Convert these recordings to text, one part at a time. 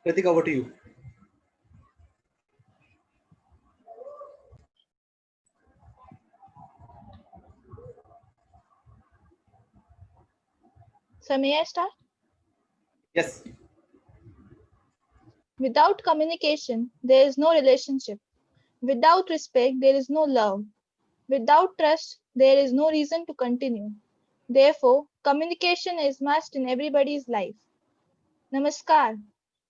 Kritika, over to you. So may I start? Yes. Without communication, there is no relationship. Without respect, there is no love. Without trust, there is no reason to continue. Therefore, communication is must in everybody's life. Namaskar.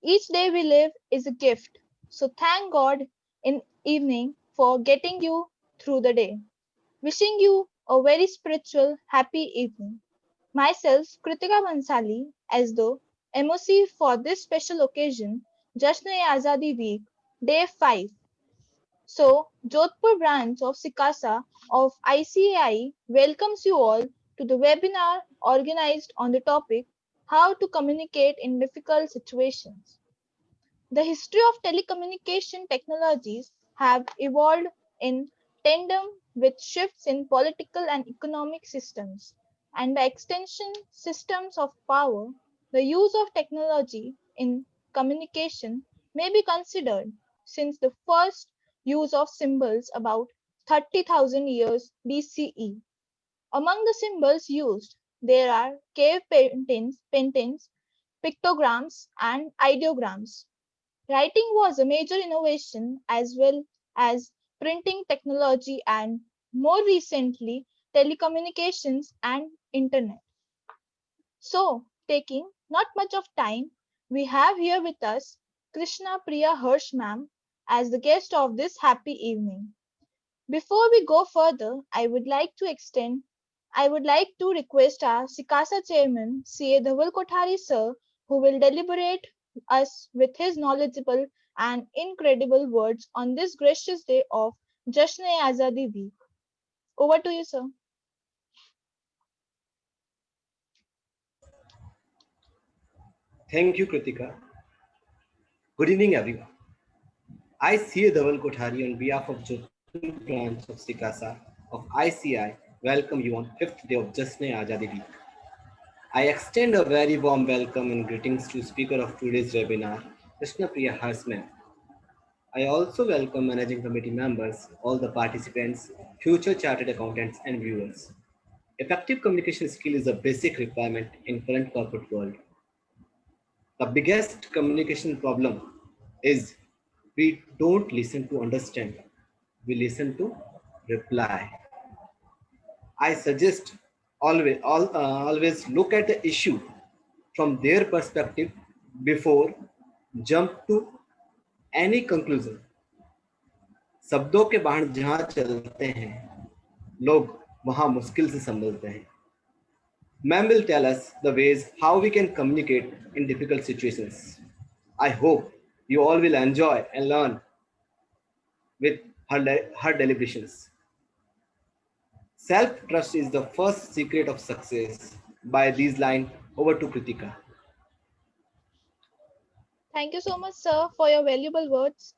Each day we live is a gift. So thank God in evening for getting you through the day. Wishing you a very spiritual, happy evening. Myself, Kritika Bansali, as though MOC for this special occasion, Jashn-e-Azadi Week, Day 5. So, Jodhpur branch of Sikasa of ICAI welcomes you all to the webinar organized on the topic How to Communicate in Difficult Situations. The history of telecommunication technologies have evolved in tandem with shifts in political and economic systems, and by extension, systems of power. The use of technology in communication may be considered since the first use of symbols about 30,000 years BCE. Among the symbols used, there are cave paintings, pictograms, and ideograms. Writing was a major innovation as well as printing technology and more recently telecommunications and internet. So, taking not much of time, we have here with us Krishna Priya Hirsch ma'am as the guest of this happy evening. Before we go further, I would like to request our Sikasa chairman, C.A. Dhaval Kothari sir, who will deliberate us with his knowledgeable and incredible words on this gracious day of Jashn-e-Azadi Week. Over to you, sir. Thank you, Kritika. Good evening, everyone. I, C.A. Dhaval Kothari, on behalf of Jodhpur branch of Sikasa of ICI, welcome you on 5th day of Jashn-e-Azadi Week. I extend a very warm welcome and greetings to speaker of today's webinar, Krishna Priya Harsman. I also welcome managing committee members, all the participants, future chartered accountants and viewers. Effective communication skill is a basic requirement in current corporate world. The biggest communication problem is we don't listen to understand, we listen to reply. I suggest always look at the issue from their perspective before jump to any conclusion. शब्दों के बाहर जहाँ चलते हैं लोग वहाँ मुश्किल से समझते हैं. Ma'am will tell us the ways how we can communicate in difficult situations. I hope you all will enjoy and learn with her deliberations. Self-trust is the first secret of success. By these lines, over to Kritika. Thank you so much, sir, for your valuable words.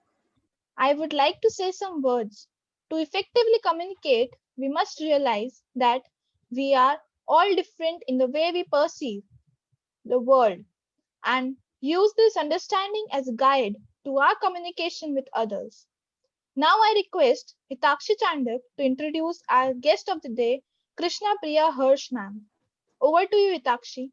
I would like to say some words. To effectively communicate, we must realize that we are all different in the way we perceive the world and use this understanding as a guide to our communication with others. Now I request Hitakshi Chandak to introduce our guest of the day, Krishna Priya Hirsch ma'am. Over to you, Hitakshi.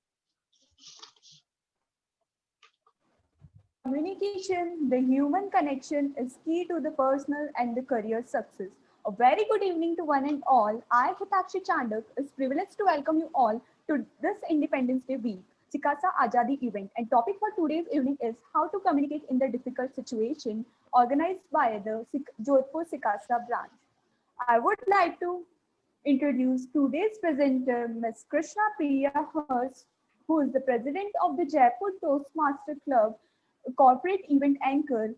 Communication, the human connection, is key to the personal and the career success. A very good evening to one and all. I, Hitakshi Chandak, is privileged to welcome you all to this Independence Day week, Sikasa Azadi event. And topic for today's evening is how to communicate in the difficult situation, organized by the Jodhpur Sikasa branch. I would like to introduce today's presenter, Ms. Krishna Priya Hirsch, who is the president of the Jaipur Toastmaster Club, a corporate event anchor,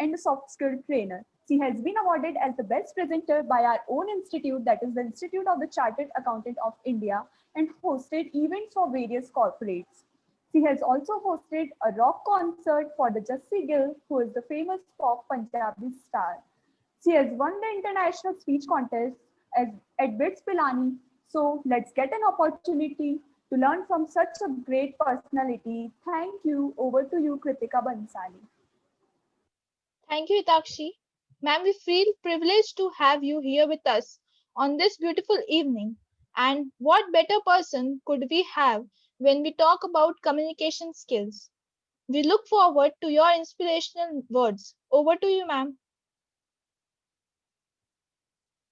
and a soft skill trainer. She has been awarded as the best presenter by our own institute, that is the Institute of the Chartered Accountant of India, and hosted events for various corporates. She has also hosted a rock concert for the Jassi Gill, who is the famous pop Punjabi star. She has won the international speech contest at BITS Pilani. So let's get an opportunity to to learn from such a great personality. Thank you. Over to you, Kritika Bansali. Thank you, Itakshi. Ma'am, we feel privileged to have you here with us on this beautiful evening. And what better person could we have when we talk about communication skills? We look forward to your inspirational words. Over to you, ma'am.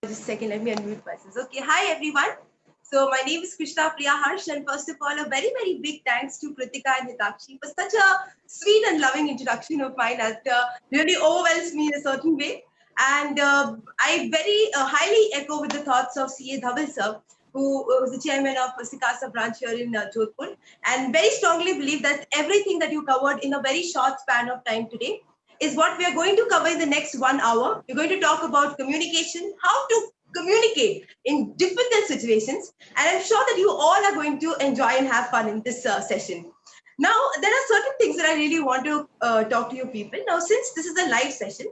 Just a second, let me unmute myself. Okay, hi everyone. So my name is Krishna Priya Harsh, and first of all, a very, very big thanks to Kritika and Hitakshi for such a sweet and loving introduction of mine that really overwhelms me in a certain way. And I very highly echo with the thoughts of CA Dhaval sir, who was the chairman of Sikasa branch here in Jodhpur, and very strongly believe that everything that you covered in a very short span of time today is what we are going to cover in the next 1 hour. We're going to talk about communication, how to communicate in difficult situations. And I'm sure that you all are going to enjoy and have fun in this session. Now, there are certain things that I really want to talk to you people. Now, since this is a live session,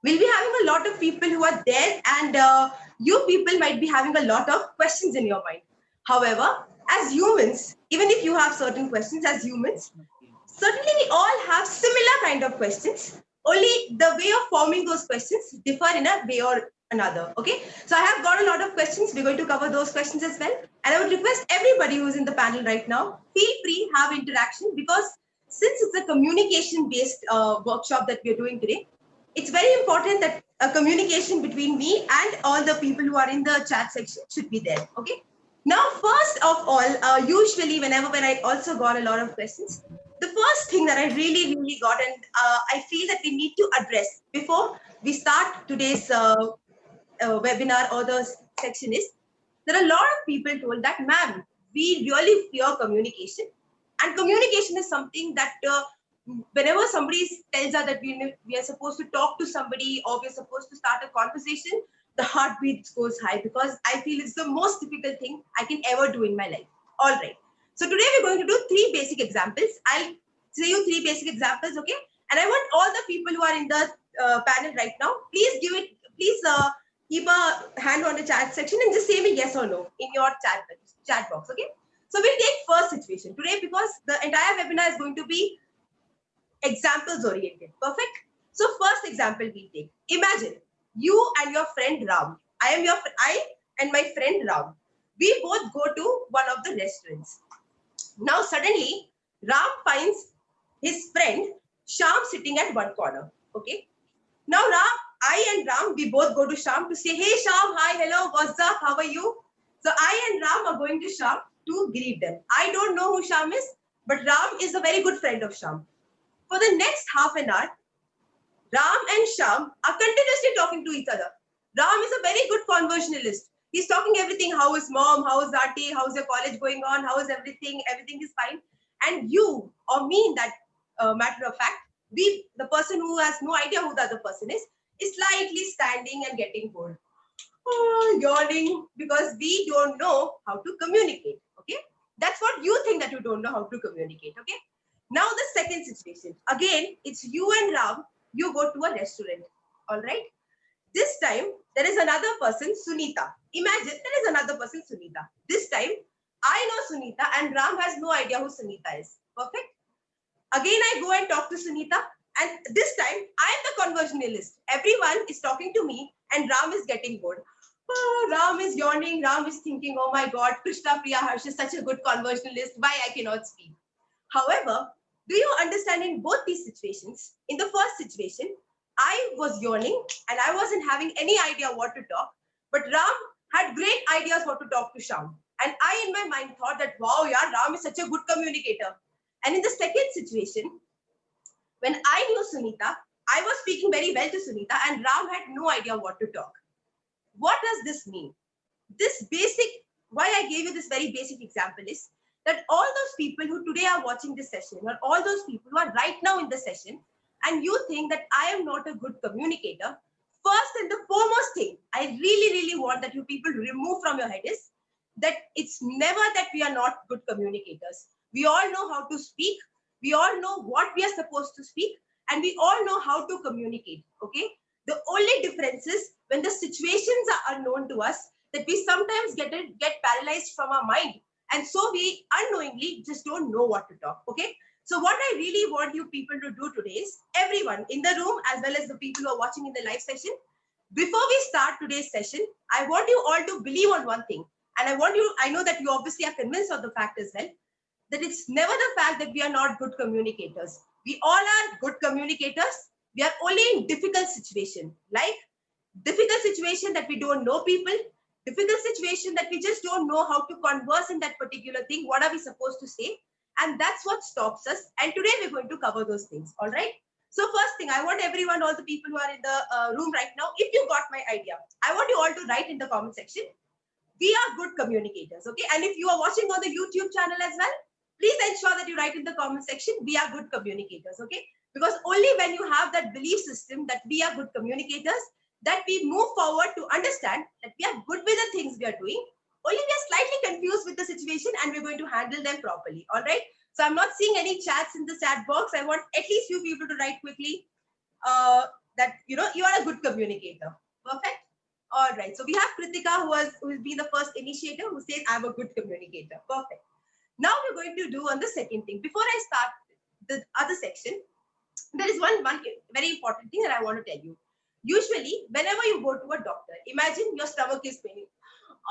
we'll be having a lot of people who are there, and you people might be having a lot of questions in your mind. However, as humans, even if you have certain questions as humans, certainly we all have similar kind of questions, only the way of forming those questions differ in a way or another. Okay, so I have got a lot of questions. We're going to cover those questions as well, and I would request everybody who's in the panel right now, feel free, have interaction, because since it's a communication based workshop that we're doing today, it's very important that a communication between me and all the people who are in the chat section should be there. Okay, now first of all, usually when I also got a lot of questions, the first thing that I really got, and I feel that we need to address before we start today's webinar or the section is, there are a lot of people told that, ma'am, we really fear communication, and communication is something that whenever somebody tells us that we are supposed to talk to somebody or we're supposed to start a conversation, the heartbeat goes high, because I feel it's the most difficult thing I can ever do in my life. All right. So today we're going to do 3 basic examples. I'll say you 3 basic examples, okay? And I want all the people who are in the panel right now, please keep a hand on the chat section and just say me yes or no in your chat box, okay? So we'll take first situation today, because the entire webinar is going to be examples oriented. Perfect. So first example we take. Imagine you and your friend Ram. I and my friend Ram. We both go to one of the restaurants. Now suddenly Ram finds his friend Sham sitting at one corner. Okay. Now I and Ram, we both go to Sham to say, hey Sham, hi, hello, what's up, how are you? So I and Ram are going to Sham to greet them. I don't know who Sham is, but Ram is a very good friend of Sham. For the next half an hour, Ram and Sham are continuously talking to each other. Ram is a very good conversationalist. He's talking everything, how is mom, how is auntie, how's your college going on, how is everything is fine. And you or me, in that matter of fact, the person who has no idea who the other person is slightly standing and getting bored. Yawning, because we don't know how to communicate. Okay, that's what you think, that you don't know how to communicate. Okay, now the second situation, again it's you and Ram, you go to a restaurant. All right, this time there is another person, Sunita. Imagine there is another person, Sunita. This time I know Sunita and Ram has no idea who Sunita is. Perfect. Again I go and talk to Sunita, and this time I am the conversationalist. Everyone is talking to me and Ram is getting bored. Ram is yawning. Ram is thinking, oh my God, Krishna Priya Harsh is such a good conversationalist. Why I cannot speak? However, do you understand, in both these situations, in the first situation, I was yawning and I wasn't having any idea what to talk, but Ram had great ideas what to talk to Sham. And I, in my mind, thought that, wow, yeah, Ram is such a good communicator. And in the second situation, when I knew Sunita, I was speaking very well to Sunita and Ram had no idea what to talk. What does this mean? Why I gave you this very basic example is that all those people who today are watching this session, or all those people who are right now in the session, and you think that I am not a good communicator, first and the foremost thing I really want that you people remove from your head is that it's never that we are not good communicators. We all know how to speak. We all know what we are supposed to speak, and we all know how to communicate. Okay. The only difference is when the situations are unknown to us, that we sometimes get paralyzed from our mind And so we unknowingly just don't know what to talk. Okay. So what I really want you people to do today is, everyone in the room as well as the people who are watching in the live session, before we start today's session, I want you all to believe on one thing. And I know that you obviously are convinced of the fact as well, that it's never the fact that we are not good communicators. We all are good communicators. We are only in difficult situation, like difficult situation that we don't know people, difficult situation that we just don't know how to converse in that particular thing. What are we supposed to say? And that's what stops us. And today we're going to cover those things. All right. So first thing, I want everyone, all the people who are in the room right now, if you got my idea, I want you all to write in the comment section, we are good communicators. Okay. And if you are watching on the YouTube channel as well, please ensure that you write in the comment section, we are good communicators. Okay. Because only when you have that belief system that we are good communicators, that we move forward to understand that we are good with the things we are doing. Only we are slightly confused with the situation and we're going to handle them properly. All right. So I'm not seeing any chats in the chat box. I want at least few people to write quickly that, you know, you are a good communicator. Perfect. All right. So we have Kritika, who will be the first initiator, who says, I'm a good communicator. Perfect. Now we're going to do on the second thing. Before I start the other section, there is one very important thing that I want to tell you. Usually, whenever you go to a doctor, imagine your stomach is paining.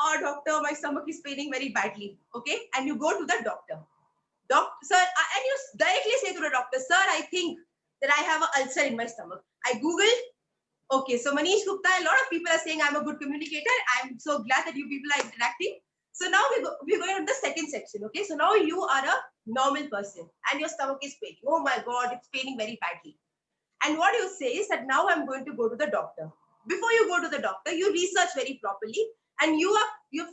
Oh, doctor, my stomach is paining very badly. Okay. And you go to the doctor. Sir, and you directly say to the doctor, sir, I think that I have an ulcer in my stomach. I Googled. Okay, so Manish Gupta, a lot of people are saying I'm a good communicator. I'm so glad that you people are interacting. So now we're going on the second section. Okay, so now you are a normal person and your stomach is paining. Oh my God, it's paining very badly. And what you say is that now I'm going to go to the doctor. Before you go to the doctor, you research very properly and you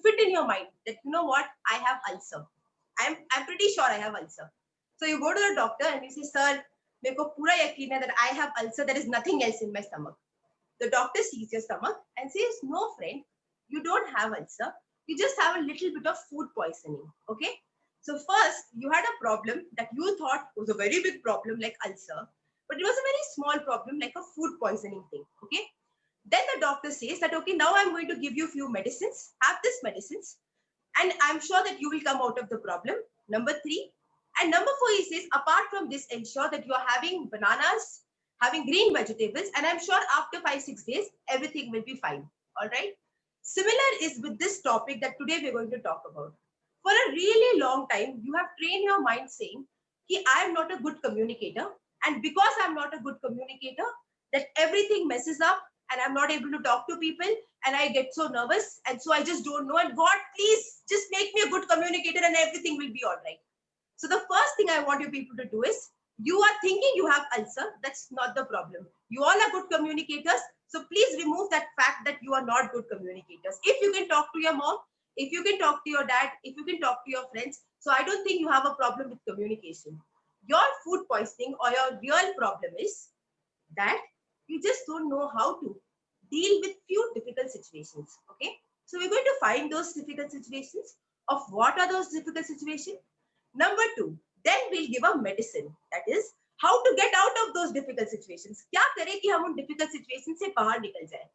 fit in your mind that, you know what, I have ulcer. I'm pretty sure I have ulcer. So you go to the doctor and you say, sir, meko pura yakin hai that I have ulcer. There is nothing else in my stomach. The doctor sees your stomach and says, no, friend, you don't have ulcer. You just have a little bit of food poisoning. Okay. So first you had a problem that you thought was a very big problem like ulcer, but it was a very small problem like a food poisoning thing. Okay. Then the doctor says that, okay, now I'm going to give you a few medicines, have these medicines, and I'm sure that you will come out of the problem. Number 3. And number 4, he says, apart from this, ensure that you are having bananas, having green vegetables, and I'm sure after 5-6 days, everything will be fine. All right. Similar is with this topic that today we're going to talk about. For a really long time, you have trained your mind saying, I am not a good communicator. And because I'm not a good communicator, that everything messes up and I'm not able to talk to people and I get so nervous. And so I just don't know. And God, please just make me a good communicator and everything will be all right. So the first thing I want you people to do is, you are thinking you have ulcer. That's not the problem. You all are good communicators. So please remove that fact that you are not good communicators. If you can talk to your mom, if you can talk to your dad, if you can talk to your friends. So I don't think you have a problem with communication. Your food poisoning or your real problem is that you just don't know how to deal with few difficult situations. Okay. So we're going to find those difficult situations. Of what are those difficult situations? Number 2, then we'll give a medicine. That is how to get out of those difficult situations. Kya kare ki hum un difficult situations se bahar nikal jaye.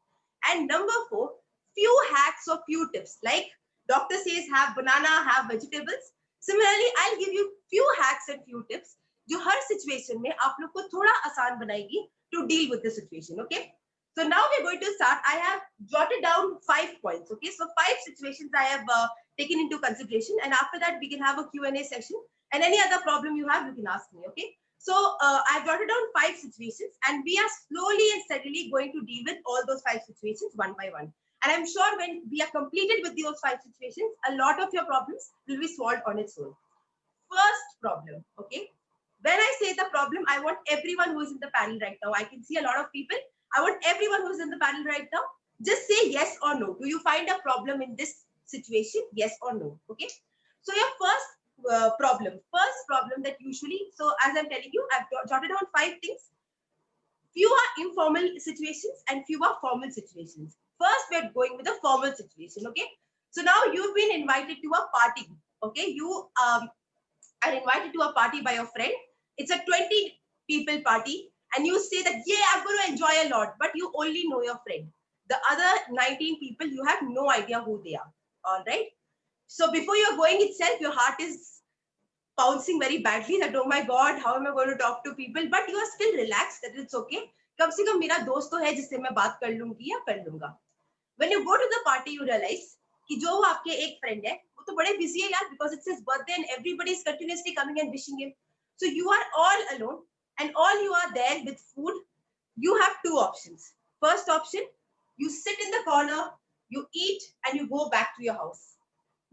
And number 4, few hacks or few tips. Like doctor says, have banana, have vegetables. Similarly, I'll give you few hacks and few tips जो हर situation में आप लोग को थोड़ा आसान बनाएगी to deal with the situation. Okay. So now we're going to start. I have jotted down 5 points. Okay. So 5 situations I have taken into consideration, and after that we can have a Q&A session, and any other problem you have, you can ask me. Okay. So I've jotted down 5 situations, and we are slowly and steadily going to deal with all those 5 situations one by one. And I'm sure when we are completed with those 5 situations, a lot of your problems will be solved on its own. First problem. Okay. When I say the problem, I want everyone who is in the panel right now. I can see a lot of people. I want everyone who is in the panel right now, just say yes or no. Do you find a problem in this situation? Yes or no. Okay. So your first problem that usually, so as I'm telling you, I've jotted down 5 things. Few are informal situations and few are formal situations. First, we're going with a formal situation. Okay. So now you've been invited to a party. Okay. You are invited to a party by your friend. It's a 20 people party. And you say that, yeah, I'm going to enjoy a lot, but you only know your friend. The other 19 people, you have no idea who they are. All right. So before you're going itself, your heart is bouncing very badly that, oh my God, how am I going to talk to people? But you are still relaxed that it's okay. कम से कम मेरा दोस्त तो है जिससे मैं बात कर लूंगी या कर लूंगा. When you go to the party, you realize कि जो आपके एक friend है, वो तो बड़े busy है यार, because it's his birthday and everybody is continuously coming and wishing him. So you are all alone and all you are there with food. You have two options. First option, you sit in the corner, you eat and you go back to your house.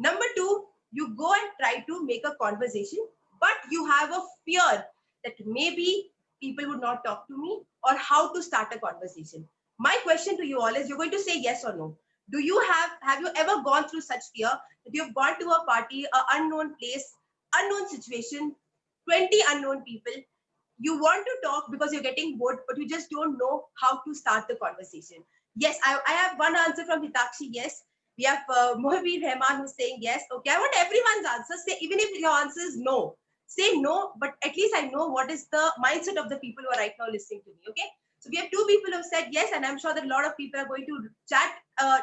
Number two, you go and try to make a conversation, but you have a fear that maybe people would not talk to me or how to start a conversation. My question to you all is, you're going to say yes or no. Do you have you ever gone through such fear that you've gone to a party, an unknown place, unknown situation, 20 unknown people? You want to talk because you're getting bored, but you just don't know how to start the conversation. Yes, I have one answer from Hitakshi. Yes. We have Mohibir Rahman who's saying yes. Okay, I want everyone's answer. Say, even if your answer is no, say no, but at least I know what is the mindset of the people who are right now listening to me. Okay, so we have two people who have said yes, and I'm sure that a lot of people are going to chat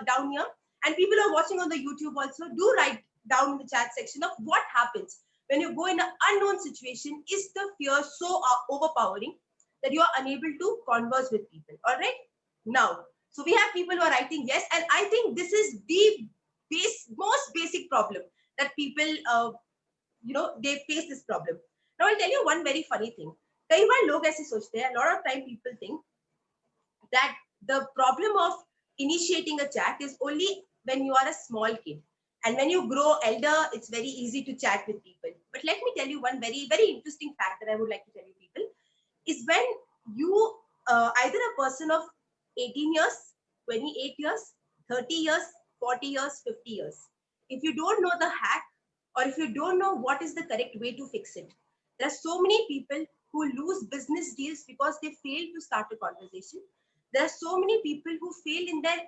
down here. And people who are watching on the YouTube also, do write down in the chat section of what happens when you go in an unknown situation. Is the fear so overpowering that you are unable to converse with people? All right, now. So we have people who are writing yes, and I think this is the most basic problem that people, they face this problem. Now I'll tell you one very funny thing. कई बार लोग ऐसे सोचते हैं, a lot of time people think that the problem of initiating a chat is only when you are a small kid. And when you grow elder, it's very easy to chat with people. But let me tell you one very, very interesting fact that I would like to tell you people, is when you, either a person of 18 years, 28 years, 30 years, 40 years, 50 years, if you don't know the hack, or if you don't know what is the correct way to fix it, there are so many people who lose business deals because they fail to start a conversation. There are so many people who fail in their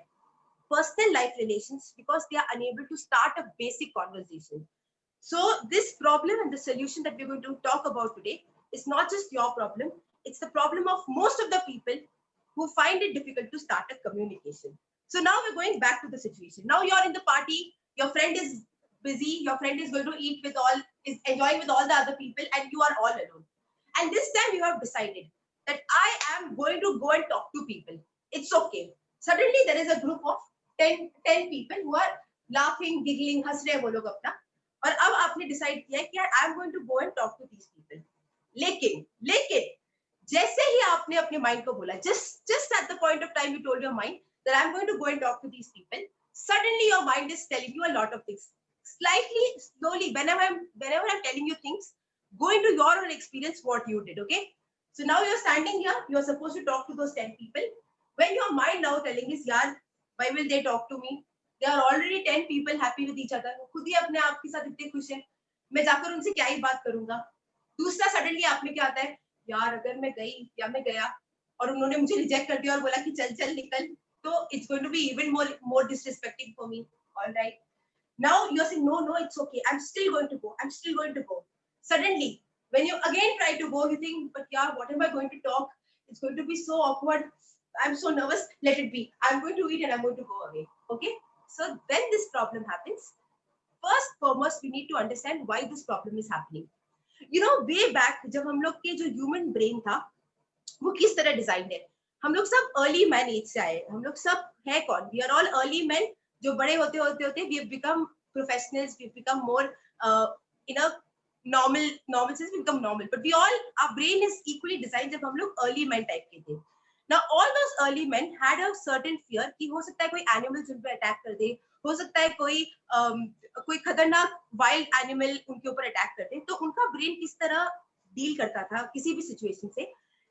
personal life relations because they are unable to start a basic conversation. So this problem and the solution that we're going to talk about today is not just your problem, it's the problem of most of the people who find it difficult to start a communication. So now we're going back to the situation. Now you're in the party, your friend is busy, your friend is going to eat with all, is enjoying with all the other people, and you are all alone. And this time you have decided that I am going to go and talk to people. It's okay. Suddenly there is a group of 10 people who are laughing, giggling, हंस रहे हैं वो लोग अपना. और अब आपने decide किया कि यार I am going to go and talk to these people. लेकिन जैसे ही आपने अपने माइंड को बोला, just at the point of time you told your mind that I'm going to go and talk to these people, suddenly your mind is telling you a lot of things. Slightly, slowly, whenever I'm telling you things, go into your own experience what you did, okay? So now you're standing here, you're supposed to talk to those 10 people. When your mind now telling is, yaar, why will they talk to me? There are already 10 people happy with each other. खुद ही अपने आप के साथ इतने खुश हैं, मैं जाकर उनसे क्या ही बात करूंगा. दूसरा सडनली आप में क्या आता है, यार अगर मैं गई या मैं गया और उन्होंने मुझे रिजेक्ट कर दिया और बोला कि चल चल निकल, तो it's going to be even more disrespecting for me. All right. Now you're saying no, it's okay. I'm still going to go. Suddenly, when you again try to go, you think, but yeah, what am I going to talk? It's going to be so awkward. I'm so nervous. Let it be. I'm going to eat and I'm going to go away. Okay. So when this problem happens, first foremost, we need to understand why this problem is happening. You know, way back, जब हम लोग के जो human brain था, वो किस तरह design है. हम लोग सब अर्ली मैन एज से आए. हम लोग सब है कौन? We are all early man. जो बड़े होते होते we have become professionals, we have become more in a normal sense, we become normal, but we all, our brain is equally designed. जब हम लोग early men type के थे. Now all those early men had a certain fear कि हो सकता है कोई animal उन पे अटैक कर दे, हो सकता है कोई खतरनाक वाइल्ड एनिमल उनके ऊपर अटैक कर दे. तो उनका ब्रेन किस तरह डील करता था किसी भी सिचुएशन से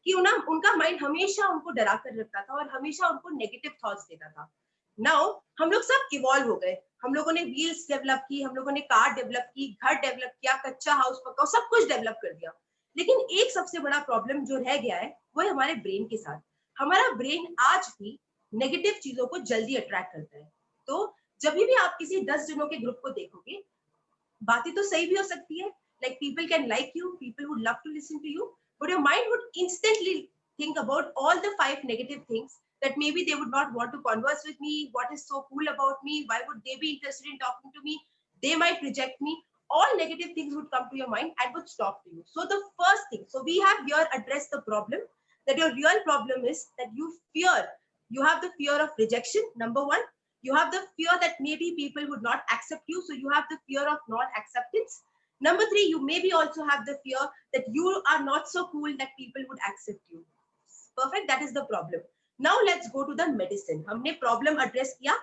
कि उनका माइंड हमेशा उनको डरा कर रखता था और हमेशा उनको नेगेटिव थॉट्स देता था. नाउ हम लोग सब इवॉल्व हो गए. हम लोगों ने व्हील्स डेवलप की, हम लोगों ने कार डेवलप की, घर डेवलप किया, कच्चा हाउस पक्का, सब कुछ डेवलप कर दिया. लेकिन एक सबसे बड़ा प्रॉब्लम जो रह गया है वो है हमारे ब्रेन के साथ. हमारा ब्रेन आज भी नेगेटिव चीजों को जल्दी अट्रैक्ट करता है. तो जब भी आप किसी 10 जनों के ग्रुप को देखोगे, बातें तो सही भी हो सकती है, like people can like you, people would love to listen to you, but your mind would instantly think about all the 5 negative things that maybe they would not want to converse with me. What is so cool about me? Why would they be interested in talking to me? they might reject me. All negative things would come to your mind and would stop to you. So the first thing, so we have here addressed the problem, that your real problem is that you have the fear of rejection, number one. You have the fear that maybe people would not accept you, so you have the fear of non-acceptance. Number three, you maybe also have the fear that you are not so cool that people would accept you. Perfect, that is the problem. Now let's go to the medicine. हमने problem address किया,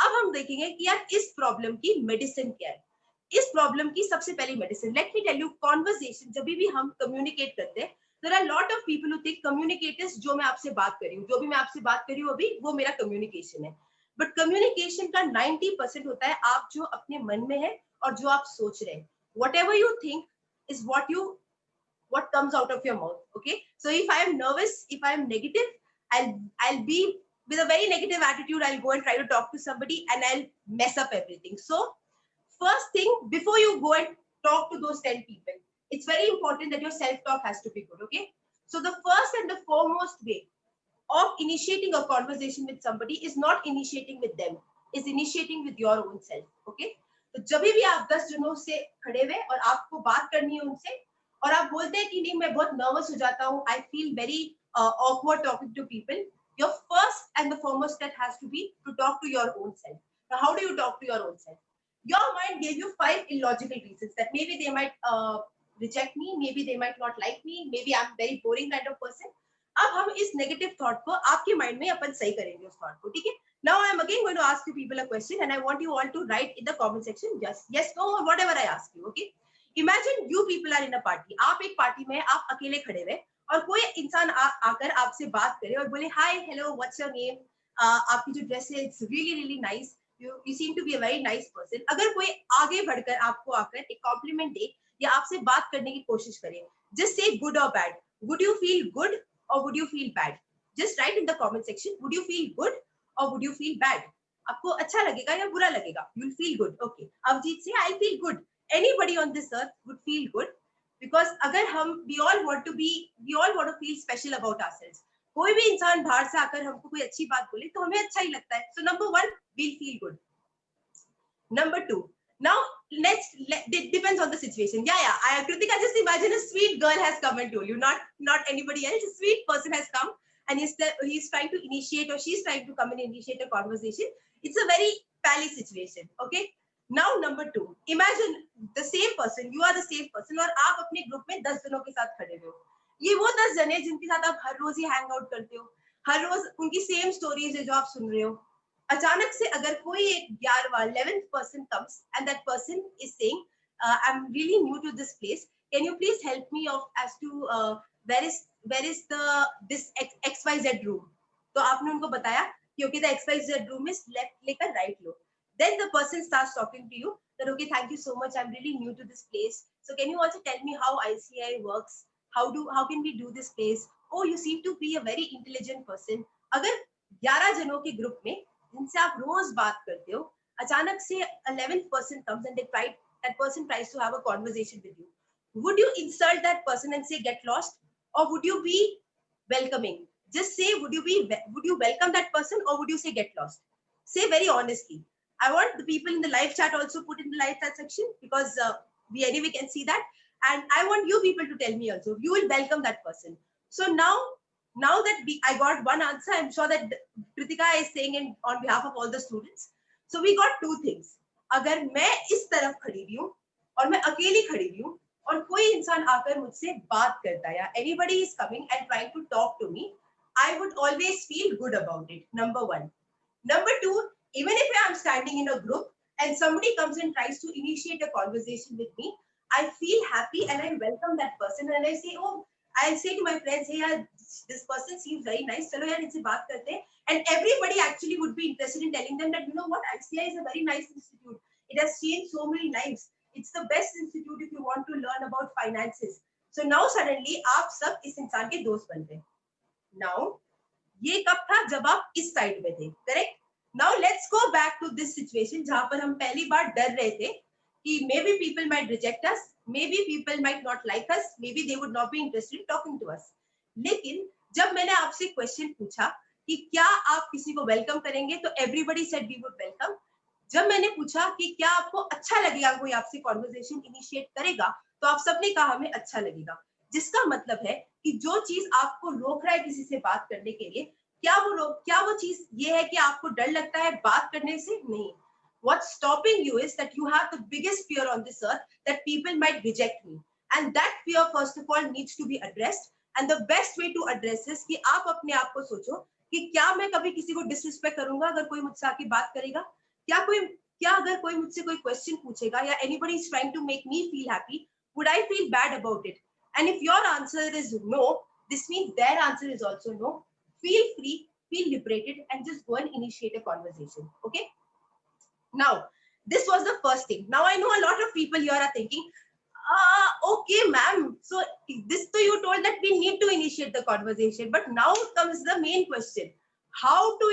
अब हम देखेंगे कि यार इस problem की medicine क्या है. इस problem की सबसे पहली medicine, let me tell you, conversation जब भी हम communicate करते हैं, there are a lot of people who think communicate is जो मैं आपसे बात कर रही हूँ, जो भी मैं आपसे बात कर रही हूँ अभी, वो मेरा communication है. But communication का 90% होता है आप जो अपने मन में है और जो आप सोच रहे हैं. Whatever you think is what comes out of your mouth. Okay, so if I am nervous, if I am negative, I'll be with a very negative attitude. I'll go and try to talk to somebody and I'll mess up everything. So first thing, before you go and talk to those 10 people, it's very important that your self-talk has to be good. Okay, so the first and the foremost way of initiating a conversation with somebody is not initiating with them, is initiating with your own self. Okay, तो जब भी आप 10 जनों से खड़े हुए और आपको बात करनी है उनसे और आप बोलते हैं कि नहीं मैं बहुत नर्वस हो जाता हूँ, I feel very awkward talking to people, your first and the foremost step has to be to talk to your own self. Now, how do you talk to your own self? Your mind gave you 5 illogical reasons that maybe they might reject me, maybe they might not like me, maybe I'm very boring kind of person. अब हम इस negative thought को आपके mind में अपन सही करेंगे उस thought को, ठीक है? Now I am again going to ask you people a question and I want you all to write in the comment section yes, no, or whatever I ask you. Okay? Imagine you people are in a party. आप एक party में आप अकेले खड़े हुए और कोई इंसान आकर आपसे बात करे और बोले hi, hello, what's your name? आपकी जो dress है it's really nice. You seem to be a very nice person. अगर कोई आगे बढ़कर आपको आकर एक compliment दे या आपसे बात करने की कोशिश करे, just say good or bad. Would you feel good or would you feel bad? Just write in the comment section. Would you feel good or would you feel bad? आपको अच्छा लगेगा या बुरा लगेगा? You'll feel good. Okay. Avjeet say I feel good. Anybody on this earth would feel good because अगर हम we all want to feel special about ourselves. कोई भी इंसान बाहर से आकर हमको कोई अच्छी बात बोले तो हमें अच्छा ही लगता है. So number 1, we'll feel good. Number 2, now it depends on the situation. Kritika, just imagine a sweet girl has come and told you, not anybody else. A sweet person has come and he's trying to initiate or she's trying to come and initiate a conversation. It's a very pally situation. Okay. Now number 2, imagine the same person, you are the same person और आप अपने group में 10 जनों के साथ खड़े हो. ये वो 10 जन है जिनके साथ आप हर रोज ही हैंग आउट करते हो, हर रोज उनकी सेम स्टोरीज है जो आप सुन रहे हो. अचानक से अगर कोई एक 11th person comes and that person is saying I'm really new to this place, can you please help me as to where is this XYZ room? तो आपने उनको बताया कि okay, the XYZ room is left लेकर right low. Then the person starts talking to you that okay, thank you so much, I'm really new to this place, so can you also tell me how ICI works, how can we do this place? Oh, you seem to be a very intelligent person. अगर 11 जनों के group में जिनसे आप रोज बात करते हो, अचानक से 11th person comes and that person tries to have a conversation with you, would you insult that person and say get lost, or would you be welcoming? Just say would you welcome that person or would you say get lost? Say very honestly. I want the people in the live chat also put in the live chat section because we anyway can see that, and I want you people to tell me also you will welcome that person. So now that I got one answer, I'm sure that Kritika is saying on behalf of all the students. So we got 2 things. अगर मैं इस तरफ खड़ी हुई हूँ और मैं अकेली खड़ी हुई हूँ और कोई इंसान आकर मुझसे बात करता है या anybody is coming and trying to talk to me, I would always feel good about it. Number 1. Number 2, even if I'm standing in a group and somebody comes and tries to initiate a conversation with me, I feel happy and I welcome that person and I'll say to my friends, hey, this person seems very nice. Chalo yaar, inse baat karte hain. And everybody actually would be interested in telling them that, you know what, ICI is a very nice institute. It has changed so many lives. It's the best institute if you want to learn about finances. So now suddenly, आप सब इस इंसान के दोस्त बन गए. Now, ये कब था जब आप इस साइड में थे, correct? Now let's go back to this situation जहाँ पर हम पहली बार डर रहे थे कि maybe people might reject us, maybe people might not like us, maybe they would not be interested in talking to us. लेकिन जब मैंने आपसे क्वेश्चन पूछा कि क्या आप किसी को वेलकम करेंगे, तो everybody said we would welcome. जब मैंने पूछा कि क्या आपको अच्छा लगेगा कोई आपसे कॉन्वर्सेशन इनिशिएट करेगा, तो आप सबने कहा हमें अच्छा लगेगा, जिसका मतलब है कि जो चीज आपको रोक रहा है किसी से बात करने के लिए, क्या वो चीज ये है कि आपको डर लगता है बात करने से? नहीं. What's stopping you is that you have the biggest fear on this earth, that people might reject me, and that fear first of all needs to be addressed. And the best way to address is कि आप अपने आप को सोचो कि क्या मैं कभी किसी को डिसरिस्पेक्ट करूंगा अगर कोई मुझसे आके बात करेगा? क्या अगर कोई मुझसे कोई क्वेश्चन पूछेगा या anybody is trying to make me feel happy, would I feel bad about it? And if your answer is no, this means their answer is also no. Feel free, feel liberated, and just go and initiate a conversation. Okay? Now, this was the first thing. Now I know a lot of people here are thinking, okay, ma'am. So so you told that we need to initiate the conversation, but now comes the main question: how to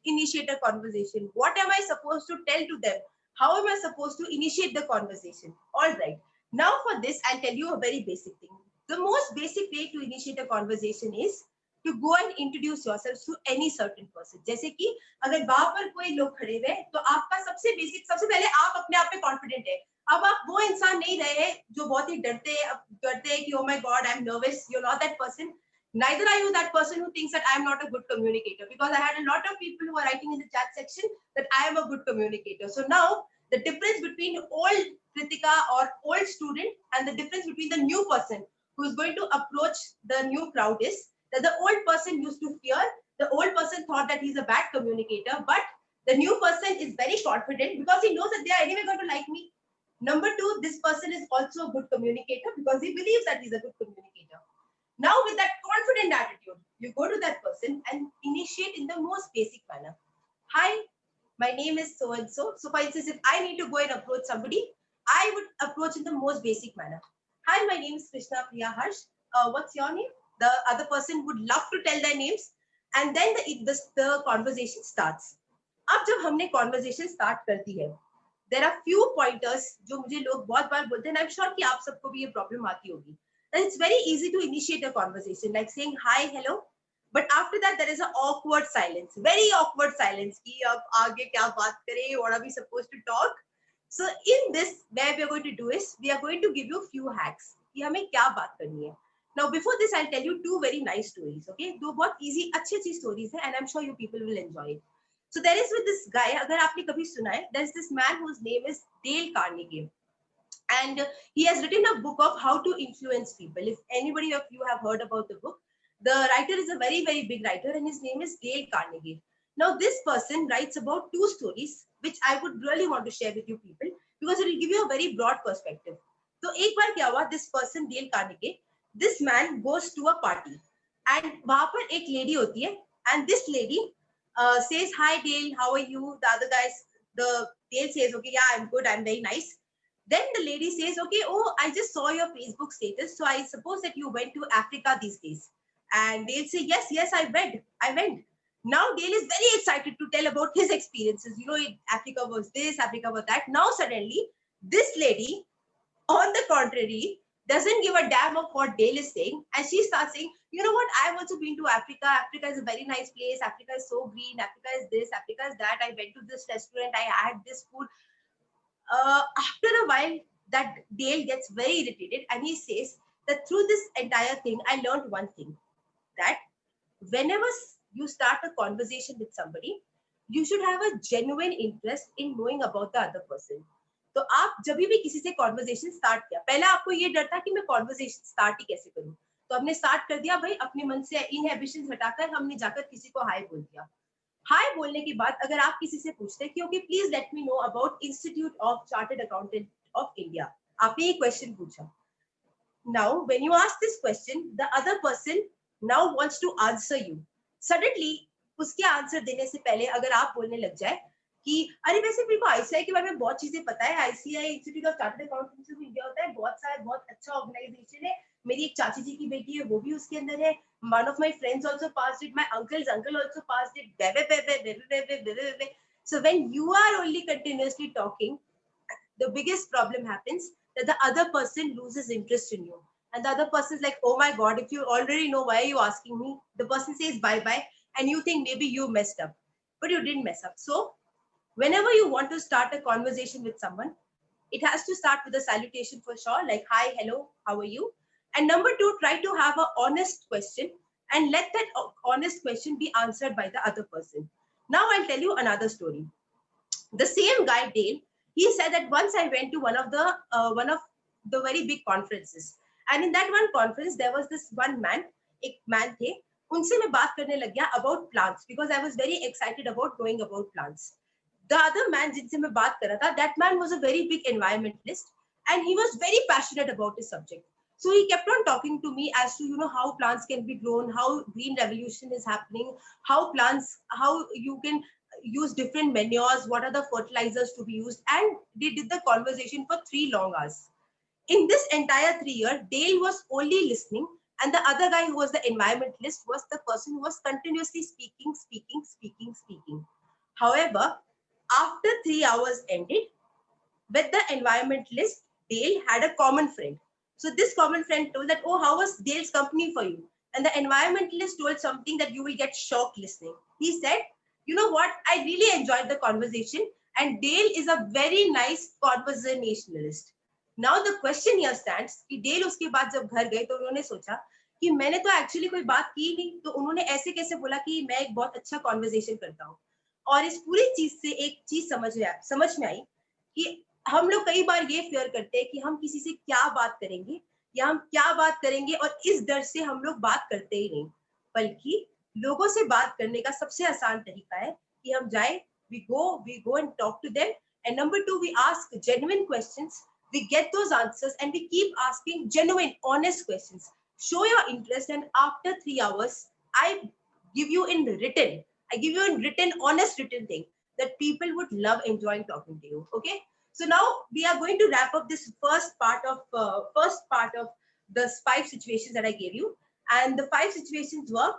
initiate a conversation? What am I supposed to tell to them? How am I supposed to initiate the conversation? All right. Now for this, I'll tell you a very basic thing. The most basic way to initiate a conversation is to go and introduce yourself to any certain person. जैसे कि अगर वहां पर कोई लोग खड़े हुए तो आपका सबसे पहले आप अपने आप पे कॉन्फिडेंट है. अब आप वो इंसान नहीं रहे जो बहुत ही डरते हैं कि oh my god, I'm nervous. You're not that person. Neither are you that person who thinks that I am not a good communicator, because I had a lot of people who are writing in the chat section that I am a good communicator. So now the difference between old Kritika or old student and the difference between the new person who is going to approach the new crowd is that the old person used to fear, the old person thought that he's a bad communicator, but the new person is very confident because he knows that they are anyway going to like me. Number two, this person is also a good communicator because he believes that he's a good communicator. Now, with that confident attitude, you go to that person and initiate in the most basic manner. Hi, my name is so and so. So, for instance, if I need to go and approach somebody, I would approach in the most basic manner. Hi, my name is Krishna Priya Harsh. What's your name? The other person would love to tell their names, and then the conversation starts. अब जब हमने conversation start कर दी है, there are few pointers जो मुझे लोग बहुत बार बोलते हैं, I'm sure कि आप सबको भी ये problem आती होगी. And it's very easy to initiate a conversation, like saying hi, hello. But after that, there is an awkward silence, very awkward silence. कि अब आगे क्या बात करें? What are we supposed to talk? So in this, where we are going to do is, we are going to give you few hacks. कि हमें क्या बात करनी है. Now, before this, I'll tell you two very nice stories. Okay, दो बहुत easy, अच्छी stories हैं, and I'm sure you people will enjoy it. So there is with this guy, अगर आपने कभी सुना है, there's this man whose name is Dale Carnegie. And he has written a book of how to influence people. If anybody of you have heard about the book, the writer is a very, very big writer, and his name is Dale Carnegie. Now, this person writes about two stories, which I would really want to share with you people, because it will give you a very broad perspective. So, एक बार क्या हुआ, this person, Dale Carnegie, this man goes to a party, and वहां पर एक lady होती है, and this lady says, hi Dale, how are you? The other guys, Dale says, okay, yeah, I'm good, I'm very nice. Then the lady says, okay, oh, I just saw your Facebook status, so I suppose that you went to Africa these days. And Dale say, yes, I went. Now Dale is very excited to tell about his experiences. You know, Africa was this, Africa was that. Now suddenly, this lady, on the contrary, doesn't give a damn of what Dale is saying, and she starts saying, you know what, I've also been to Africa. Africa is a very nice place. Africa is so green. Africa is this, Africa is that. I went to this restaurant. I had this food. After a while, that Dale gets very irritated, and he says that through this entire thing, I learned one thing, that whenever you start a conversation with somebody, you should have a genuine interest in knowing about the other person. तो आप जब भी किसी से conversation start किया, पहला आपको ये डर था कि मैं कॉन्वर्सेशन स्टार्ट ही कैसे करूं, तो हमने स्टार्ट कर दिया भाई, अपने मन से इनहिबिशंस हटाकर हमने जाकर किसी को हाय बोल दिया. हाय बोलने के बाद अगर आप किसी से पूछते हैं कि okay please let me know about institute of chartered accountant of India, आपने ये क्वेश्चन पूछा. Now when you ask this question, the other person now wants to answer you. Suddenly उसके आंसर देने से पहले अगर आप बोलने लग जाए कि अरे वैसे मेरे को आईसीआई के बारे में बहुत चीजें पता है, ICI institute of chartered accountants of India होता है, बहुत अच्छा ऑर्गेनाइजेशन है, मेरी एक चाची जी की बेटी है वो भी उसके अंदर है, one of my friends also passed it, my uncle's uncle also passed it. So when you are only continuously talking, the biggest problem happens that the other person loses interest in you, and the other person is like, oh my god, if you already know, why are you asking me? The person says bye bye, and you think maybe you messed up, but you didn't mess up. So Whenever you want to start a conversation with someone, it has to start with a salutation for sure, like hi, hello, how are you? And number two, try to have an honest question and let that honest question be answered by the other person. Now I'll tell you another story. The same guy Dale, he said that once I went to one of the very big conferences, and in that one conference there was this one man, एक man थे, उनसे मैं बात करने लग गया about plants because I was very excited about knowing about plants. The other man जिनसे मैं बात कर रहा था, that man was a very big environmentalist and he was very passionate about his subject. So he kept on talking to me as to, you know, how plants can be grown, how green revolution is happening, how plants, how you can use different manures, what are the fertilizers to be used, and they did the conversation for 3 long hours. In this entire 3 years, Dale was only listening, and the other guy who was the environmentalist was the person who was continuously speaking. However, after 3 hours ended, with the environmentalist, Dale had a common friend. So this common friend told that, oh, how was Dale's company for you? And the environmentalist told something that you will get shocked listening. He said, you know what? I really enjoyed the conversation and Dale is a very nice conversationalist. Now the question here stands कि Dale उसके बाद जब घर गए तो उन्होंने सोचा कि मैंने तो एक्चुअली कोई बात की नहीं, तो उन्होंने ऐसे कैसे बोला कि मैं एक बहुत अच्छा कॉन्वर्सेशन करता हूँ. और इस पूरी चीज से एक चीज समझ में आई कि हम लोग कई बार ये फेयर करते हैं कि हम किसी से क्या बात करेंगे या हम क्या बात करेंगे, और इस डर से हम लोग बात करते ही नहीं. बल्कि लोगों से बात करने का सबसे आसान तरीका है कि हम जाए, we go and talk to them, and number two, we ask genuine questions, we get those answers, and we keep asking genuine honest questions. Show your interest, and after 3 hours I give you in written honest written thing that people would love enjoying talking to you. Okay, so now we are going to wrap up this first part of the 5 situations that I gave you, and the 5 situations were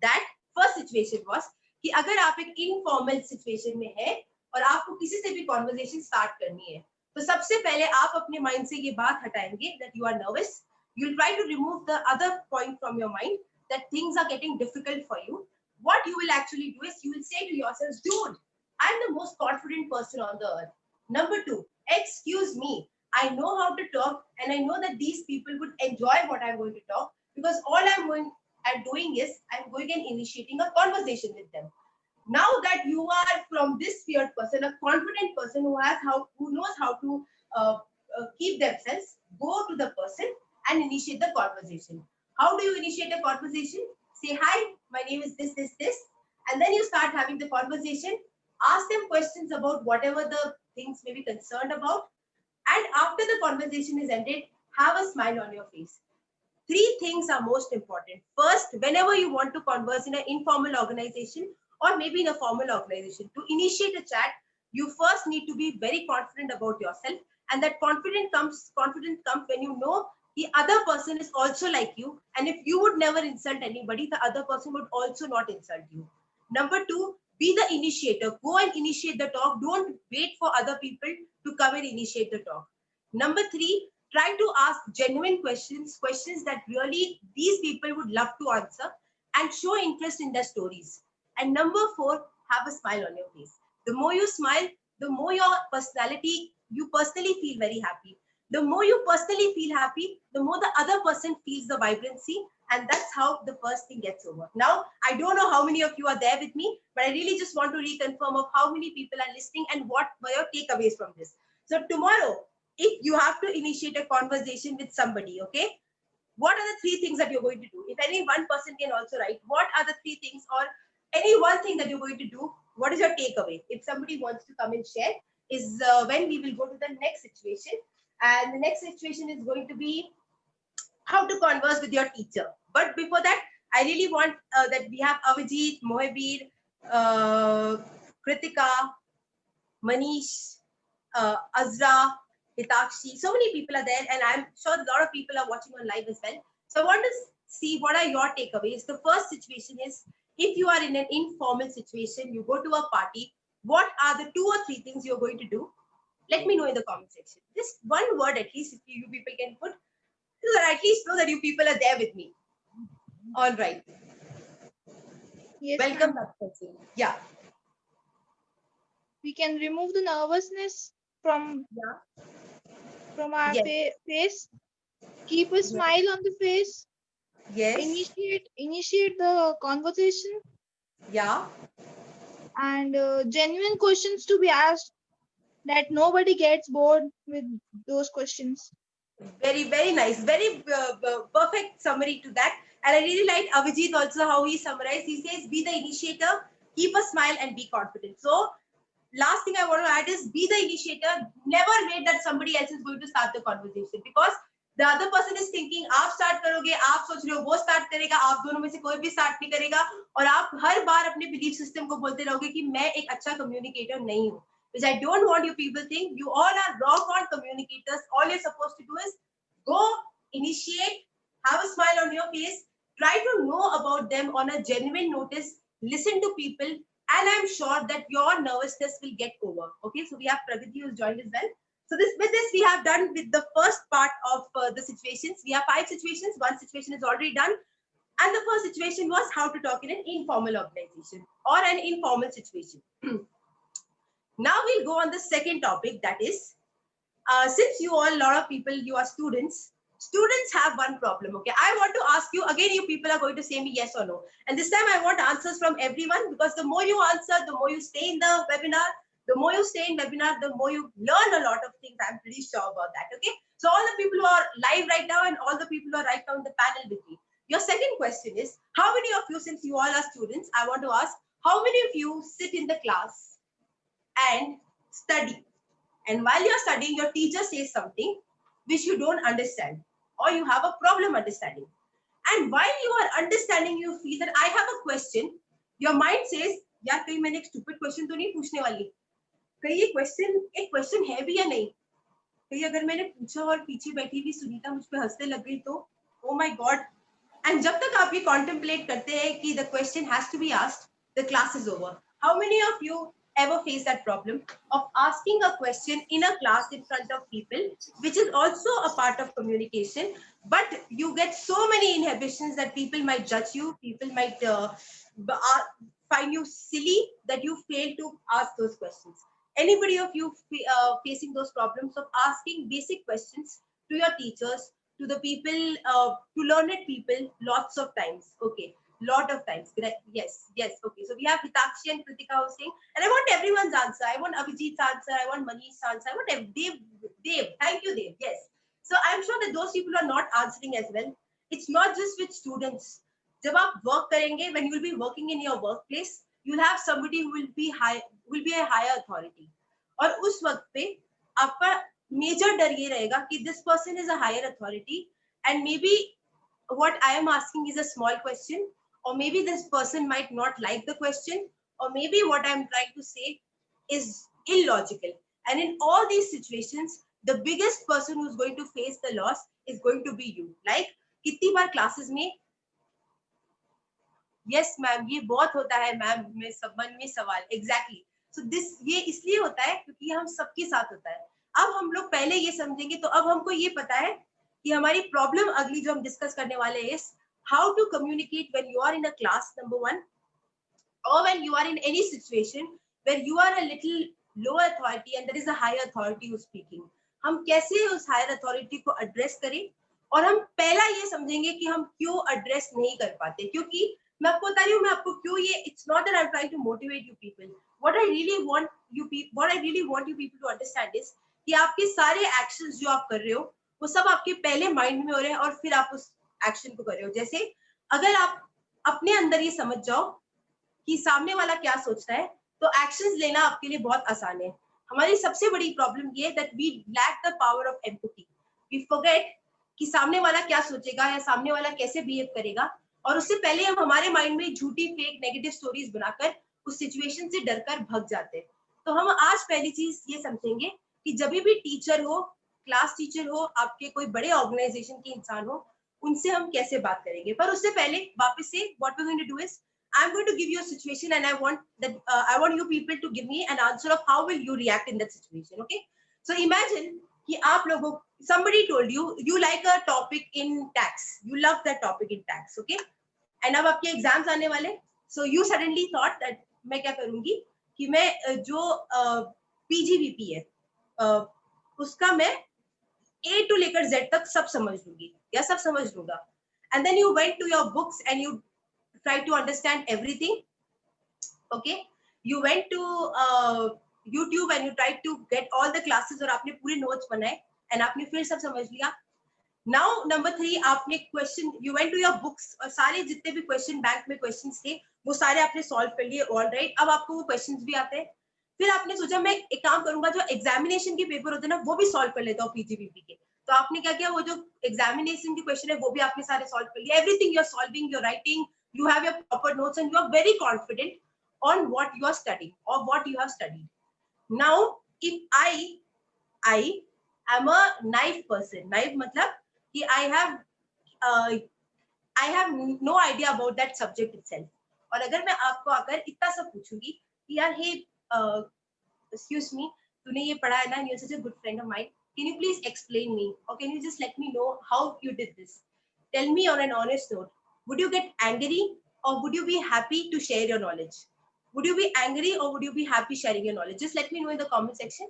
that first situation was कि अगर आप एक informal situation में है और आपको किसी से भी कॉन्वर्सेशन स्टार्ट करनी है, तो सबसे पहले आप अपने माइंड से ये बात हटाएंगे that you are nervous. You'll try to remove the other point from your mind that things are getting difficult for you. What you will actually do is you will say to yourself, dude, I'm the most confident person on the earth. Number two, excuse me, I know how to talk and I know that these people would enjoy what I'm going to talk, because all I'm doing is I'm going and initiating a conversation with them. Now that you are from this feared person, a confident person who knows how to keep themselves, go to the person and initiate the conversation. How do you initiate a conversation? Say, hi, my name is this, and then you start having the conversation. Ask them questions about whatever the things may be concerned about, and after the conversation is ended, have a smile on your face. 3 things are most important. First, whenever you want to converse in an informal organization or maybe in a formal organization, to initiate a chat, you first need to be very confident about yourself, and that confidence comes when you know the other person is also like you, and if you would never insult anybody, the other person would also not insult you. Number 2, be the initiator. Go and initiate the talk. Don't wait for other people to come and initiate the talk. Number 3, try to ask genuine questions that really these people would love to answer, and show interest in their stories. And number 4, have a smile on your face. The more you smile, the more you personally feel very happy. The more you personally feel happy, the more the other person feels the vibrancy, and that's how the first thing gets over. Now, I don't know how many of you are there with me, but I really just want to reconfirm of how many people are listening and what were your takeaways from this. So tomorrow, if you have to initiate a conversation with somebody, okay, what are the 3 things that you're going to do? If any one person can also write, what are the 3 things, or any one thing that you're going to do? What is your takeaway? If somebody wants to come and share, is when we will go to the next situation. And the next situation is going to be how to converse with your teacher. But before that, I really want that we have Avijit, Mohebir, Kritika, Manish, Azra, Hitakshi. So many people are there, and I'm sure a lot of people are watching on live as well. So I want to see what are your takeaways. The first situation is, if you are in an informal situation, you go to a party, what are the 2 or 3 things you're going to do? Let me know in the comment section. Just one word at least, if you people can put, so that I at least know that you people are there with me. All right. Yes, Welcome back, Sachin. Yeah. we can remove the nervousness from Yeah. our Yes. face, keep a Yes. smile on the face, Yes. initiate the conversation, Yeah. and genuine questions to be asked, that nobody gets bored with those questions. Very, very nice. Very perfect summary to that. And I really like Avijit also how he summarized. He says, be the initiator, keep a smile, and be confident. So, last thing I want to add is be the initiator. Never wait that somebody else is going to start the conversation, because the other person is thinking आप start करोगे, आप सोच रहे हो वो start करेगा, आप दोनों में से कोई भी start नहीं करेगा, और आप हर बार अपने belief system को बोलते रहोगे कि मैं एक अच्छा communicator नहीं हूँ. Which I don't want you people think. You all are rock on communicators. All you're supposed to do is go, initiate, have a smile on your face, try to know about them on a genuine notice, listen to people, and I'm sure that your nervousness will get over. Okay, so we have Pragati who's joined as well. So with this we have done with the first part of the situations. We have 5 situations. One situation is already done. And the first situation was how to talk in an informal organization or an informal situation. Now we'll go on the second topic, that is, since you all, a lot of people, you are students. Students have one problem, okay? I want to ask you, again, you people are going to say me yes or no. And this time I want answers from everyone, because the more you answer, the more you stay in the webinar. The more you stay in webinar, the more you learn a lot of things. I'm pretty sure about that, okay? So all the people who are live right now and all the people who are right now in the panel with me. Your second question is, how many of you, since you all are students, I want to ask, how many of you sit in the class and study? And while you're studying, your teacher says something which you don't understand, or you have a problem understanding. And while you are understanding, you feel that I have a question. Your mind says, यार कहीं मैंने एक stupid question तो नहीं पूछने वाली, कहीं ये question है भी या नहीं, कहीं अगर मैंने पूछा और पीछे बैठी हुई सुनीता मुझ पे हंसने लग गई तो, oh my god. And जब तक आप ये contemplate करते हैं कि the question has to be asked, the class is over. How many of you ever face that problem of asking a question in a class in front of people, which is also a part of communication, but you get so many inhibitions that people might judge you, people might find you silly that you fail to ask those questions. Anybody of you facing those problems of asking basic questions to your teachers, to the people, to learned people, lots of times? Okay, lot of times. Yes, yes. Okay, so we have Hitakshi and Kritika who saying, and I want everyone's answer. I want Abhijit's answer. I want Manish's answer. I want Dave. Thank you, Dave. Yes. So I'm sure that those people are not answering as well. It's not just with students. जब आप work करेंगे, when you will be working in your workplace, you'll have somebody who will be a higher authority. और उस वक्त पे आपका major डर ये रहेगा कि this person is a higher authority, and maybe what I am asking is a small question, or maybe this person might not like the question, or maybe what I'm trying to say is illogical. And in all these situations, the biggest person who's going to face the loss is going to be you. Like, कितनी बार classes में, yes ma'am, ये बहुत होता है ma'am, में सब मन में सवाल, exactly. So this ये इसलिए होता है क्योंकि हम सबके साथ होता है. अब हम लोग पहले ये समझेंगे, तो अब हमको ये पता है कि हमारी प्रॉब्लम अगली जो हम डिस्कस करने वाले हैं, how to communicate when you are in a class, number one, or when you are in any situation where you are a little low authority and there is a higher authority who's speaking. हम कैसे उस higher authority को address करें, और हम पहला ये समझेंगे कि हम क्यों address नहीं कर पाते, क्योंकि मैं आपको बता रही हूँ, मैं आपको क्यों ये, it's not that I'm trying to motivate you people. What I really want you people to understand is कि आपके सारे actions जो आप कर रहे हो, वो सब आपके पहले mind में हो रहे हैं और फिर आप उस action को कर रहे हो. जैसे अगर आप अपने अंदर ये समझ जाओ कि सामने वाला क्या सोचता है, तो एक्शंस लेना आपके लिए बहुत आसान है. हमारी सबसे बड़ी प्रॉब्लम ये है that we lack the power of empathy. We forget कि सामने वाला क्या सोचेगा या सामने वाला कैसे बिहेव करेगा, और उससे पहले हम हमारे माइंड में झूठी फेक नेगेटिव स्टोरीज बनाकर उस सिचुएशन से डरकर भाग जाते हैं. तो हम आज पहली चीज ये समझेंगे कि जब भी टीचर हो, क्लास टीचर हो, आपके कोई बड़े ऑर्गेनाइजेशन के इंसान हो, उनसे हम कैसे बात करेंगे. पर उससे पहले वापस से what we going to do is I'm going to give you a situation, and I want you people to give me an answer of how will you react in that situation. Okay, so imagine कि आप लोगों, somebody told you like a topic in tax, you love that topic in tax, okay, and अब आपके exams आने वाले, so you suddenly thought that मैं क्या करूंगी कि मैं जो PGVP है उसका मैं A to लेकर Z तक सब समझ लूंगी या सब समझ लूंगा. And then you went to your books and you tried to understand everything. Okay, you went to YouTube and you tried to get all the classes और आपने पूरे notes बनाए and आपने फिर सब समझ लिया. Now number 3, आपने question, you went to your books और सारे जितने भी question बैंक में questions थे वो सारे आपने solve कर लिए. All right, अब आपको वो questions भी आते हैं. फिर आपने सोचा मैं एक काम करूंगा, जो एग्जामिनेशन के पेपर होते हैं ना वो भी सॉल्व कर लेता हूँ PGVP के. तो आपने क्या किया, वो जो एग्जामिनेशन के क्वेश्चन है वो भी आपने सारे सॉल्व कर लिए. Everything you are solving, you are writing, you have your proper notes and you are very confident on what you are studying or what you have studied. Now if I am a naive person, naive matlab ki I have no idea about that subject itself. और अगर मैं आपको आकर इतना सब पूछूंगी कि यार हे excuse me, तूने ये पढ़ा है ना, you're such a good friend of mine, can you please explain me or can you just let me know how you did this? Tell me on an honest note. Would you get angry or would you be happy to share your knowledge? Would you be angry or would you be happy sharing your knowledge? Just let me know in the comment section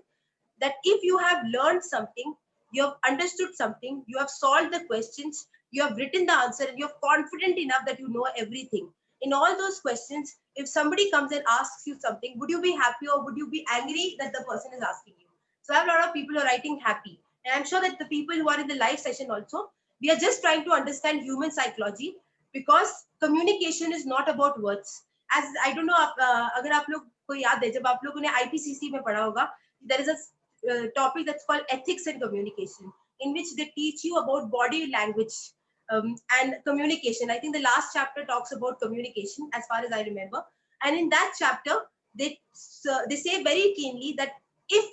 that if you have learned something, you have understood something, you have solved the questions, you have written the answer and you're confident enough that you know everything. In all those questions, if somebody comes and asks you something, would you be happy or would you be angry that the person is asking you? So I have a lot of people who are writing happy. And I'm sure that the people who are in the live session also, we are just trying to understand human psychology because communication is not about words. As I don't know, अगर आप लोग को याद है जब आप लोगों ने IPCC में पढ़ा होगा, there is a topic that's called ethics and communication, in which they teach you about body language and communication. I think the last chapter talks about communication, as far as I remember. And in that chapter, they say very keenly that if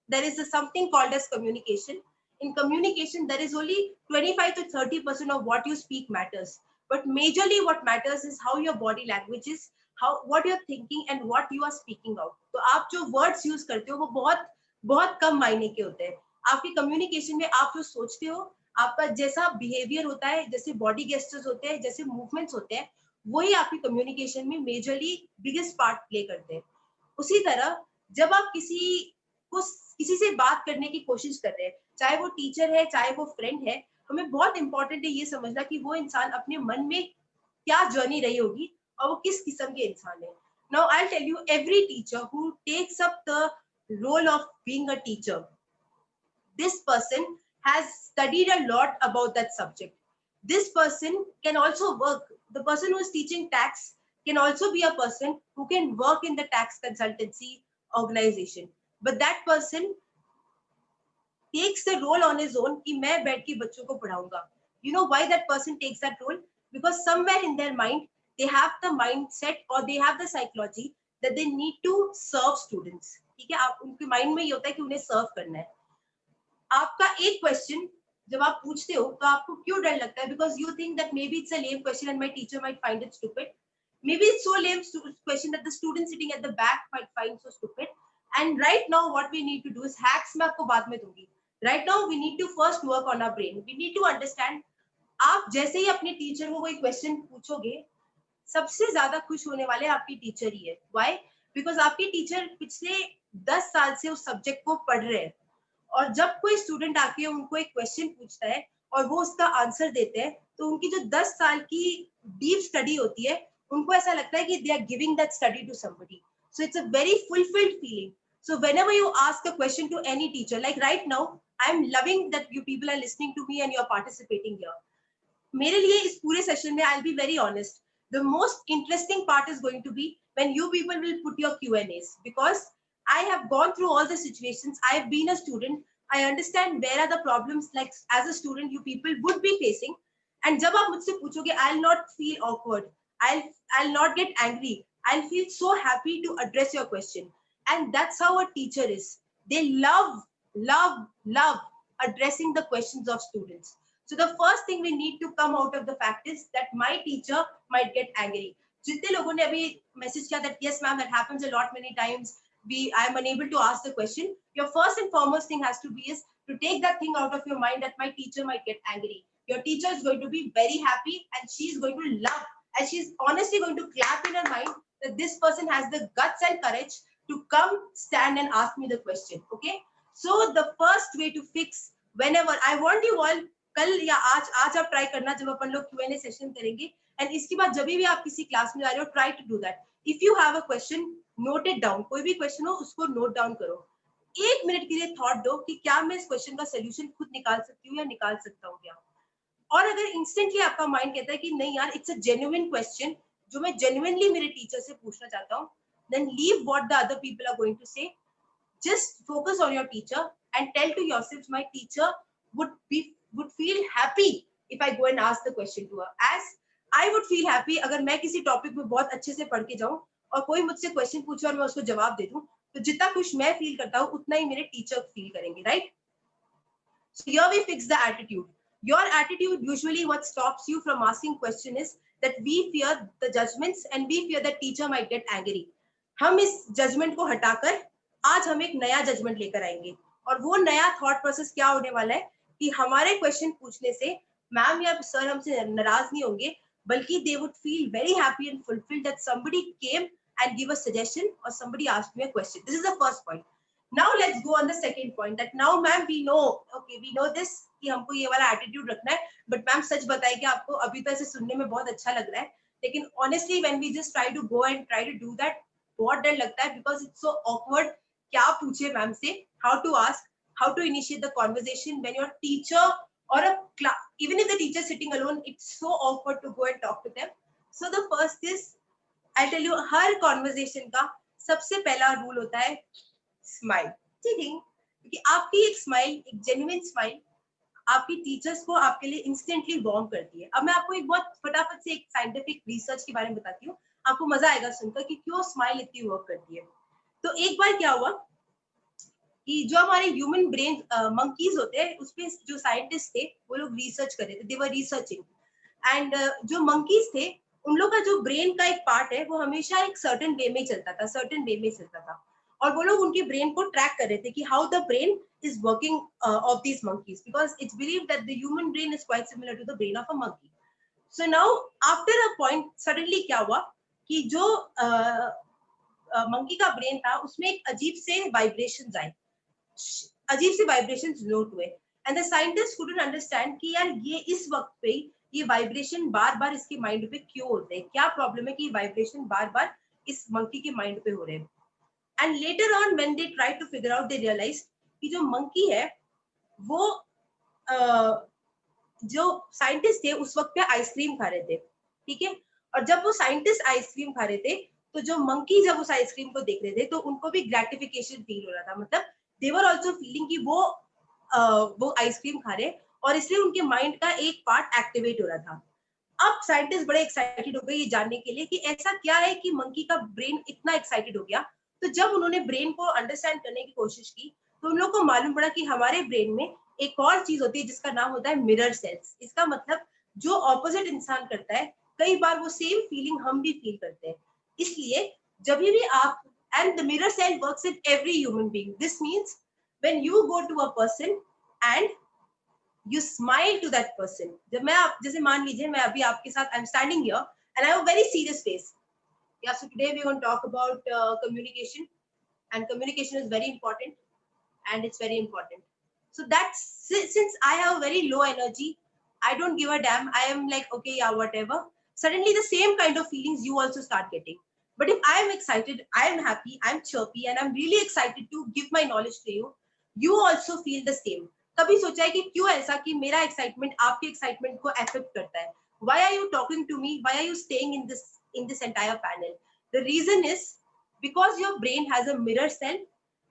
there is something called as communication, in communication there is only 25 to 30% of what you speak matters, but majorly what matters is how your body language is, how what you're thinking and what you are speaking out. तो आप जो words use करते हो वो बहुत बहुत कम मायने के होते हैं. आपकी communication में आप जो सोचते हो, आपका जैसा behavior होता है, जैसे body gestures होते हैं, जैसे movements होते हैं, वही आपकी communication में majorly biggest part play करते हैं. उसी तरह जब आप किसी से बात करने की कोशिश कर रहे हैं, चाहे वो टीचर है चाहे वो फ्रेंड है, हमें बहुत इंपॉर्टेंट है ये समझना कि वो इंसान अपने मन में क्या जर्नी रही होगी और वो किस किस्म के इंसान है. Now I'll tell you, every teacher who takes up the role of being a teacher, this person has studied a lot about that subject. This person can also work. The person who is teaching tax can also be a person who can work in the tax consultancy organization. But that person takes the role on his own कि मैं बैठ के बच्चों को पढ़ाऊंगा. You know why that person takes that role? Because somewhere in their mind, they have the mindset or they have the psychology that they need to serve students. ठीक है, आप उनके माइंड में ये होता है कि उन्हें सर्व करना है. आपका एक क्वेश्चन जब आप पूछते हो तो आपको क्यों डर लगता है? Because you think that maybe it's a lame question and my teacher might find it stupid. Maybe it's so lame question that the student sitting at the back might find so stupid. And right now what we need to do is hacks मैं आपको बाद में दूंगी. Right now we need to first work on our brain. We need to understand. आप जैसे ही अपने teacher को कोई क्वेश्चन पूछोगे, सबसे ज्यादा खुश होने वाले आपकी टीचर ही है. Why? Because आपकी टीचर पिछले 10 साल से उस सब्जेक्ट को पढ़ रहे हैं और जब कोई स्टूडेंट आके उनको एक क्वेश्चन पूछता है और वो उसका आंसर देते हैं तो उनकी जो 10 साल की डीप स्टडी होती है उनको ऐसा लगता है कि they are giving that study to somebody. So it's a very fulfilled feeling. So whenever you ask a question to any teacher, like right now, I'm loving that you people are listening to me and you're participating here. मेरे लिए इस पूरे session में I'll be very honest. The most interesting part is going to be when you people will put your Q&As, because I have gone through all the situations. I've been a student. I understand where are the problems, like as a student you people would be facing. And जब आप मुझसे पूछोगे, I'll not feel awkward. I'll not get angry. I'll feel so happy to address your question. And that's how a teacher is. They love addressing the questions of students. So the first thing we need to come out of the fact is that my teacher might get angry. जितने लोगों ने अभी message किया that yes ma'am, that happens a lot many times. I am unable to ask the question. Your first and foremost thing has to be is to take that thing out of your mind that my teacher might get angry. Your teacher is going to be very happy and she is going to love and she's honestly going to clap in her mind that this person has the guts and courage to come, stand and ask me the question. Okay. So the first way to fix, whenever I want you all, कल या आज आप try करना जब अपन लोग Q&A session करेंगे, and इसके बाद जब भी आप किसी क्लास में जा रहे हो, try to do that. If you have a question, note it down. कोई भी क्वेश्चन हो उसको नोट डाउन करो. 1 मिनट के लिए थॉट दो कि क्या मैं इस क्वेश्चन का सोल्यूशन खुद निकाल सकती हूँ या निकाल सकता हूँ क्या. और अगर इंस्टेंटली आपका माइंड कहता है कि नहीं यार, इट्स अ जेन्युइन क्वेश्चन जो मैं जेन्युइनली मेरे टीचर से पूछना चाहता हूँ, then leave what the other people are going to say. Just focus on your teacher and tell to yourself, my teacher would feel happy if I go and ask the question to her, as I would feel happy अगर मैं किसी topic में बहुत अच्छे से पढ़ के जाऊं और कोई मुझसे क्वेश्चन पूछे और मैं उसको जवाब दे दूं, तो जितना खुश मैं फील करता हूं उतना ही मेरे टीचर फील करेंगे, right? So here we fix the attitude. Your attitude, usually what stops you from asking question is that we fear the judgments and we fear that teacher might get angry. हम इस judgement को हटाकर आज हम एक नया judgement लेकर आएंगे, और वो नया थॉट प्रोसेस क्या होने वाला है कि हमारे क्वेश्चन पूछने से मैम या सर हमसे नाराज नहीं होंगे, बल्कि they would feel very happy and fulfilled that somebody came and give a suggestion or somebody asked me a question. This is the first point. Now let's go on the second point, that now ma'am we know, okay, we know this कि हमको ये वाला attitude रखना है, but ma'am सच बताइए कि आपको अभी तो ऐसे सुनने में बहुत अच्छा लग रहा है, लेकिन honestly when we just try to go and try to do that, बहुत डर लगता है, बिकॉज इट्स सो ऑकवर्ड. क्या पूछे मैम से, how to ask, how to initiate the conversation when your teacher or a class, even if the teacher is sitting alone, it's so awkward to go and talk to them. So the first is, I'll tell you, her conversation का सबसे पहला rule होता है smile. ठीक है, क्योंकि आपकी एक स्माइल, एक जेन्युइन स्माइल आपकी टीचर्स को आपके लिए इंस्टेंटली वार्म करती है. अब मैं आपको एक बहुत फटाफट से एक साइंटिफिक रिसर्च के बारे में बताती हूँ, आपको मजा आएगा सुनकर कि क्यों स्माइल इतनी वर्क करती है. तो एक बार क्या हुआ कि जो हमारे ह्यूमन ब्रेन मंकीज होते हैं, उसपे जो साइंटिस्ट थे वो लोग रिसर्च कर रहे थे, दे वर रिसर्चिंग, एंड जो मंकीज थे उन लोग का जो ब्रेन का एक पार्ट है वो हमेशा एक सर्टेन वे में चलता था, और वो लोग उनके ब्रेन को ट्रैक कर रहे थे कि how the brain is working of these monkeys, because it's believed that the human brain is quite similar to the brain of a monkey. So now after a point suddenly क्या हुआ कि जो monkey का brain था उसमें एक अजीब से वाइब्रेशंस आए, अजीब से वाइब्रेशंस नोट हुए, and the scientist couldn't understand कि यार ये इस वक्त पे ये वाइब्रेशन बार बार इसके माइंड पे क्यों होते हैं, क्या प्रॉब्लम है कि ये वाइब्रेशन बार बार इस मंकी के माइंड पे हो रहे हैं. And later on when they try to figure out, they realize कि जो मंकी है वो जो साइंटिस्ट थे उस वक्त पे आइसक्रीम खा रहे थे, ठीक है, और जब वो साइंटिस्ट आइसक्रीम खा रहे थे तो जो मंकी जब उस आइसक्रीम को देख रहे थे तो उनको भी ग्रेटिफिकेशन फील हो रहा था, मतलब दे वर आल्सो फीलिंग कि वो आइसक्रीम खा रहे, और इसलिए उनके माइंड का एक पार्ट एक्टिवेट हो रहा था. अब साइंटिस्ट बड़े एक्साइटेड हो गए ये जानने के लिए कि ऐसा क्या है कि मंकी का ब्रेन इतना एक्साइटेड हो गया. तो जब उन्होंने ब्रेन को अंडरस्टैंड करने की कोशिश की तो उन लोग को मालूम पड़ा कि हमारे ब्रेन में एक और चीज होती है जिसका नाम होता है मिरर सेल्स. इसका मतलब जो ऑपोजिट इंसान करता है कई बार वो सेम फीलिंग हम भी फील करते हैं. इसलिए जब भी आप, and the mirror cell works in every human being. This means when you go to a person and you smile to that person. जब मैं आप जैसे मान लीजिए मैं अभी आपके साथ I'm standing here and I have a very serious face. Yeah, so today we're going to talk about communication, and communication is very important, and it's very important. So that's, since I have a very low energy, I don't give a damn. I am like, okay, yeah, whatever. Suddenly the same kind of feelings you also start getting. But if I am excited, I am happy, I'm chirpy, and I'm really excited to give my knowledge to you, you also feel the same. कभी सोचा है कि क्यों ऐसा कि मेरा excitement आपके excitement को अफेक्ट करता है? Why are you talking to me? Why are you staying in this entire panel? The reason is because your brain has a mirror cell,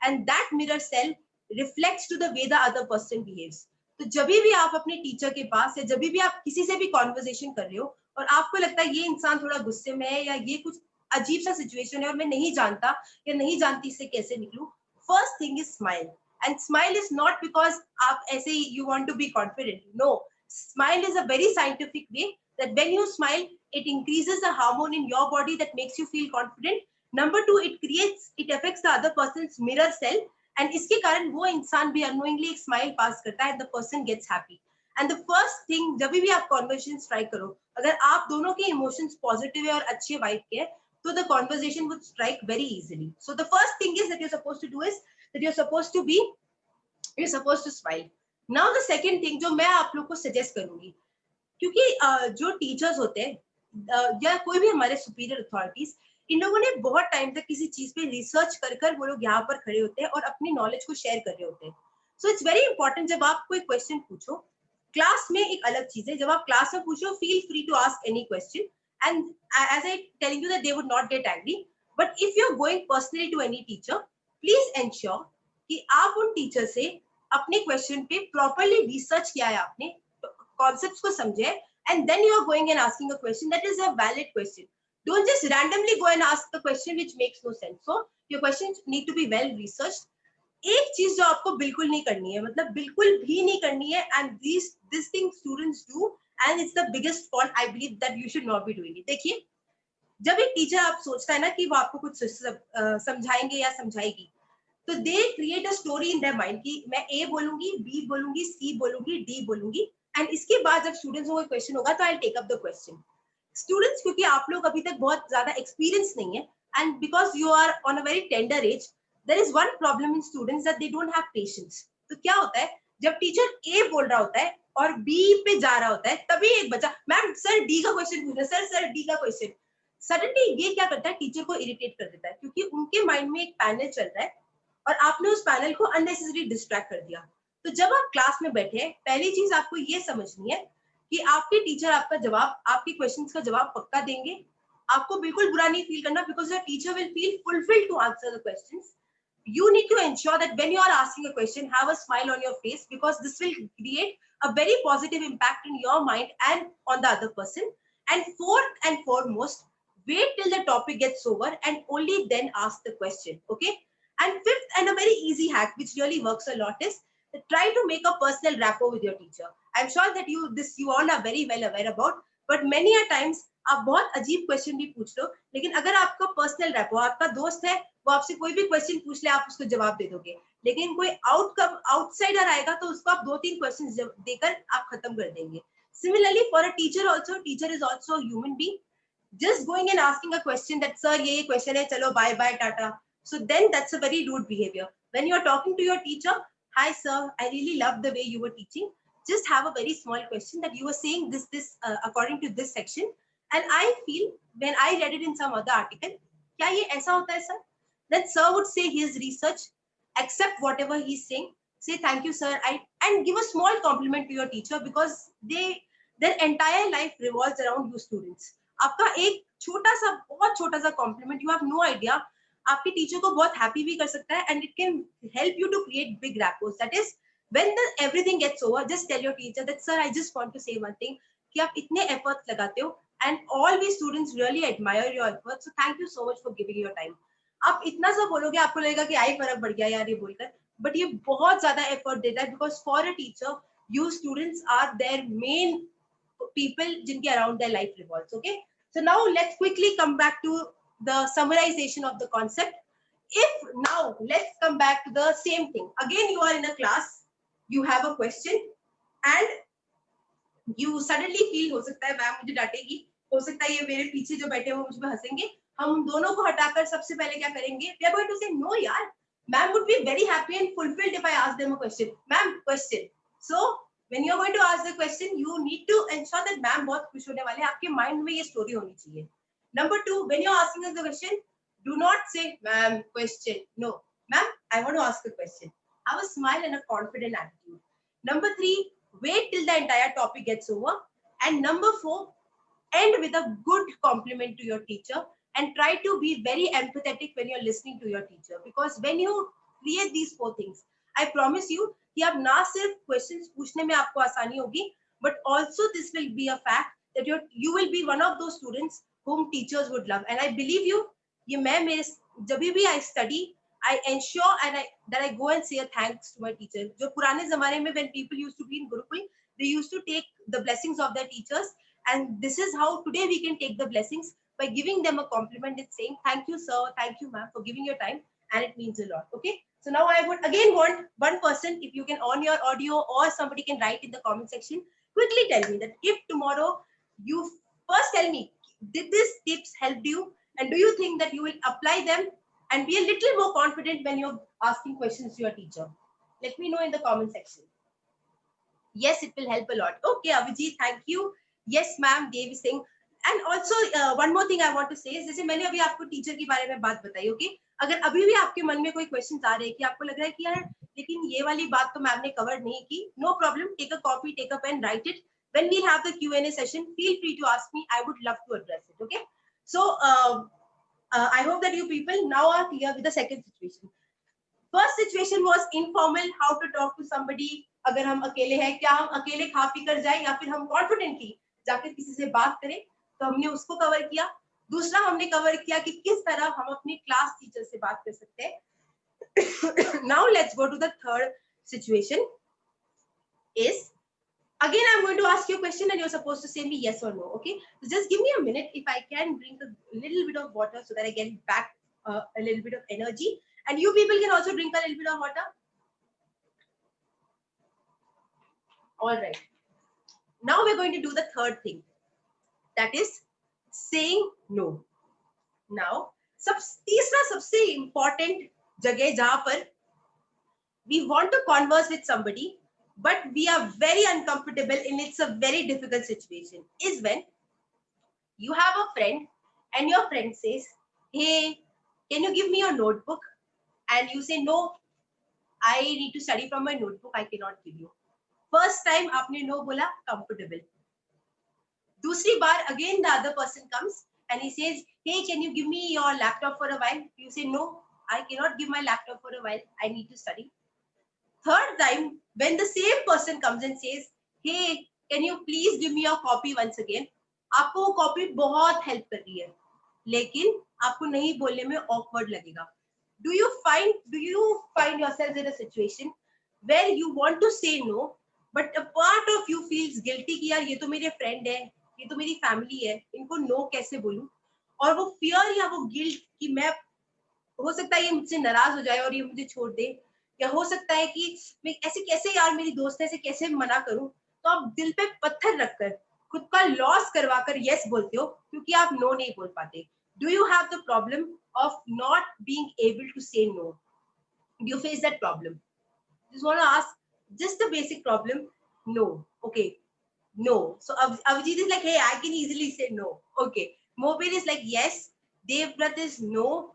and that mirror cell reflects to the way the other person behaves. तो जब भी आप अपने teacher के पास या जब भी आप किसी से भी कॉन्वर्सेशन कर रहे हो और आपको लगता है ये इंसान थोड़ा गुस्से में है या ये कुछ अजीब सा सिचुएशन है और मैं नहीं जानता या नहीं जानती इससे कैसे निकलूं, first thing is smile. And smile is not because आप ऐसे ही you want to be confident. No, smile is a very scientific way that when you smile, it increases the hormone in your body that makes you feel confident. Number 2, it affects the other person's mirror cell, and इसके कारण वो इंसान भी unknowingly एक smile pass करता है and the person gets happy. And the first thing, जब भी आप conversations try करो, अगर आप दोनों के emotions positive है और अच्छे vibe के हैं, so the conversation would strike very easily. So the first thing is that you're supposed to do is that you're supposed to smile. Now the second thing जो मैं आप लोग को suggest करूंगी, क्योंकि जो टीचर्स होते हैं या कोई भी हमारे सुपीरियर अथॉरिटीज, इन लोगों ने बहुत टाइम तक किसी चीज पे रिसर्च कर वो लोग यहाँ पर खड़े होते हैं और अपनी नॉलेज को शेयर कर रहे होते हैं. सो इट्स वेरी इंपॉर्टेंट, जब आप कोई क्वेश्चन पूछो क्लास में एक अलग चीज है, जब आप क्लास में पूछो feel free to ask any question and as I telling you that they would not get angry. But if you are going personally to any teacher, please ensure कि आप उन टीचर से अपने क्वेश्चन पे properly research किया है, आपने concepts को समझे, and then you are going and asking a question that is a valid question. Don't just randomly go and ask the question which makes no sense. So your questions need to be well researched. एक चीज जो आपको बिल्कुल नहीं करनी है, मतलब बिल्कुल भी नहीं करनी है, and this thing students do and it's the biggest fault I believe that you should not be doing it. देखिए, जब एक टीचर आप सोचता है ना कि वो आपको कुछ समझाएंगे या समझाएगी, तो they create a story in their mind कि मैं ए बोलूंगी, बी बोलूंगी, सी बोलूंगी, डी बोलूंगी, एंड इसके बाद जब स्टूडेंट्स को कोई क्वेश्चन होगा तो I take up the question. Students, क्योंकि आप लोग अभी तक बहुत ज्यादा एक्सपीरियंस नहीं है, and because you are on a very tender age, there is one problem in students that they don't have patience. तो क्या होता है, जब टीचर ए बोल रहा होता है और बी पे जा रहा होता है, तभी एक बच्चा मैम सर डी का क्वेश्चन पूछ रहा है, सर डी का क्वेश्चन. सडनली ये क्या करता है, टीचर को इरिटेट कर देता है, क्योंकि उनके माइंड में एक पैनल चल रहा है और आपने उस पैनल को अननेसेसरी डिस्ट्रैक्ट कर दिया. तो जब आप क्लास में बैठे हैं, पहली चीज आपको ये समझनी है कि आपके टीचर आपका जवाब, आपके क्वेश्चंस का जवाब पक्का देंगे. आपको बिल्कुल बुरा नहीं फील करना, because your teacher will feel fulfilled to answer the questions. You need to ensure that when you are asking a question, have a smile on your face, because this will create a very positive impact in your mind and on the other person. And fourth and foremost, wait till the topic gets over and only then ask the question. Okay. And fifth, and a very easy hack which really works a lot, is try to make a personal rapport with your teacher. I'm sure that you all are very well aware about, but many a times आप बहुत अजीब question भी पूछ लो, लेकिन अगर आपका personal rapport, आपका दोस्त है, वो आपसे कोई भी क्वेश्चन पूछ ले, आप उसको जवाब दे दोगे. लेकिन कोई आउटसाइडर आएगा तो उसको आप 2-3 क्वेश्चन देकर आप खत्म कर देंगे. Similarly for a teacher also, teacher is also human being. Just going and asking a question that sir ये question है, चलो bye bye tata, so then that's a very rude behavior. When you are talking to your teacher, hi sir, I really love the way you were teaching, just have a very small question that you were saying this according to this section, and I feel when I read it in some other article, क्या ये ऐसा होता है sir? Then sir would say his research, accept whatever he's saying, say thank you sir, and give a small compliment to your teacher, because their entire life revolves around you students. आपका एक छोटा सा, बहुत छोटा सा compliment, you have no idea, आपके teacher को बहुत हैप्पी भी कर सकता है, and it can help you to create big rapports. That is when the everything gets over, just tell your teacher that sir I just want to say one thing, कि आप इतने efforts लगाते हो and all we students really admire your efforts, so thank you so much for giving your time. आप इतना सा बोलोगे, आपको लगेगा कि आई फर्क पड़ गया यार ये बोलकर, बट ये बहुत ज्यादा एफर्ट देता है, because for a teacher you students are their main people जिनके around their life revolves. Okay, so now let's quickly come back to the summarization of the concept. If now let's come back to the same thing again, you are in a class, you have a question and you suddenly feel, हो सकता है ma'am मुझे डांटेगी, हो सकता है ये मेरे पीछे जो बैठे हैं वो मुझ पे हंसेंगे, हम दोनों को हटाकर सबसे पहले क्या करेंगे, we are going to say no यार, ma'am would be very happy and fulfilled if I ask them a question. Ma'am question. So when you are going to ask the question, you need to ensure that ma'am बहुत खुश होने वाले हैं, आपके mind में ये story होनी चाहिए. Number 2, when you are asking us the question, do not say ma'am question. No, ma'am I want to ask a question. Have a smile and a confident attitude. Number 3, wait till the entire topic gets over. And number 4, end with a good compliment to your teacher and try to be very empathetic when you're listening to your teacher, because when you create these 4 things, I promise you कि आप ना सिर्फ questions पूछने में आपको आसानी होगी, but also this will be a fact that you will be one of those students whom teachers would love. And I believe you, ये मैं मेरे जब भी I study, I ensure that I go and say a thanks to my teacher. जो पुराने जमाने में when people used to be in Gurukul, they used to take the blessings of their teachers, and this is how today we can take the blessings by giving them a compliment and saying thank you sir, thank you ma'am for giving your time, and it means a lot. Okay, so now I would again want one person, if you can on your audio or somebody can write in the comment section, quickly tell me that if tomorrow you first tell me, did these tips help you? And do you think that you will apply them and be a little more confident when you're asking questions to your teacher? Let me know in the comment section. Yes, it will help a lot. Okay, Abhijit, thank you. Yes, ma'am, Devi Singh. And also one more thing I want to say is, जैसे मैंने अभी आपको teacher के बारे में बात बताई, okay, अगर अभी भी आपके मन में कोई क्वेश्चंस आ रहे हैं कि आपको लग रहा है कि यार लेकिन ये वाली बात तो मैम ने कवर नहीं की, no problem, take a copy, take a pen, write it. When we have the Q&A session, feel free to ask me. I would love to address it. Okay. So I hope that you people now are clear with the second situation. First situation was informal, how to talk to somebody. अगर हम अकेले हैं, क्या हम अकेले खा P कर जाए या फिर हम कॉन्फिडेंटली जाकर किसी से बात करें, तो हमने उसको कवर किया. दूसरा हमने कवर किया कि किस तरह हम अपने क्लास टीचर से बात कर सकते हैं. Now let's go to the third situation. Is again I'm going to ask you a question and you're supposed to say me yes or no. Okay, so just give me a minute. If I can drink a little bit of water so that I get back a little bit of energy, and you people can also drink a little bit of water. All right, now we're going to do the third thing, that is saying no. Now तीसरा सबसे important जगह जहां पर we want to converse with somebody but we are very uncomfortable and it's a very difficult situation, is when you have a friend and your friend says, hey, can you give me your notebook? And you say, no, I need to study from my notebook, I cannot give you. First time आपने no बोला, comfortable. दूसरी बार again the other person comes and he says, hey, can you give me your laptop for a while? You say, no, I cannot give my laptop for a while, I need to study. Third time, when the same person comes and says, hey, can you please give me your copy once again? आपको वो copy बहुत help कर रही है, लेकिन आपको नहीं बोलने में awkward लगेगा. Do you find yourself in a situation where you want to say no, but a part of you feels guilty कि यार ये तो मेरे friend है, ये तो मेरी family है, इनको no कैसे बोलूं? और वो fear या वो guilt कि मैं, हो सकता है ये मुझसे नाराज हो जाए और ये मुझे छोड़ दे, या हो सकता है कि मैं ऐसे कैसे यार मेरी दोस्त है, ऐसे कैसे मना करूं, तो आप दिल पे पत्थर रखकर खुद का लॉस करवाकर यस बोलते हो क्योंकि आप नो नहीं बोल पाते. Do you have the problem of not being able to say no? Do you face that problem? Just want to ask, just the basic problem. No. Okay, no. So Avijit is like, hey, I can easily say no. Okay, Mobir is like yes, Devbrat is no,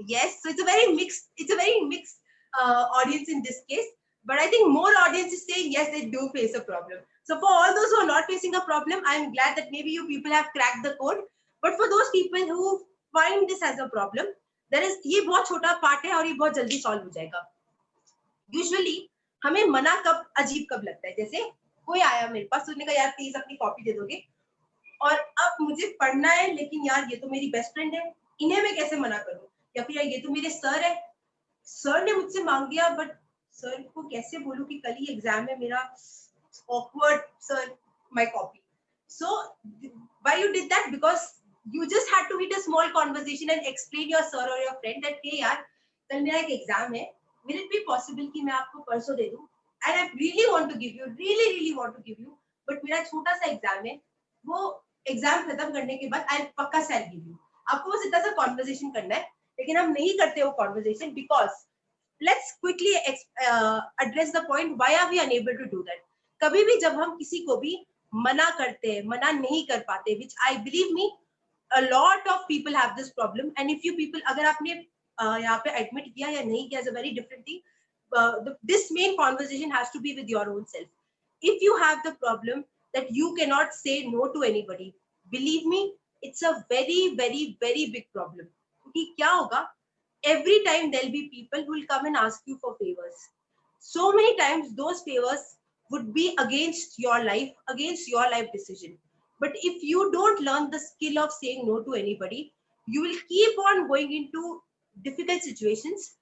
yes. So it's a very mixed audience in this case, but I think more audience is saying yes, they do face a problem. So for all those who are not facing a problem, I'm glad that maybe you people have cracked the code. But for those people who find this as a problem, there is, ये बहुत छोटा part है और ये बहुत जल्दी solve हो जाएगा. यूजुअली हमें मना कब अजीब कब लगता है, जैसे कोई आया मेरे पास, उसने कहा यार प्लीज अपनी कॉपी दे दोगे, और अब मुझे पढ़ना है लेकिन यार ये तो मेरी बेस्ट फ्रेंड है, इन्हें मैं कैसे मना करूं, या फिर ये तो मेरे सर है, सर ने मुझसे मांग दिया बट सर को कैसे बोलूं कि कल ही एग्जाम है मेरा, awkward, sir, my copy. So why you did that? Because you just had to hit a small conversation and explain your sir or your friend that hey यार कल मेरा एक एग्जाम है, will it be possible कि मैं आपको परसों दे दूं, and I really want to give you, really want to give you, but मेरा छोटा सा एग्जाम है, वो एग्जाम खत्म करने के बाद I पक्का से I'll give you. आपको बस इतना सा कॉन्वर्सेशन करना है, लेकिन हम नहीं करते वो conversation. Because let's quickly address the point, why are we unable to do that? कभी भी जब हम किसी को भी मना करते हैं, मना नहीं कर पाते, which I believe me a lot of people have this problem, and if you people, अगर आपने यहाँ पे admit किया या नहीं किया is a very different thing. This main conversation has to be with your own self. If you have the problem that you cannot say no to anybody, believe me, it's a very big problem. क्योंकि क्या होगा, every time there'll be people who will come and ask you for favors. So many times those favors would be against your life decision. But if you don't learn the skill of saying no to anybody, you will keep on going into difficult situations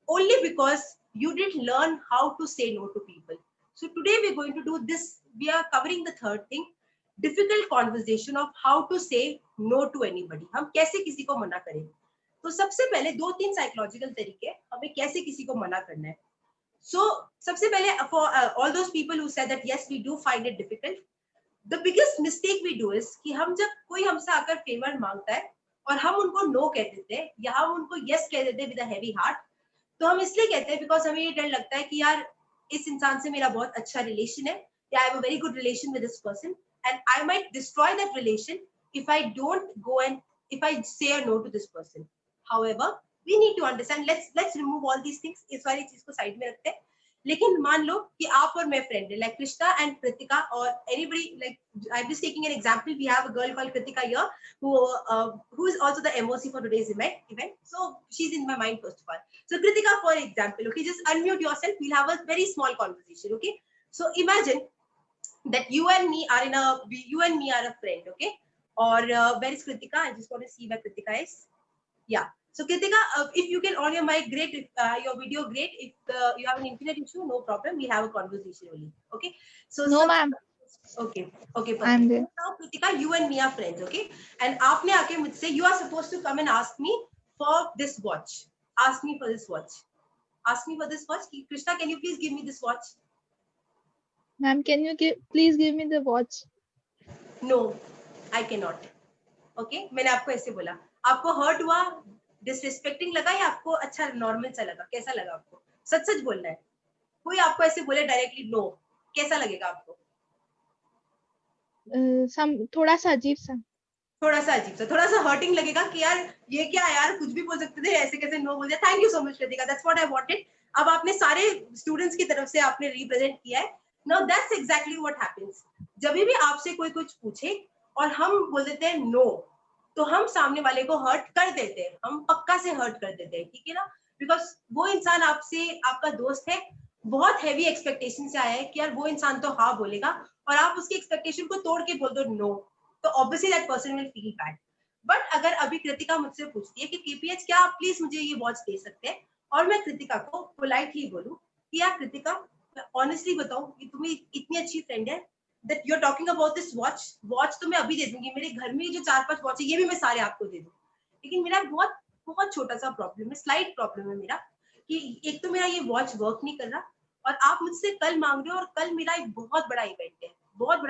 only because you didn't learn how to say no to people. So today we're going to do this. We are covering the third thing, difficult conversation of how to say no to anybody. हम कैसे किसी को मना करें? तो सबसे पहले 2-3 psychological तरीके हमें कैसे किसी को मना करना है. So सबसे पहले for all those people who said that yes we do find it difficult, the biggest mistake we do is कि हम जब कोई हमसे आकर फेवर मांगता है और हम उनको नो कह देते हैं या हम उनको यस कह देते हैं विद अ हैवी हार्ट, तो हम इसलिए कहते हैं बिकॉज हमें ये डर लगता है कि यार इस इंसान से मेरा बहुत अच्छा रिलेशन है, या I have a very good relation with this person and I might destroy that relation if I don't go and if I say a no to this person. However we need to understand, let's remove all these things, इस वाली चीज को side में रखते हैं. लेकिन मान लो कि आप और मैं फ्रेंड है, लाइक कृष्णा एंड कृतिका और anybody, like I am just taking an example, we have a girl called Kritika here who is also the MOC for today's event. So she's in my mind first of all. So Kritika, for example, okay, just unmute yourself. We'll have a very small conversation, okay? So imagine that you and me are a friend, okay? Or where is Kritika? I just want to see where Kritika is. Yeah. So Kritika, if you can on your mic, great. If your video, great. If you have an internet issue, no problem. We'll have a conversation only. Okay. No, ma'am. Okay. I'm Perfect. there. Now Kritika, you and me are friends, okay? And आपने आके मुझसे, you are supposed to come and ask me for this watch. Ask me for this watch. Ask me for this watch. Krishna, can you please give me this watch? Ma'am, can you please give me the watch? No, I cannot. Okay? मैंने आपको ऐसे बोला. आपको hurt हुआ, disrespecting लगा या आपको अच्छा नॉर्मल सा लगा? कैसा लगा आपको? सच सच बोलना है. कोई आपको ऐसे बोले डायरेक्टली नो, कैसा लगेगा आपको? थोड़ा सा अजीब सा. थोड़ा सा अजीब सा, थोड़ा सा हर्टिंग लगेगा कि यार ये क्या यार, कुछ भी बोल सकते थे, ऐसे कैसे नो बोल दिया. Thank you so much Kritika, that's what I wanted. अब आपने सारे स्टूडेंट्स की तरफ से आपने रिप्रेजेंट किया है. Now that's exactly what happens. जब भी आपसे कोई कुछ पूछे और हम बोल देते हैं नो, तो हम सामने वाले को हर्ट कर देते हैं, हम पक्का से हर्ट कर देते हैं, ठीक है ना? बिकॉज वो इंसान आपसे, आपका दोस्त है, बहुत हैवी एक्सपेक्टेशन से आया है कि यार वो इंसान तो हाँ बोलेगा, और आप उसकी एक्सपेक्टेशन को तोड़ के बोल दो नो, तो obviously that person will feel bad. But अगर अभी कृतिका मुझसे पूछती है कि केपीएच क्या आप प्लीज मुझे ये वॉच दे सकते हैं, और मैं कृतिका को पोलाइटली बोलूं कि यार कृतिका, ऑनेस्टली बताओ कि तुम्हें इतनी अच्छी फ्रेंड है that you're talking about this watch तो मैं अभी दे दूंगी, मेरे घर में जो 4-5 वॉच है ये भी मैं सारे आपको दे दूं. लेकिन मेरा बहुत बहुत छोटा सा प्रॉब्लम है, स्लाइट प्रॉब्लम है मेरा, कि एक तो मेरा ये वॉच वर्क नहीं कर रहा, और आप मुझसे कल मांग रहे हो, और कल मेरा एक बहुत बड़ा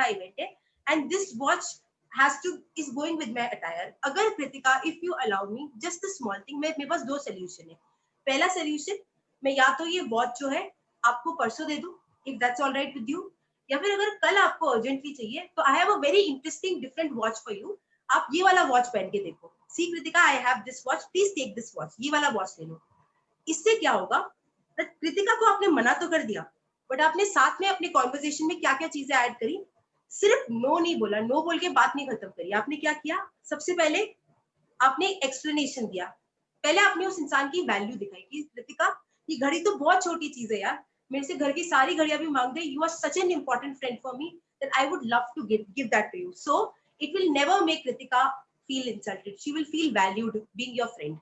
इवेंट है, and this watch has to is going with my attire. अगर Kritika, if you allow me just a small thing, मेरे पास 2 सोल्यूशन है. पहला सोल्यूशन, मैं या तो ये वॉच जो है आपको परसों दे दूं, if that's all right with you, या फिर अगर कल आपको अर्जेंटली चाहिए तो I have a very interesting different watch for you. आप ये वाला वॉच पहन के देखो. See Kritika, I have this watch, please take this watch, ये वाला वॉच ले लो. इससे क्या होगा, कृतिका को आपने मना तो कर दिया, बट आपने साथ में अपने कॉन्वर्सेशन में क्या क्या चीजें ऐड करी. सिर्फ नो नहीं बोला, नो बोल के बात नहीं खत्म करी. आपने क्या किया, सबसे पहले आपने एक्सप्लेनेशन दिया. पहले आपने उस इंसान की वैल्यू दिखाई कि कृतिका, ये घड़ी तो बहुत छोटी चीज है यार, मेरे से घर की सारी घड़ियां भी मांग दे, you are such an important friend for me that I would love to give that to you. So it will never make Kritika feel insulted, she will feel valued being your friend.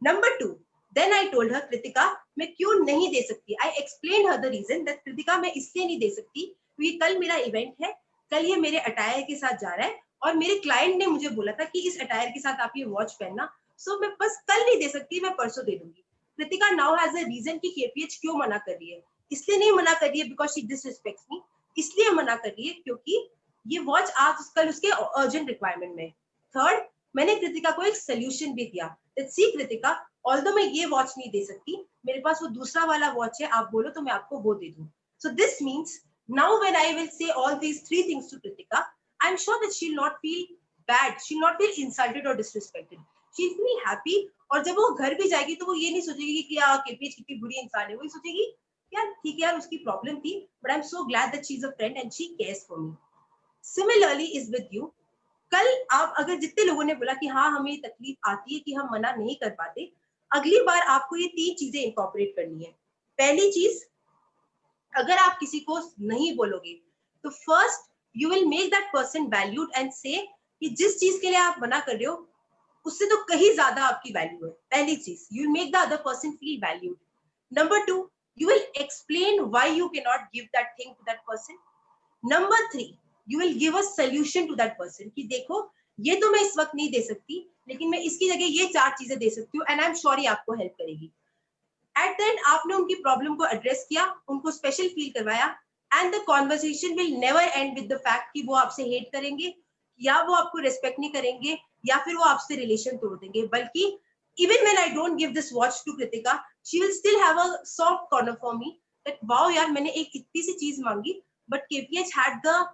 Number 2, then I told her, Kritika मैं क्यों नहीं दे सकती. I explain her the reason that Kritika मैं इसलिए नहीं दे सकती क्योंकि कल मेरा इवेंट है, कल ये मेरे अटायर के साथ जा रहा है, और मेरे क्लाइंट ने मुझे बोला था कि इस अटायर के साथ आप ये वॉच पहनना, सो मैं बस कल नहीं दे सकती, मैं परसों दे दूंगी. Kritika now has a reason कि केपीएच क्यों मना कर रही है. इसलिए नहीं मना कर रही है बिकॉज शी डिसरिस्पेक्ट्स मी, इसलिए मना कर रही है क्योंकि ये वॉच आज कल उसके अर्जेंट रिक्वायरमेंट में. थर्ड, मैंने कृतिका को एक सोल्यूशन भी दिया. सी कृतिका, ऑल्दो मैं ये वॉच नहीं दे सकती, मेरे पास वो दूसरा वाला वॉच है, आप बोलो तो मैं आपको वो दे दूं. So this means now when I will say all these 3 things to Kritika, I'm sure that she'll not feel bad, she'll not feel insulted or disrespected, she'll feel happy. और जब वो घर भी जाएगी तो वो ये नहीं सोचेगी कि यार केपीएच कितनी बुरी इंसान है, वो सोचेगी यार ठीक है यार उसकी प्रॉब्लम थी, but I'm so glad that she's a friend and she cares for me. Similarly is with you. कल आप अगर जितने लोगों ने बोला कि हाँ हमें तकलीफ आती है कि हम मना नहीं कर पाते, अगली बार आपको ये 3 चीजें इंकॉर्पोरेट करनी है. पहली चीज, अगर आप किसी को नहीं बोलोगे तो first you will make that person valued and से कि जिस चीज के लिए आप मना कर रहे हो उससे तो कहीं ज्यादा आपकी वैल्यू है. पहली चीज, you will make the other person feel valued. Number 2, you will explain why you cannot give that thing to that person. Number 3, you will give a solution to that person कि देखो ये तो मैं इस वक्त नहीं दे सकती, लेकिन मैं इसकी जगह ये 4 चीजें दे सकती हूँ, एंड आई एम श्योर ये आपको हेल्प करेगी. एट द एंड आपने उनकी प्रॉब्लम को एड्रेस किया, उनको स्पेशल फील करवाया, and the conversation will never and with the fact कि वो आपसे हेट करेंगे या वो आपको रेस्पेक्ट नहीं करेंगे या फिर वो आपसे रिलेशन तोड़ देंगे. बल्कि even when I don't give this watch to Kritika, she will still have a soft corner for me that wow यार मैंने एक इतनी सी चीज मांगी, but KPH had the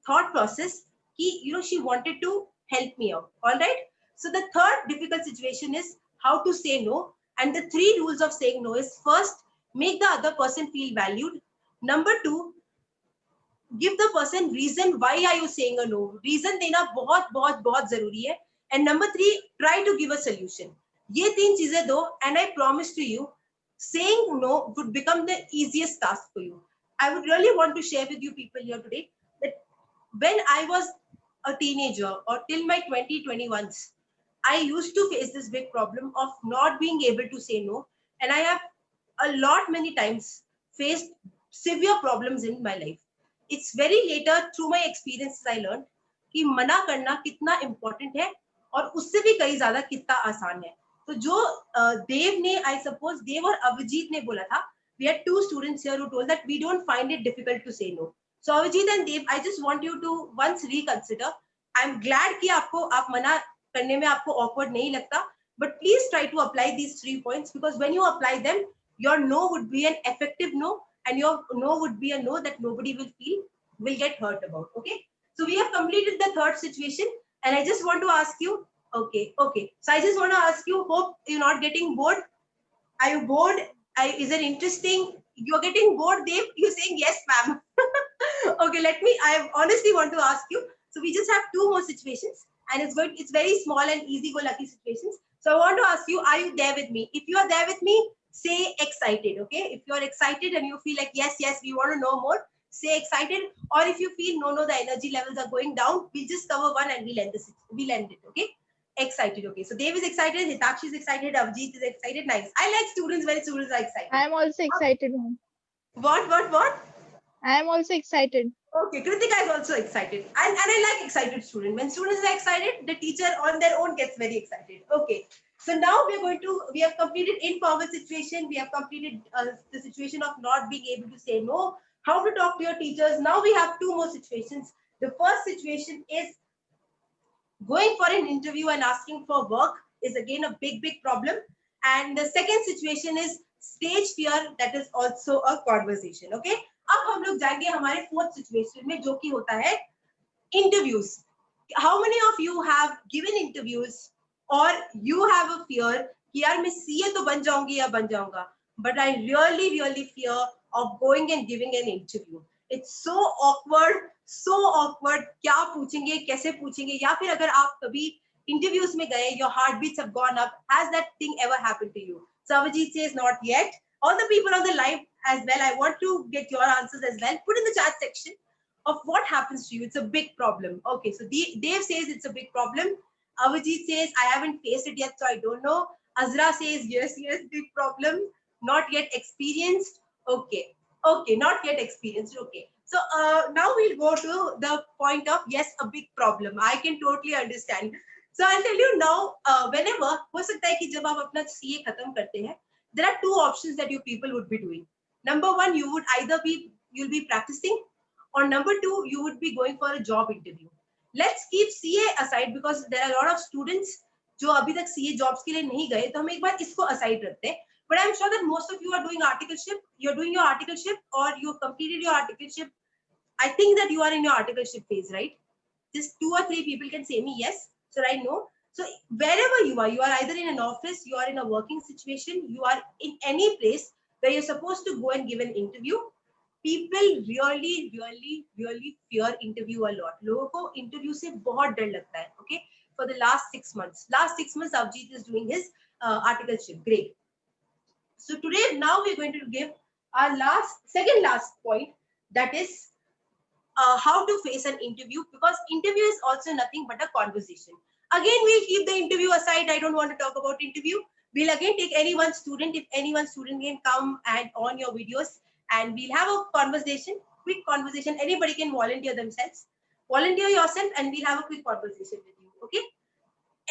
thought process कि she wanted to help me out. All right. So the third difficult situation is how to say no, and the 3 rules of saying no is: first, make the other person feel valued. Number 2, give the person reason why are you saying a no. Reason देना बहुत बहुत बहुत जरूरी है. And number 3, try to give a solution. ये 3 चीजें दो, and I promise to you, saying no would become the easiest task for you. I would really want to share with you people here today that when I was a teenager or till my 2021s, I used to face this big problem of not being able to say no, and I have a lot many times faced severe problems in my life. It's very later through my experiences I learned कि मना करना कितना important है और उससे भी कई ज्यादा कितना आसान है. तो जो देव ने, I suppose देव और अभिजीत ने बोला था, we had 2 students here who told that we don't find it difficult to say no. So Avijit and Dev, I just want you to once reconsider. I'm glad कि आपको आप मना करने में आपको awkward नहीं लगता, but please try to apply these 3 points, because when you apply them, your no would be an effective no, and your no would be a no that nobody will get hurt about. Okay, so we have completed the third situation, and I just want to ask you, okay, so I just want to ask you, hope you're not getting bored. Are you bored? Is it interesting? You're getting bored, Dave? You're saying yes, ma'am. Okay, I honestly want to ask you, so we just have 2 more situations, and it's very small and easy go lucky situations. So I want to ask you, are you there with me? If you are there with me, say excited. Okay, if you're excited and you feel like yes, we want to know more, say excited. Or if you feel no, the energy levels are going down, we'll just cover one and we'll end it. Okay, excited. Okay, so Dave is excited, Hitakshi is excited, Avijit is excited. Nice. I like students when students are excited. I am also excited, ma'am. What? I am also excited. Okay, Kritika is also excited. And I like excited students. When students are excited, the teacher on their own gets very excited. Okay, so now we have completed informal situation. We have completed the situation of not being able to say no, how to talk to your teachers. Now we have 2 more situations. The first situation is going for an interview and asking for work is again a big problem. And the second situation is stage fear, that is also a conversation. Okay, अब हम लोग जाएंगे हमारे fourth situation में, जो कि होता है interviews. How many of you have given interviews or you have a fear कि यार मैं CA तो बन जाऊंगी या बन जाऊंगा, but I really fear of going and giving an interview. It's so awkward. क्या पूछेंगे, कैसे पूछेंगे, या फिर अगर आप कभी interviews में गए, your heartbeats have gone up. Has that thing ever happened to you? So Avijit says not yet. All the people on the live as well, I want to get your answers as well. Put in the chat section of what happens to you. It's a big problem. Okay, so Dave says it's a big problem. Avijit says I haven't faced it yet, so I don't know. Azra says yes, big problem. Not yet experienced. Okay, not yet experienced. Okay, so now we'll go to the point of yes, a big problem. I can totally understand. So I'll tell you now, whenever हो सकता है कि जब आप अपना CA खत्म करते हैं, there are 2 options that you people would be doing. Number 1, you'll be practicing, or number 2, you would be going for a job interview. Let's keep CA aside because there are a lot of students जो अभी तक CA jobs के लिए नहीं गए, तो हम एक बार इसको aside रखते हैं. But I'm sure that most of you are doing articleship. You're doing your articleship or you completed your articleship. I think that you are in your articleship phase, right? Just 2 or 3 people can say me yes, so I know. So wherever you are either in an office, you are in a working situation, you are in any place where you're supposed to go and give an interview. People really fear interview a lot. लोगों को interview से बहुत डर लगता है. Okay, for the last 6 months, Avijit is doing his articleship. Great. So today, now we're going to give our second last point, that is how to face an interview, because interview is also nothing but a conversation. Again, we'll keep the interview aside. I don't want to talk about interview. We'll again take any one student. If any one student can come and on your videos, and we'll have a conversation, quick conversation. Anybody can volunteer themselves. Volunteer yourself and we'll have a quick conversation with you. Okay?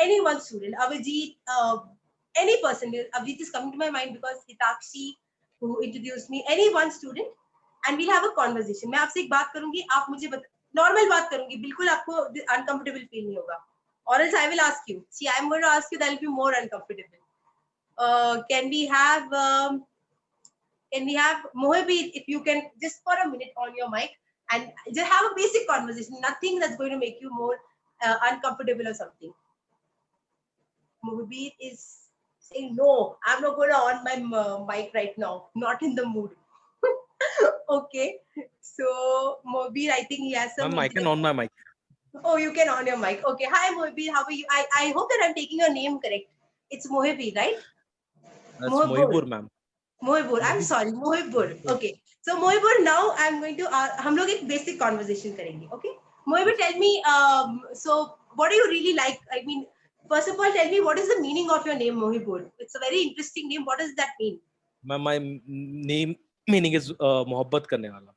Any one student, Avijit, any person. Avijit is coming to my mind because Hitakshi, who introduced me, any one student, and we'll have a conversation. मैं आपसे एक बात करूंगी, आप मुझे normal बात करूंगी, बिल्कुल आपको uncomfortable feel नहीं होगा. or else I will ask you. See, I'm going to ask you that will be more uncomfortable. Can we have Mohibir, if you can just for a minute on your mic and just have a basic conversation, nothing that's going to make you more uncomfortable or something. Mohibir is saying, no, I'm not going to on my mic right now. Not in the mood. Okay. So Mohibir, I think he has some. Ma'am, I can on my mic. Oh, you can on your mic. Okay. Hi, Mohibir. How are you? I hope that I'm taking your name correct. It's Mohibir, right? That's Mohibur, ma'am. Mohibur. I'm sorry, Mohibur. Okay. So Mohibur, now I'm going to हम लोग एक basic conversation करेंगे. Okay. Mohibur, tell me. So what do you really like? I mean, first of all, tell me what is the meaning of your name, Mohibur? It's a very interesting name. What does that mean? Ma'am, my name meaning is मोहब्बत करने वाला.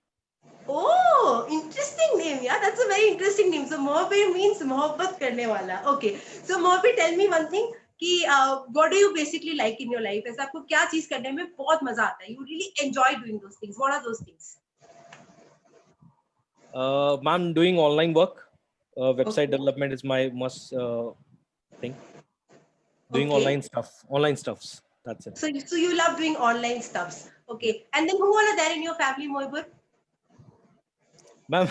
Oh, interesting name. Yeah, that's a very interesting name. So Mohibur means मोहब्बत करने वाला. Okay. So Mohibur, tell me one thing. कि what do you basically like in your life? ऐसा आपको क्या चीज करने में बहुत मजा आता है? You really enjoy doing those things. What are those things? Ma'am, doing online work. Website Okay. development is my must thing. Doing Okay. online stuffs. That's it. So you love doing online stuffs. Okay. And then who all are there in your family, Mohibur? Ma'am,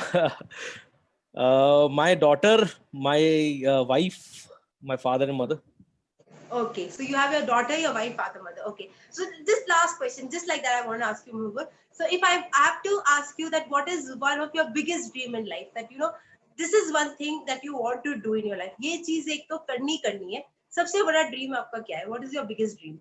my daughter, my wife, my father and mother. Okay, so you have your daughter, your wife, father, mother. Okay, so this last question, just like that, I want to ask you, Mohibur. So if I have to ask you that, what is one of your biggest dream in life? That this is one thing that you want to do in your life. ये चीज एक तो करनी है. सबसे बड़ा dream आपका क्या है? What is your biggest dream?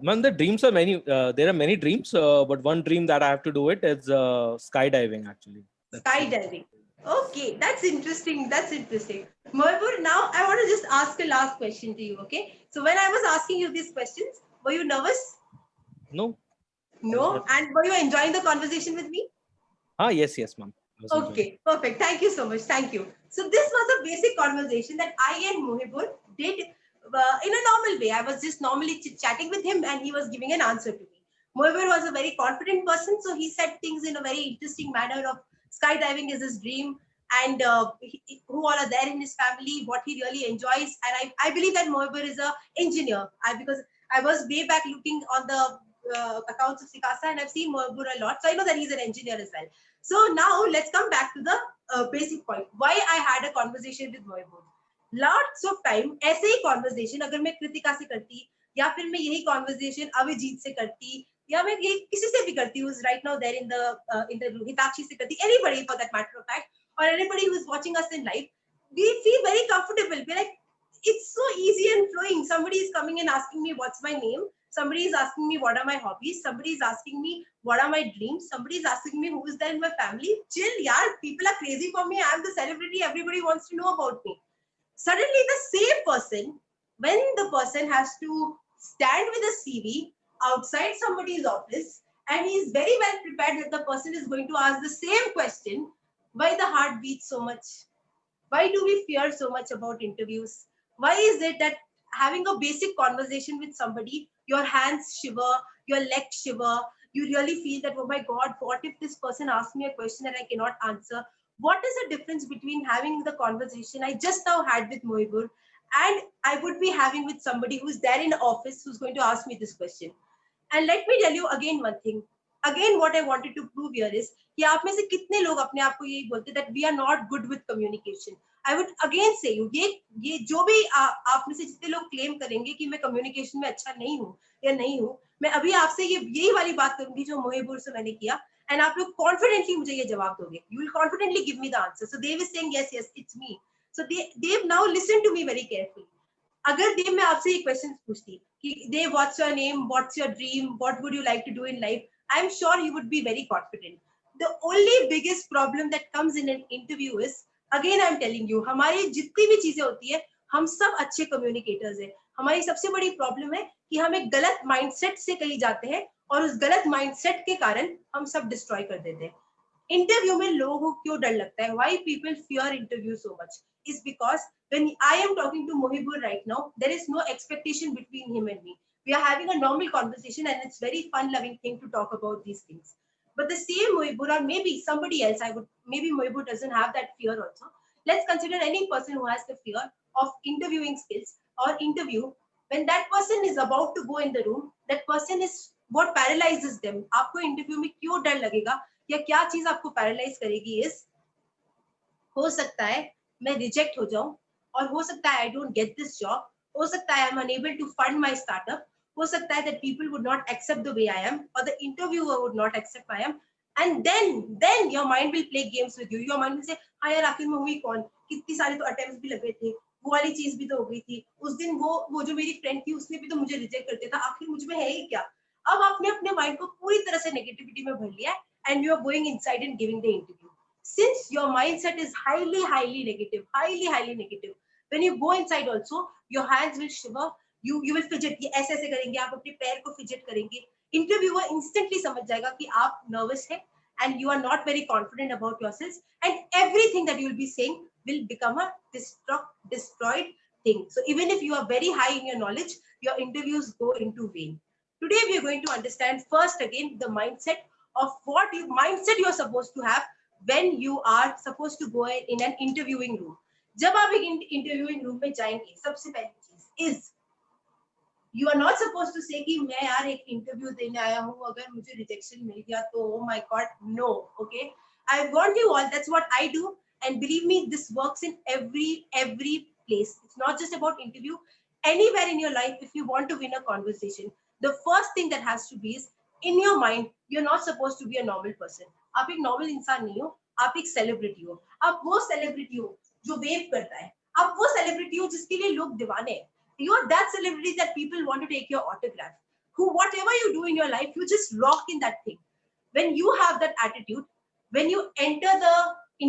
Ma'am, the dreams are many. There are many dreams, but one dream that I have to do it is skydiving. Actually, Skydiving. Okay, that's interesting. That's interesting. Mohibur, now I want to just ask a last question to you. Okay, so when I was asking you these questions, were you nervous? No. No, and were you enjoying the conversation with me? Yes, ma'am. Okay, perfect. Thank you so much. Thank you. So this was a basic conversation that I and Mohibur did in a normal way. I was just normally chatting with him and he was giving an answer to me. Mohibur was a very confident person, so he said things in a very interesting manner of skydiving is his dream and who all are there in his family, what he really enjoys. And I believe that Mohibur is an engineer because I was way back looking on the accounts of Sikasa and I've seen Mohibur a lot. So I know that he's an engineer as well. So now let's come back to the basic point. Why I had a conversation with Mohibur. Lots of time ऐसे ही conversation अगर मैं कृतिका से करती या फिर मैं यही conversation Abhijit से करती या मैं ये किसी से भी करती who's right now there in the Hitakshi से करती anybody for that matter of fact or anybody who is watching us in live, we feel very comfortable. We're like, it's so easy and flowing. Somebody is coming and asking me what's my name. Somebody is asking me what are my hobbies. Somebody is asking me what are my dreams. Somebody is asking me who is there in my family. Chill, yaar. People are crazy for me. I'm the celebrity. Everybody wants to know about me. Suddenly, the same person, when the person has to stand with a CV outside somebody's office, and he is very well prepared that the person is going to ask the same question, why the heart beats so much? Why do we fear so much about interviews? Why is it that having a basic conversation with somebody, your hands shiver, your legs shiver, you really feel that, oh my God, what if this person asks me a question that I cannot answer? What is the difference between having the conversation I just now had with Mohibur and I would be having with somebody who's there in office who's going to ask me this question? And let me tell you again one thing. Again, what I wanted to prove here is कि आप में से कितने लोग अपने आप को यही बोलते that we are not good with communication. I would again say you ये जो भी आप में से जितने लोग claim करेंगे कि मैं communication में अच्छा नहीं हूँ या नहीं हूँ, मैं अभी आपसे यही वाली बात करूंगी जो मोहिबुर से मैंने किया and आप लोग confidently मुझे ये जवाब दोगे. You will confidently give me the answer. So Dev is saying yes, it's me. So Dev now listen to me very carefully. अगर देव मैं आपसे ये क्वेश्चन पूछती कि Dev what's your name, what's your dream, what would you like to do in life, I am sure you would be very confident. The only biggest problem that comes in an interview is, again I am telling you, हमारी जितनी भी चीजें होती है हम सब अच्छे communicators हैं. हमारी सबसे बड़ी प्रॉब्लम है कि हम एक गलत माइंडसेट से कहीं जाते हैं और उस गलत माइंडसेट के कारण हम सब डिस्ट्रॉय कर देते हैं. इंटरव्यू में लोगों को क्यों डर लगता है? Why people fear interview so much is because when I am talking to Mohibur right now, there is no expectation between him and me. We are having a normal conversation and it's very fun-loving thing to talk about these things. But the same Mohibur or maybe somebody else, maybe Mohibur doesn't have that fear also. Let's consider any person who has the fear. of interviewing skills or interview, when that person is about to go in the room, that person is what paralyzes them. आपको interview में क्यों डर लगेगा या क्या चीज आपको paralyse करेगी इज, हो सकता है मैं रिजेक्ट हो जाऊं, और हो सकता है I don't get this job, हो सकता है I am unable to fund my startup, हो सकता है that people would not accept the way I am और the interviewer would not accept I am, and then your mind will play games with you, your mind will say हाँ यार आखिर में हुई कौन, कितनी सारी तो अटेम्प्ट्स भी लगे थे, वो वाली चीज भी तो हो गई थी उस दिन, वो जो मेरी फ्रेंड थी उसने भी तो मुझे रिजेक्ट करते था, आखिर मुझ में है ही क्या। अब आपने अपने माइंड को पूरी तरह से नेगेटिविटी में भर लिया and you are going inside and giving the interview. Since your mindset is highly negative, highly negative, when you go inside also, your hands will shiver, you will fidget, ये ऐसे ऐसे करेंगे, आप अपने पैर को fidget करेंगे, interviewer instantly समझ जाएगा कि आप nervous है and you are not very confident about yourselves, and everything that you will be saying will become a destroyed thing. So even if you are very high in your knowledge, your interviews go into vain. Today we are going to understand first again the mindset of what mindset you are supposed to have when you are supposed to go in an interviewing room. जब आप एक interviewing room में जाएंगे, सबसे पहली चीज is you are not supposed to say कि मैं यार एक interview देने आया हूँ, अगर मुझे rejection मिल गया तो oh my god, no, okay? I want you all, that's what I do, and believe me, this works in every place. It's not just about interview. Anywhere in your life, if you want to win a conversation, the first thing that has to be is in your mind, you're not supposed to be a normal person. आप एक normal इंसान नहीं हो, आप एक celebrity हो, आप वो सेलिब्रिटी हो जो वेव करता है, आप वो सेलिब्रिटी हो जिसके लिए लोग दीवाने हैं, you are that celebrity that people want to take your autograph, who whatever you do in your life, you just rock in that thing. When you have that attitude, when you enter the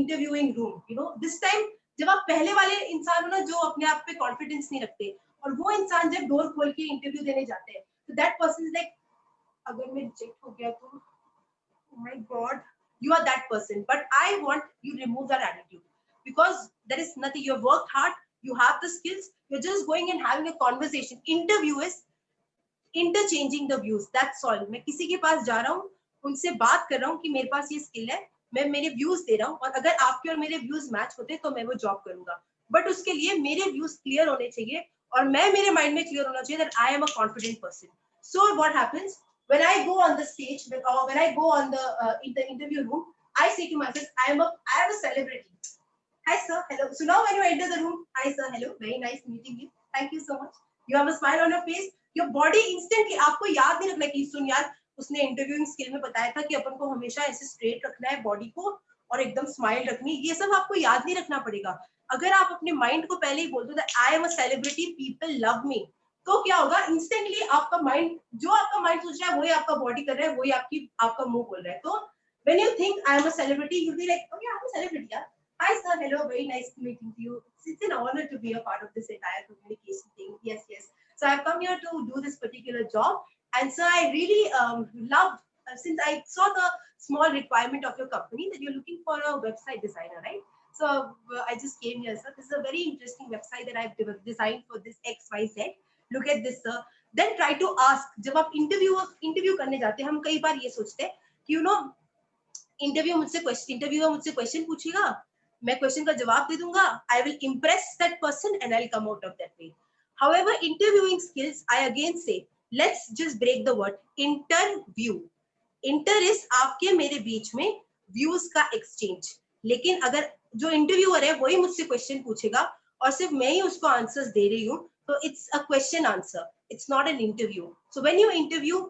interviewing room, you know, this time जब आप पहले वाले इंसान हो ना जो अपने आप पे कॉन्फिडेंस नहीं रखते, और वो इंसान जब डोर खोल के इंटरव्यू देने जाते हैं, तो दैट पर्सन इज लाइक अगर मैं रिजेक्ट हो गया तो oh my god, you are that person. But I want you remove that attitude, because there is nothing, you have worked hard, you have the skills, you're just going and having a conversation. Interview is interchanging the views, that's all. मैं किसी के पास जा रहा हूँ, उनसे बात कर रहा हूँ कि मेरे पास ये स्किल है, मैं मेरे व्यूज दे रहा हूँ, और अगर आपके और मेरे व्यूज मैच होते तो मैं वो जॉब करूंगा, बट उसके लिए मेरे व्यूज क्लियर होने चाहिए और मैं मेरे माइंड में क्लियर होना चाहिए that I am a confident person. So what happens when I go on the stage, when I go on the in the interview room, I say to myself, I am a celebrity. Hi sir, hello. So now when you enter the room, hi sir, hello, very nice meeting you, thank you so much. You have a smile on your face, your body instantly, आपको याद नहीं रखना कि सुन यार उसने interviewing skill में बताया था कि अपन को हमेशा ऐसे स्ट्रेट रखना है बॉडी को और एकदम स्माइल रखनी, ये सब आपको याद नहीं रखना पड़ेगा। अगर आप अपने माइंड को पहले ही बोल दो I am a celebrity, people love me, तो क्या होगा, इंस्टेंटली आपका माइंड, जो आपका माइंड सोच रहा है वही आपका बॉडी कर रहा है, वही आपका मुंह बोल रहा है। तो when you think I am a celebrity, you'll be like, oh yeah, I'm a celebrity, yeah. Hi sir, hello, very nice meeting you. It's an honor to be a part of this entire communication thing. Yes, yes. So I've come here to do this particular job, and so I really loved, since I saw the small requirement of your company that you're looking for a website designer, right? So I just came here, sir. This is a very interesting website that I've designed for this XYZ. Look at this, sir. Then try to ask. जब आप interview करने जाते हैं, हम कई बार ये सोचते हैं कि you know इंटरव्यूअर मुझसे क्वेश्चन पूछेगा, मैं क्वेश्चन का जवाब दे दूंगा, I will impress that person and I will come out of that way. However interviewing skills, I again say let's just break the word interview. Inter is आपके मेरे बीच में व्यूज का एक्सचेंज, लेकिन अगर जो इंटरव्यूअर है वही मुझसे क्वेश्चन पूछेगा और सिर्फ मैं ही उसको आंसर्स दे रही हूँ, तो it's a question answer, it's not an interview. So when you interview,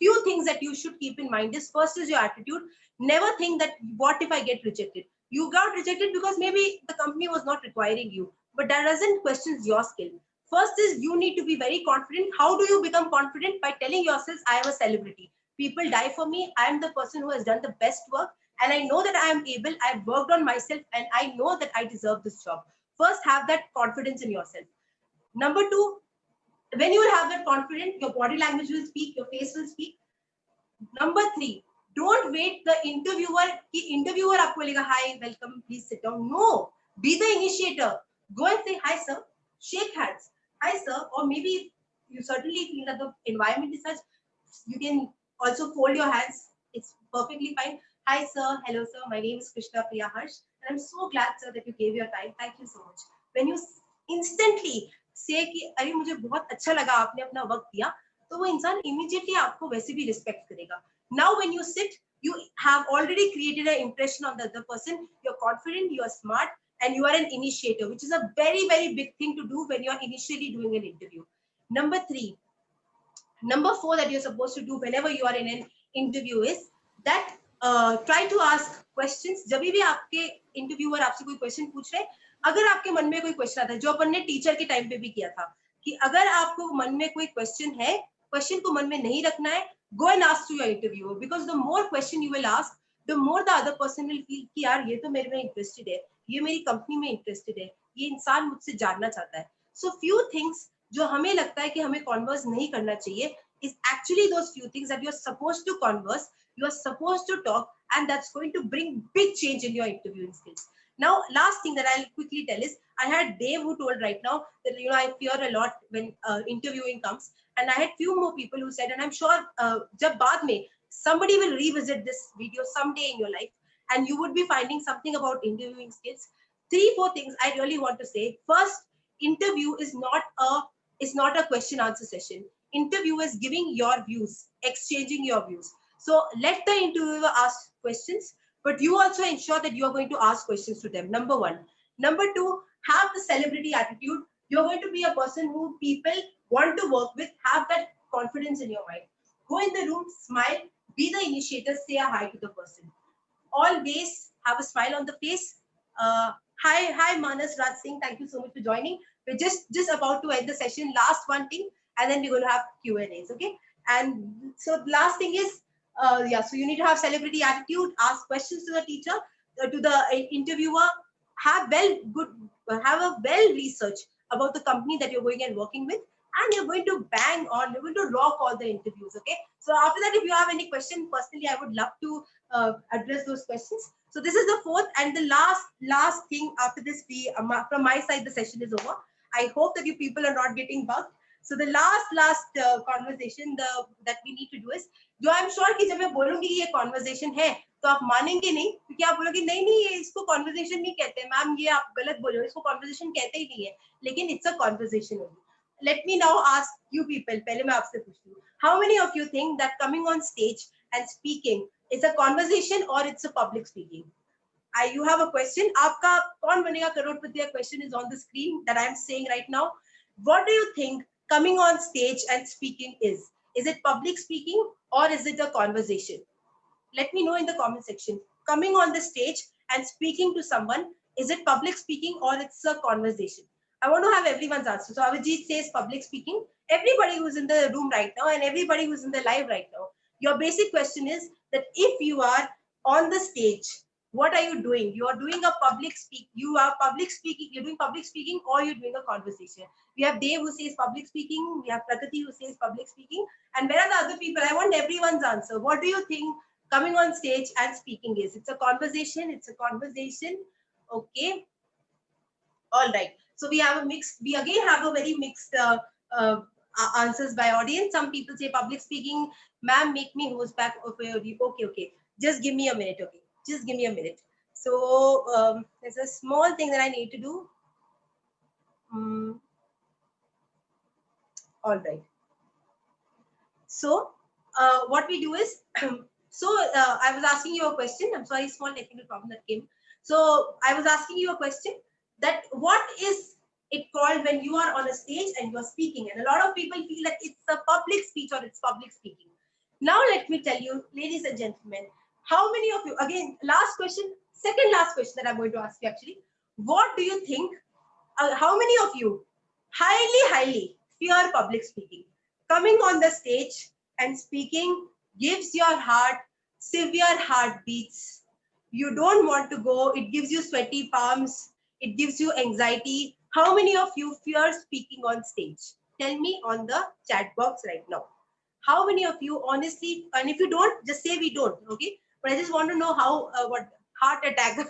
few things that you should keep in mind is, first is your attitude. Never think that what if I get rejected. You got rejected because maybe the company was not requiring you, but that doesn't question your skill. First is you need to be very confident. How do you become confident? By telling yourself, I am a celebrity, people die for me, I am the person who has done the best work, and I know that I am able, I've worked on myself, and I know that I deserve this job. First, have that confidence in yourself. Number two, when you will have that confidence, your body language will speak, your face will speak. Number three, don't wait the interviewer ki interviewer aapko bolega hi, welcome, please sit down. No, be the initiator. Go and say hi sir, shake hands, hi sir. Or maybe you certainly feel that the environment is such, you can also fold your hands, it's perfectly fine. Hi sir, hello sir, my name is Krishna Priya Harsh, and I'm so glad sir that you gave your time, thank you so much. When you instantly say कि अरे मुझे बहुत अच्छा लगा आपने अपना वक्त दिया, तो वो इंसान immediately आपको वैसे भी respect करेगा. Now when you sit, you have already created an impression on the other person. You're confident, you're smart, and you are an initiator, which is a very, very big thing to do when you're initially doing an interview. Number 4 that you're supposed to do whenever you are in an interview is that try to ask questions. जब भी आपके interviewer आपसे कोई question पूछ रहे, अगर आपके मन में कोई question आता है, जो अपन ने टीचर के टाइम पे भी किया था, कि अगर आपको मन में कोई question है, question को मन में नहीं रखना है, go and ask to your interviewer, because the more question you will ask, the more the other person will feel कि यार ये तो मेरे में interested है, ये मेरी कंपनी में interested है, ये इंसान मुझसे जानना चाहता है. So few things जो हमें लगता है कि हमें converse नहीं करना चाहिए is actually those few things that you're supposed to converse, you're supposed to talk, and that's going to bring big change in your interviewing skills. Now, last thing that I'll quickly tell is, I had Dave who told right now that, you know, I fear a lot when interviewing comes, and I had few more people who said, and I'm sure jab baad mein, somebody will revisit this video someday in your life, and you would be finding something about interviewing skills. 3-4 things I really want to say. First, interview is not a question answer session. Interview is giving your views, exchanging your views. So let the interviewer ask questions, but you also ensure that you are going to ask questions to them. Number 1. Number 2, have the celebrity attitude. You're going to be a person who people want to work with. Have that confidence in your mind. Go in the room, smile, be the initiator, say a hi to the person. Always have a smile on the face. Hi, Manas Raj Singh. Thank you so much for joining. We're just about to end the session. Last one thing, and then we're going to have Q&As. Okay. And so the last thing is, so you need to have celebrity attitude. Ask questions to the teacher, to the interviewer. Have a well research about the company that you're going and working with, and you're going to bang on. You're going to rock all the interviews. Okay. So after that, if you have any question, personally, I would love to address those questions. So this is the 4th and the last thing. After this, from my side, the session is over. I hope that you people are not getting bugged. So the last conversation that we need to do is, जो I'm sure कि जब मैं बोलूंगी कि ये conversation है, तो आप मानेंगे नहीं, क्योंकि आप बोलोगे नहीं ये इसको conversation नहीं कहते, मैम ये आप गलत बोल रहे हो, इसको conversation कहते ही नहीं है, लेकिन it's a conversation only. Let me now ask you people, पहले मैं आपसे पूछती हूँ, how many of you think that coming on stage and speaking is a conversation or it's a public speaking? You have a question. आपका कौन बनेगा करोड़पति? Question is on the screen that I'm saying right now. What do you think coming on stage and speaking is? Is it public speaking or is it a conversation? Let me know in the comment section. Coming on the stage and speaking to someone, is it public speaking or it's a conversation? I want to have everyone's answer. So Avijit says public speaking. Everybody who's in the room right now and everybody who's in the live right now, your basic question is that if you are on the stage, what are you doing? You are doing a public speak. You are public speaking. You're doing public speaking or you're doing a conversation. We have Dave who says public speaking. We have Prakriti who says public speaking. And where are the other people? I want everyone's answer. What do you think coming on stage and speaking is? It's a conversation. It's a conversation. Okay. All right. So we have a mixed. We again have a very mixed answers by audience. Some people say public speaking. Ma'am, make me host back. Okay. Just give me a minute. Okay. Just give me a minute. So there's a small thing that I need to do. All right. So what we do is, I was asking you a question. I'm sorry, small technical problem that came. So I was asking you a question that what is it called when you are on a stage and you are speaking? And a lot of people feel that it's a public speech or it's public speaking. Now let me tell you, ladies and gentlemen, how many of you, again, last question, second last question that I'm going to ask you actually, what do you think, how many of you highly fear public speaking? Coming on the stage and speaking gives your heart severe heartbeats. You don't want to go, it gives you sweaty palms, it gives you anxiety. How many of you fear speaking on stage? Tell me on the chat box right now. How many of you honestly, and if you don't, just say we don't, okay? But I just want to know how, what, heart attack. Heart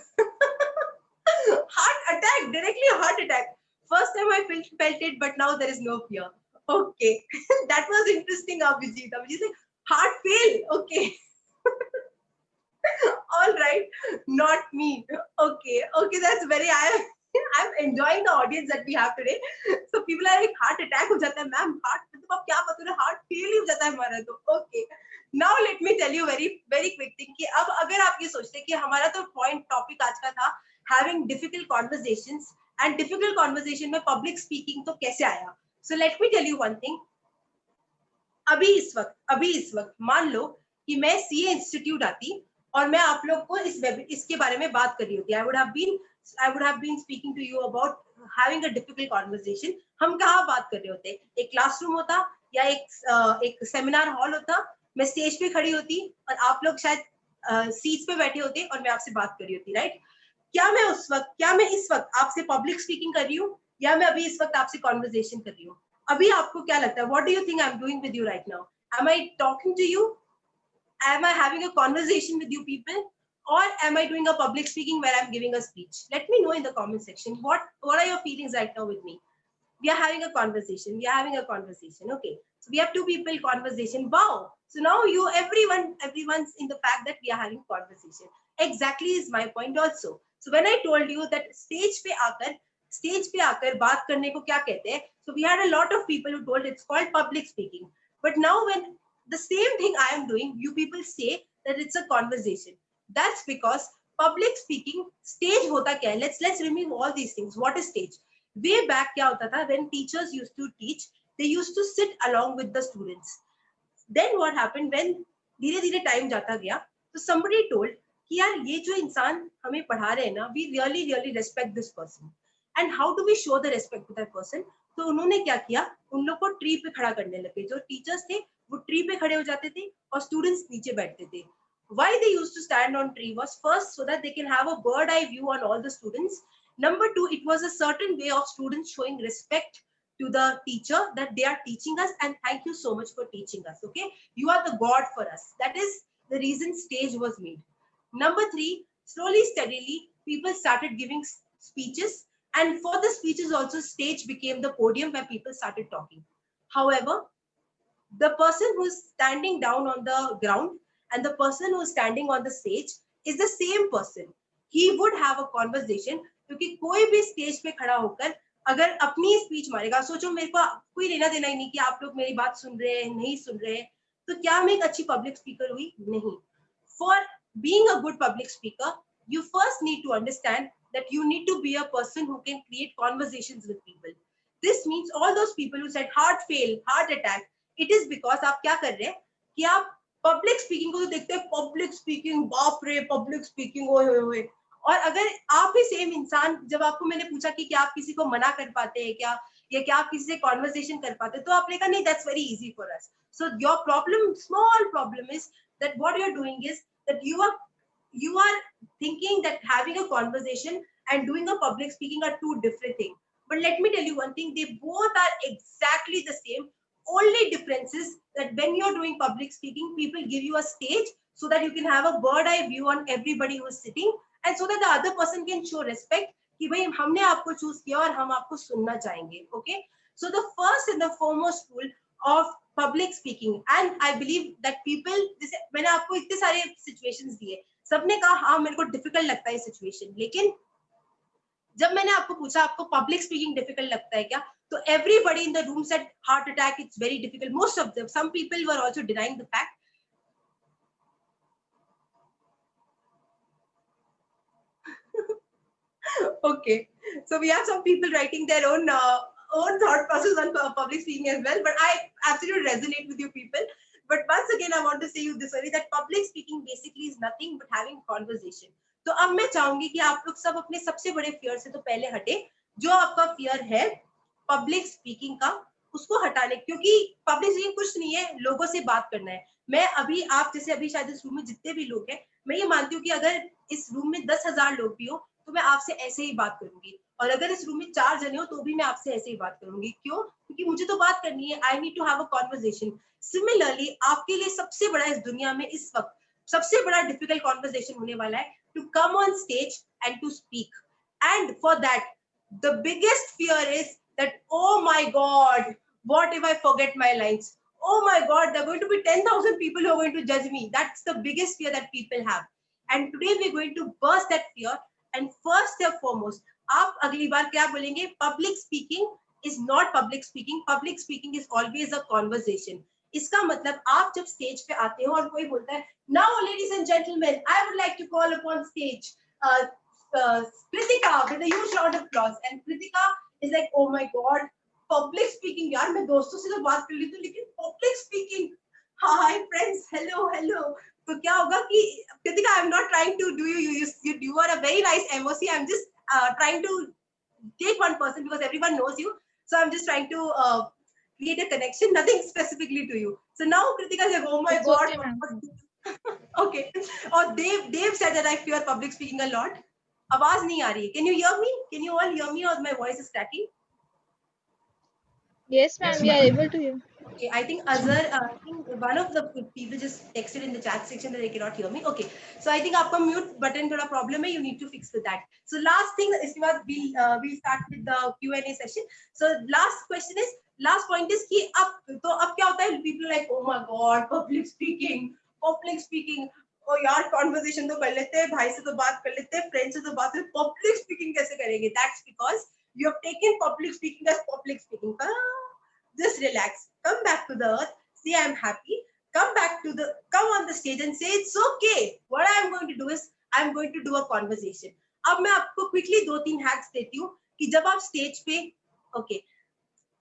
attack, directly a heart attack. First time I felt it, but now there is no fear. Okay, that was interesting, Abhijit. Abhijit said, heart fail, okay. All right, not me. Okay, that's very, I'm enjoying the audience that we have today. So people are like, heart attack हो जाता है ma'am, heart मतलब आप क्या बता रहे हो, heart fail ही हो जाता है हमारा तो. Okay. Now let me tell you very quick thing कि अब अगर आप ये सोचते हैं कि हमारा तो point topic आज का था having difficult conversations and difficult conversation में public speaking तो कैसे आया. So let me tell you one thing. अभी इस वक्त मान लो कि मैं सीए इंस्टीट्यूट आती और मैं आप लोग को इसके बारे में बात कर रही होती. I would have been speaking to you about having a difficult conversation. हम कहाँ बात कर रहे होते, एक क्लासरूम होता या एक सेमिनार हॉल होता, मैं स्टेज पे खड़ी होती और आप लोग शायद सीट्स पे बैठे होते और मैं आपसे बात कर रही होती, राइट? क्या मैं इस वक्त आपसे पब्लिक स्पीकिंग कर रही हूँ या मैं अभी इस वक्त आपसे कॉन्वर्जेशन कर रही हूँ? अभी आपको क्या लगता है? What do you think I'm doing with you right now? Am I talking to you? Am I having a conversation with you people? Or am I doing a public speaking where I'm giving a speech? Let me know in the comment section. What are your feelings right now with me? We are having a conversation. Okay. So we have two people conversation. Wow. So now everyone's in the fact that we are having conversation. Exactly is my point also. So when I told you that stage पे आकर बात करने को क्या कहते हैं? So we had a lot of people who told it's called public speaking. But now when the same thing I am doing, you people say that it's a conversation. That's because public speaking, stage होता क्या है? Let's remove all these things. What is stage? Way back क्या होता था? When teachers used to teach, they used to sit along with the students. Then what happened when धीरे-धीरे time जाता गया, so somebody told कि यार ये जो इंसान हमें पढ़ा रहे हैं ना, we really respect this person. And how do we show the respect to that person? तो उन्होंने क्या किया? उन लोग को ट्री पे खड़ा करने लगे. जो टीचर्स थे वो ट्री पे खड़े हो जाते थे और स्टूडेंट्स नीचे बैठते थे. Why they used to stand on tree was first so that they can have a bird eye view on all the students. Number two, it was a certain way of students showing respect to the teacher that they are teaching us and thank you so much for teaching us. Okay, you are the god for us. That is the reason stage was made. Number three, slowly steadily people started giving speeches, and for the speeches also stage became the podium where people started talking. However, the person who's standing down on the ground and the person who's standing on the stage is the same person. He would have a conversation क्योंकि कोई भी stage पे खड़ा होकर अगर अपनी speech मारेगा, सोचो मेरे को कोई लेना देना ही नहीं कि आप लोग मेरी बात सुन रहे हैं नहीं सुन रहे हैं, तो क्या मैं एक अच्छी पब्लिक स्पीकर हुई? नहीं. For being a good public speaker, you first need to understand that you need to be a person who can create conversations with people. This means all those people who said heart fail, heart attack, it is because आप क्या कर रहे हैं कि आप public speaking को तो देखते हैं, पब्लिक स्पीकिंग बाप रे, पब्लिक स्पीकिंग ओए. और अगर आप ही सेम इंसान, जब आपको मैंने पूछा कि क्या आप किसी को मना कर पाते हैं क्या, या क्या आप किसी से कॉन्वर्सेशन कर पाते हैं, तो आपने कहा नहीं, that's very easy for us. So your problem, small problem is that what you're doing is that you are thinking that having a conversation and doing a public speaking are two different things. But let me tell you one thing, they both are exactly the same. Only difference is that when you're doing public speaking, people give you a stage so that you can have a bird eye view on everybody who is sitting, and so that the other person can show respect कि भाई हमने आपको choose किया और हम आपको सुनना चाहेंगे. Okay, so the first and the foremost rule of public speaking, and I believe that people, जैसे मैंने आपको इतने सारे situations दिए, सबने कहा हाँ मेरे को difficult लगता है situation, लेकिन जब मैंने आपको पूछा आपको public speaking difficult लगता है क्या, तो everybody in the room said heart attack, it's very difficult. Most of them, some people were also denying the fact. Okay, so we have some people writing their own thought process on public speaking as well, but I absolutely resonate with you people. But once again, I want to say you this way that public speaking basically is nothing but having conversation. तो अब मैं चाहूंगी कि आप लोग सब अपने सबसे बड़े फियर से तो पहले हटे. जो आपका फियर है पब्लिक स्पीकिंग का, उसको हटाने, क्योंकि पब्लिक स्पीकिंग कुछ नहीं है, लोगों से बात करना है. मैं अभी आप जैसे अभी शायद इस रूम में जितने भी लोग हैं, मैं ये मानती हूँ कि अगर इस रूम में 10,000 लोग भी हो तो मैं आपसे ऐसे ही बात करूंगी, और अगर इस रूम में 4 जने हो तो भी मैं आपसे ऐसे ही बात करूंगी. क्यों? क्योंकि मुझे तो बात करनी है. I need to have a conversation. Similarly आपके लिए सबसे बड़ा इस दुनिया में इस वक्त सबसे बड़ा डिफिकल्ट कॉन्वर्सेशन होने वाला है to come on stage and to speak. And for that the biggest fear is that oh my god, what if I forget my lines? Oh my god, there are going to be 10,000 people who are going to judge me. That's the biggest fear that people have. And today we're going to burst that fear. And first and foremost, आप अगली बार क्या बोलेंगे? Public speaking is not public speaking, public speaking is always a conversation. इसका मतलब आप जब stage पे आते हो और कोई बोलता है, now ladies and gentleman I would like to call upon stage Kritika with a huge round of applause, and Kritika is like, oh my god, public speaking यार, मैं दोस्तों से तो बात कर लेती हूँ, लेकिन public speaking, hi friends, hello hello, तो क्या होगा कि Kritika, I'm not trying to do you are a very nice MOC, I'm just trying to take one person because everyone knows you, so I'm just trying to create a connection, nothing specifically to you. So now Kritika is like, oh my It's god, okay, ma'am. okay. Or Dave said that I fear public speaking a lot. आवाज नहीं आ रही है. Can you hear me? Can you all hear me or my voice is cracking? Yes, ma'am, we are able to hear. Okay, I think Azhar, I think one of the people just texted in the chat section that they cannot hear me. Okay, so I think आपका mute button थोड़ा problem है. You need to fix with that. So last thing, इसके बाद we'll start with the Q&A session. So last point is कि अब क्या होता है? People are like, oh my god, public speaking. ओ यार conversation तो कर लेते हैं, भाई से तो बात कर लेते हैं, friend से तो बात करते हैं, public speaking कैसे करेंगे? That's because you have taken public speaking as public speaking. Just relax, come back to the earth, say I'm happy, come on the stage and say it's okay. What I'm going to do is I'm going to do a conversation. अब मैं आपको quickly 2-3 hacks देती हूँ कि जब आप stage पे, okay,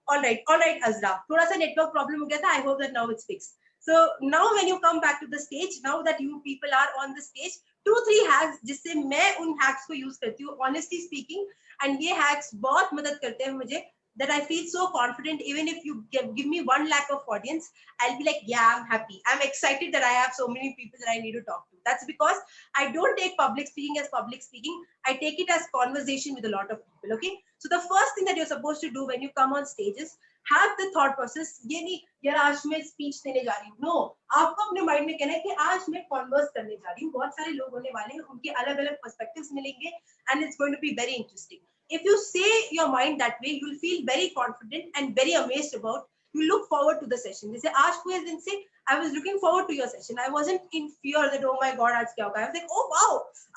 all right Azra, थोड़ा सा network problem हो गया था, I hope that now it's fixed. So now when you come back to the stage, now that you people are on the stage, 2-3 hacks जिससे मैं उन hacks को use करती हूँ, honestly speaking, and ये hacks बहुत मदद करते हैं मुझे, that I feel so confident. Even if you give me 1 lakh of audience, I'll be like, yeah, I'm happy. I'm excited that I have so many people that I need to talk to. That's because I don't take public speaking as public speaking. I take it as conversation with a lot of people. Okay. So the first thing that you're supposed to do when you come on stage is have the thought process. ये नहीं यार आज मैं speech देने जा रही हूँ. No, आपको अपने mind में कहना है कि आज मैं converse करने जा रही हूँ. बहुत सारे लोग होने वाले हैं, उनके अलग-अलग perspectives मिलेंगे, and it's going to be very interesting. If you say your mind that way, you'll feel very confident and very amazed about. You look forward to the session. They say, "Aaj पूरे दिन से I was looking forward to your session. I wasn't in fear that oh my god आज क्या होगा." I was like, "Oh wow,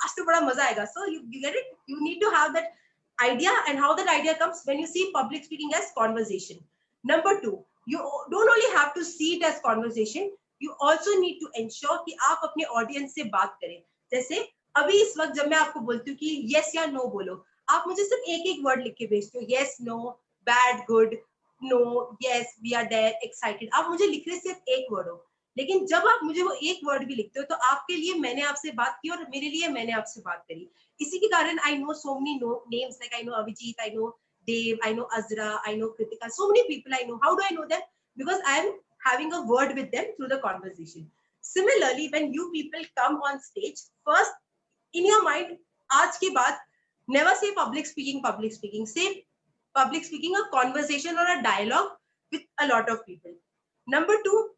आज तो बड़ा मजा आएगा." So you get it. You need to have that idea, and how that idea comes when you see public speaking as conversation. Number 2, you don't only have to see it as conversation. You also need to ensure कि आप अपने audience से बात करें. जैसे अभी इस वक्त जब मैं आपको बोलती हूँ कि yes या no बोलो, आप मुझे सिर्फ एक वर्ड लिख के भेजते हो, yes, no, bad, good, no, yes, we are there, excited. आप मुझे लिख रहे सिर्फ एक वर्ड हो, लेकिन जब आप मुझे वो एक वर्ड भी लिखते हो तो आपके लिए मैंने आपसे बात की और मेरे लिए मैंने आपसे बात करी. इसी के कारण I know so many names, like I know Avijit, I know Dave, I know Azra, I know Kritika, so many people I know. How do I know them? Because I am having a word with them through the conversation. Similarly, when you people come on stage, first in your mind, आज के बाद never say public speaking. Say public speaking, a conversation or a dialogue with a lot of people. Number 2,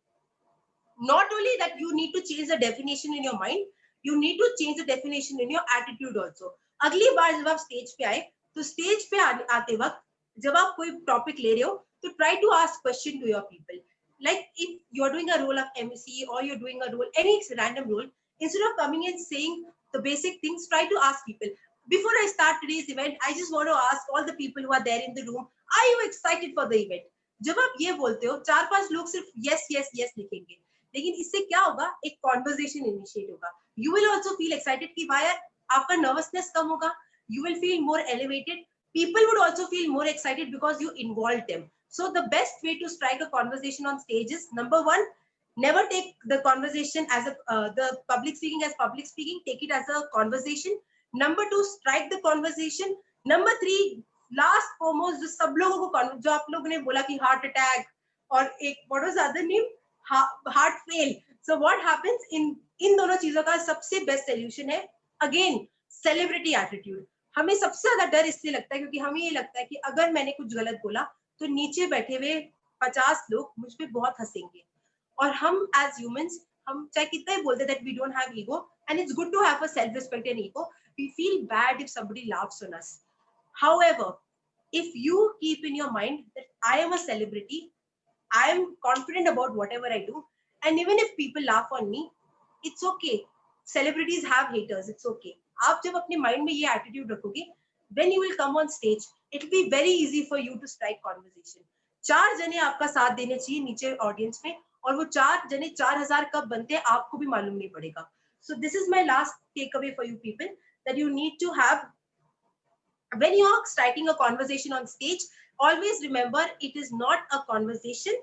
not only that you need to change the definition in your mind, you need to change the definition in your attitude also. अगली बार जब आप stage पे आए तो stage पे आते वक्त जब आप कोई टॉपिक ले रहे हो तो try to ask question to your people. Like if you're doing a role of MC or you're doing a role, any random role, instead of coming and saying the basic things, try to ask people. Before I start today's event, I just want to ask all the people who are there in the room, are you excited for the event? जब आप ये बोलते हो 4-5 लोग सिर्फ yes yes yes लिखेंगे, लेकिन इससे क्या होगा, एक कॉन्वर्सेशन इनिशिएट होगा. You will also feel excited कि वाह यार आपका नर्वसनेस कम होगा, you will feel more elevated. People would also feel more excited because you involved them. So the best way to strike a conversation on stage is, number 1, never take the conversation as the public speaking as public speaking. Take it as a conversation. Number 2, strike the conversation. Number 3, last foremost, जो सब लोगों को जो आप लोगों ने बोला कि हार्ट अटैक और एक what was the other name, heart fail. So what happens इन दोनों चीजों का सबसे बेस्ट सोल्यूशन है अगेन सेलिब्रिटी एटीट्यूड. हमें सबसे ज्यादा डर इसलिए लगता है क्योंकि हमें ये लगता है कि अगर मैंने कुछ गलत बोला तो नीचे बैठे हुए 50 लोग मुझ पे बहुत हंसेंगे. और हम एज ह्यूमंस, हम चाहे कितना ही बोलते that we don't have ego, and it's good to have a self respect and ego, we feel bad if somebody laughs on us. However, if you keep in your mind that I am a celebrity, I am confident about whatever I do, and even if people laugh on me, it's okay. Celebrities have haters, it's okay. आप जब अपने mind में ये attitude रखोगे, when you will come on stage, it will be very easy for you to strike conversation. 4 जने आपका साथ देने चाहिए नीचे ऑडियंस में, और वो 4 जने 4000 कब बनते हैं आपको भी मालूम नहीं पड़ेगा. So this is my last takeaway for you people, that you need to have, when you are striking a conversation on stage, always remember it is not a conversation,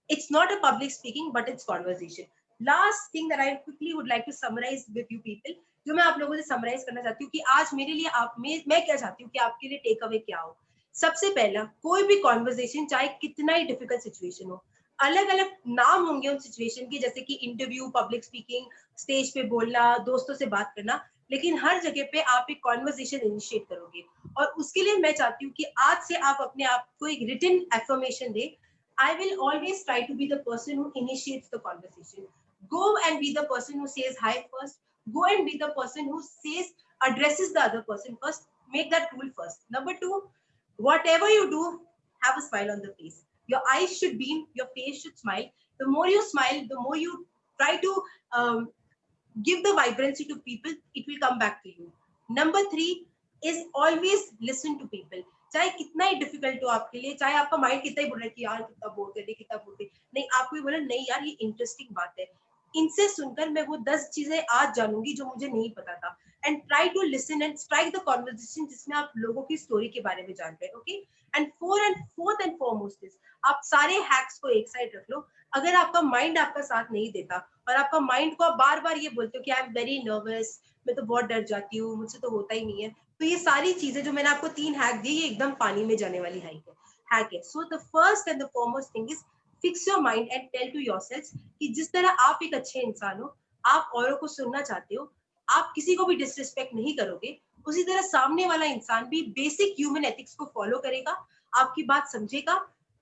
it's not a public speaking, but it's conversation. Last thing that I quickly would like to summarize with you people, जो मैं आप लोगों से summarize करना चाहती हूँ कि आज मेरे लिए मैं क्या चाहती हूँ कि आपके लिए टेक अवे क्या हो. सबसे पहला, कोई भी कॉन्वर्सेशन चाहे कितना ही डिफिकल्ट सिचुएशन हो, अलग अलग नाम होंगे उन सिचुएशन के, जैसे कि इंटरव्यू, पब्लिक स्पीकिंग, स्टेज पे बोलना, दोस्तों से बात करना, लेकिन हर जगह पे आप एक कॉन्वर्सेशन इनिशिएट करोगे. और उसके लिए मैं चाहती हूँ कि आज से आप अपने आप को एक रिटन एफर्मेशन दे. I will always try to be the person who initiates the conversation. Go and be the person who says hi first. Go and be the person who addresses the other person first. Make that rule first. Number 2, whatever you do, have a smile on the face. Your eyes should beam, your face should smile. The more you smile, the more you try to give the vibrancy to people, it will come back to you. Number 3 is always listen to people. चाहे कितना ही difficult हो आपके लिए, चाहे आपका mind कितना ही बोल रहा है कि यार कितना बोर कर रही, कितना बोल रही, नहीं, आपको भी बोला नहीं यार ये इंटरेस्टिंग बात है, इनसे सुनकर मैं वो 10 चीजें आज जानूंगी जो मुझे नहीं पता था. And try to listen and strike the conversation जिसमें आप लोगों की स्टोरी के बारे में जान रहे हैं. Okay. And fourth and foremost is, आप सारे हैक्स को एक साइड रख लो. अगर आपका माइंड आपका साथ नहीं देता और आपका माइंड को आप बार बार ये बोलते हो कि आई एम वेरी नर्वस, मैं तो बहुत डर जाती हूँ, मुझसे तो होता ही नहीं है, तो ये सारी चीजें जो मैंने आपको 3 हैक दी, ये एकदम पानी में जाने वाली हैक है. So the first and the foremost thing is fix your mind and tell to yourself कि जिस तरह आप एक अच्छे इंसान हो, आप औरों को सुनना चाहते हो, आप किसी को भी डिसरिस्पेक्ट नहीं करोगे, उसी तरह सामने वाला इंसान भी बेसिक ह्यूमन एथिक्स को फॉलो करेगा, आपकी बात समझेगा,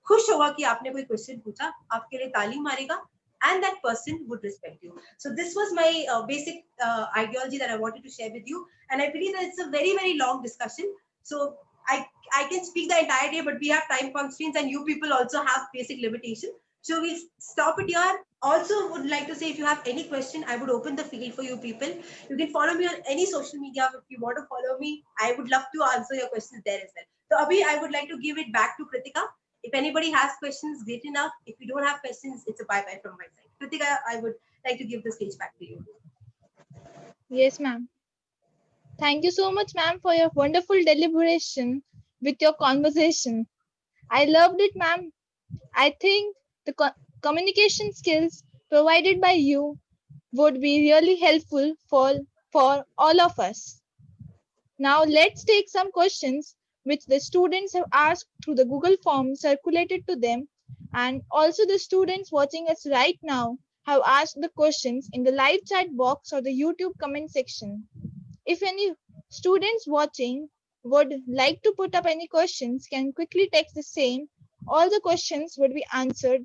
खुश होगा कि आपने कोई क्वेश्चन पूछा, आपके लिए ताली मारेगा, and that person would respect you. So this was my basic ideology that I wanted to share with you, and I believe that it's a very, very long discussion, so I can speak the entire day, but we have time constraints and you people also have basic limitation, so we stop it here. Also would like to say, if you have any question, I would open the field for you people. You can follow me on any social media. If you want to follow me, I would love to answer your questions there as well. So Abhi, I would like to give it back to Kritika. If anybody has questions, great enough. If you don't have questions, it's a bye-bye from my side. Kritika, I would like to give the stage back to you. Yes, ma'am. Thank you so much, ma'am, for your wonderful deliberation with your conversation. I loved it, ma'am. I think the communication skills provided by you would be really helpful for all of us. Now let's take some questions which the students have asked through the Google form circulated to them, and also the students watching us right now have asked the questions in the live chat box or the YouTube comment section. If any students watching would like to put up any questions, can quickly text the same. All the questions would be answered.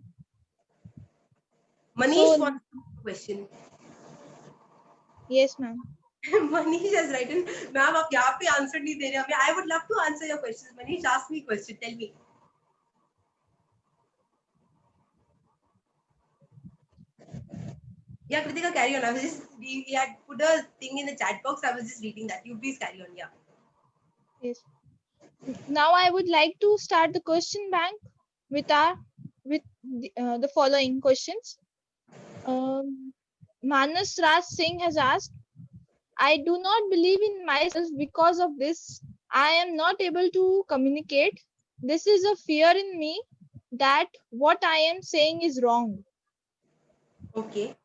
Manish So- wants a question. Yes, ma'am. Manish has written, ma'am, आप यहाँ पे answer नहीं दे रहे हमें. I would love to answer your questions. Manish, ask me a question. Tell me. Yeah, Kritika, carry on. We had put a thing in the chat box. I was just reading that. You please carry on. Yeah. Yes. Now I would like to start the question bank with the following questions. Manas Raj Singh has asked, I do not believe in myself because of this. I am not able to communicate. This is a fear in me that what I am saying is wrong. Okay.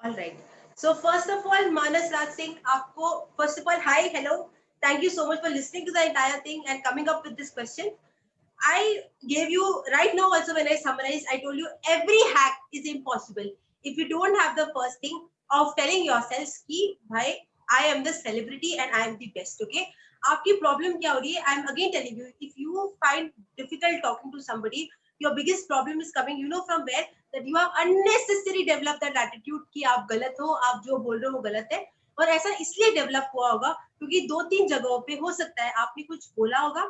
All right. So first of all, Manas Raj Singh, आपको first of all, hi, hello. Thank you so much for listening to the entire thing and coming up with this question. I gave you right now also when I summarized, I told you every hack is impossible if you don't have the first thing of telling yourself कि भाई I am the celebrity and I am the best. Okay. आपकी problem क्या हो रही है? I am again telling you, if you find difficult talking to somebody, your biggest problem is coming, you know from where, that you have unnecessarily developed that attitude कि आप गलत हो, आप जो बोल रहे हो वो गलत है, और ऐसा इसलिए डेवलप हुआ होगा क्योंकि 2-3 जगहों पे हो सकता है आपने कुछ बोला होगा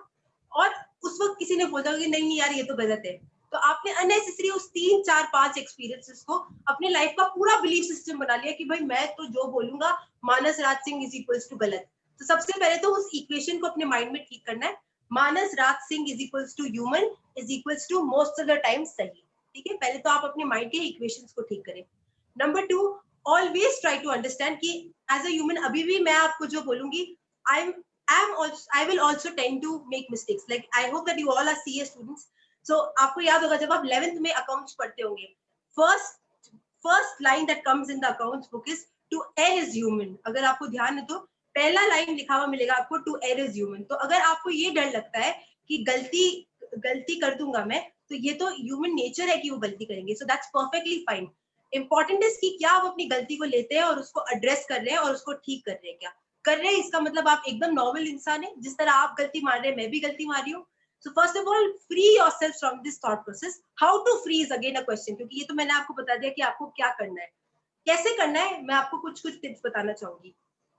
और उस वक्त किसी ने बोला होगा कि नहीं यार ये तो गलत है, तो आपने अननेसेसरी उस 3-4-5 एक्सपीरियंसेस को अपने लाइफ का पूरा बिलीफ सिस्टम बना लिया कि भाई मैं तो जो बोलूंगा मानस Raj Singh is equals to गलत. तो सबसे पहले तो उस इक्वेशन को अपने माइंड में ठीक करना है. Manas Raj Singh is equals to human is equals to most of the time सही. ठीक है, पहले तो आप अपने माइंड के इक्वेशंस को ठीक करें. Number 2, always try to understand कि एज अ ह्यूमन अभी भी मैं आपको जो बोलूंगी, I will also tend to make mistakes. Like I hope that you all are CA students. So आपको याद होगा जब आप 11th में अकाउंट्स पढ़ते होंगे, first line that comes in the accounts book is to err is human. अगर आपको ध्यान है तो पहला लाइन लिखा हुआ मिलेगा आपको to err is human. तो अगर आपको ये डर लगता है कि गलती कर दूंगा मैं, तो ये तो ह्यूमन नेचर है कि वो गलती करेंगे. So that's perfectly fine. Important is कि क्या आप अपनी गलती को लेते हैं और उसको एड्रेस कर रहे हैं और उसको ठीक कर रहे हैं. क्या कर रहे हैं इसका मतलब आप एकदम नॉर्मल इंसान है, जिस तरह आप गलती मार रहे हैं मैं भी गलती मार रही हूँ. So first of all free yourself from this thought process. How to free is again a question, क्योंकि ये तो मैंने आपको बता दिया कि आपको क्या करना है. कैसे करना है मैं आपको कुछ टिप्स बताना चाहूंगी.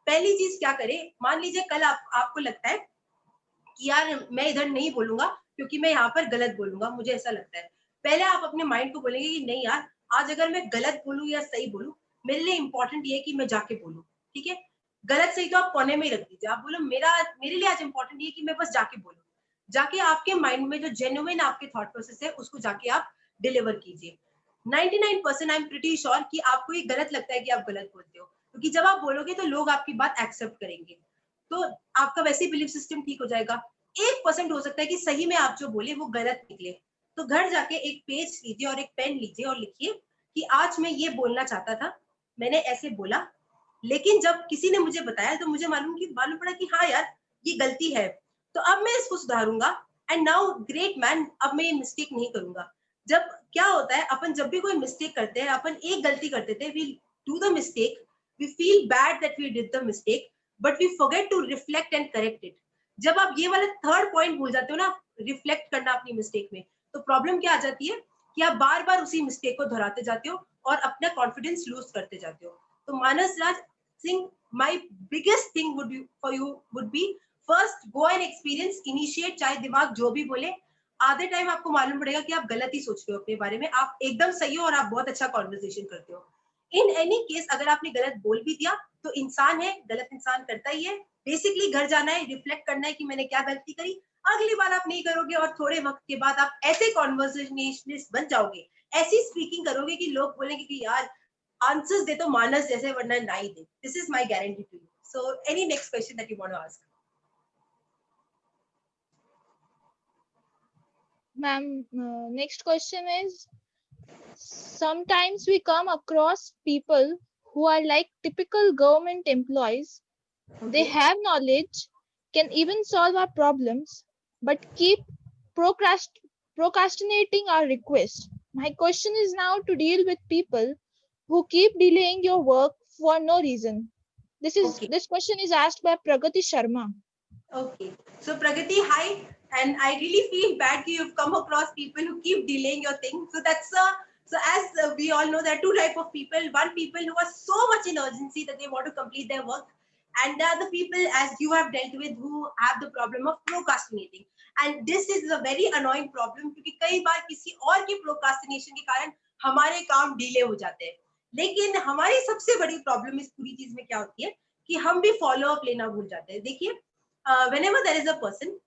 पहली चीज क्या करें, मान लीजिए कल आपको लगता है कि यार मैं इधर नहीं बोलूंगा क्योंकि मैं यहाँ पर गलत बोलूंगा, मुझे ऐसा लगता है. पहले आप अपने माइंड को बोलेंगे कि नहीं यार, आज अगर मैं गलत बोलूं या सही बोलूं, मेरे लिए इंपॉर्टेंट ये है कि मैं जाके बोलूं. ठीक है, गलत सही तो आप कोने में ही रख दीजिए. आप बोलो मेरे लिए आज इंपॉर्टेंट ये कि मैं बस जाके बोलूं. जाके आपके माइंड में जो जेन्युइन आपके थॉट प्रोसेस है उसको जाके आप डिलीवर कीजिए. 99% आई एम प्रिटी श्योर कि आपको ये गलत लगता है कि आप गलत बोलते हो, क्योंकि जब आप बोलोगे तो लोग आपकी बात एक्सेप्ट करेंगे, तो आपका वैसे ही बिलीफ सिस्टम ठीक हो जाएगा. 1% हो सकता है कि सही में आप जो बोले वो गलत निकले. तो घर जाके एक पेज लीजिए और एक पेन लीजिए और लिखिए कि आज मैं ये बोलना चाहता था, मैंने ऐसे बोला, लेकिन जब किसी ने मुझे बताया तो मुझे मालूम पड़ा कि हाँ यार ये गलती है, तो अब मैं इसको सुधारूंगा. एंड नाउ ग्रेट मैन, अब मैं ये मिस्टेक नहीं करूंगा. जब क्या होता है, अपन जब भी कोई मिस्टेक करते हैं, अपन एक गलती करते थे, we do the mistake, we feel bad that we did the mistake, but we forget to reflect and correct it. जब आप ये वाला थर्ड पॉइंट भूल जाते हो ना, रिफ्लेक्ट करना अपनी मिस्टेक में, तो प्रॉब्लम क्या आ जाती है कि आप बार बार उसी मिस्टेक को दोहराते जाते हो और अपना कॉन्फिडेंस लूज करते जाते हो. तो Manas Raj Singh, my biggest thing would be for you would be first go and experience, initiate. चाहे दिमाग जो भी बोले, आधे टाइम आपको मालूम पड़ेगा कि आप गलत ही सोच रहे हो अपने बारे में, आप एकदम सही हो और आप बहुत अच्छा कॉन्वर्सेशन करते हो. इन एनी केस अगर आपने गलत बोल भी दिया तो इंसान है, गलत इंसान करता ही है. बेसिकली घर जाना है, रिफ्लेक्ट करना है कि मैंने क्या गलती करी. अगली बार आप नहीं करोगे और थोड़े वक्त के बाद आप ऐसे कॉन्वर्सेशनिस्ट बन जाओगे, ऐसी स्पीकिंग करोगे कि लोग बोलेंगे कि यार आंसर्स दे तो मानस जैसे, वरना ना ही दे. This is my guarantee to you. So any next question that you want to ask. Ma'am, next question is, sometimes we come across people who are like typical government employees. They have knowledge, can even solve our problems, but keep procrastinating our request. My question is now to deal with people who keep delaying your work for no reason. This question is asked by Pragati Sharma. Okay, so Pragati, hi, and I really feel bad that you've come across people who keep delaying your thing. So that's so as we all know, there are two type of people. One, people who are so much in urgency that they want to complete their work, and the other people, as you have dealt with, who have the problem of procrastinating. And this is a very annoying problem क्योंकि कई बार किसी और की procrastination के कारण हमारे काम delay हो जाते हैं. लेकिन हमारी सबसे बड़ी प्रॉब्लम इस पूरी चीज में क्या होती है कि हम भी फॉलो अप लेना भूल जाते हैं. देखिए, whenever there is a person,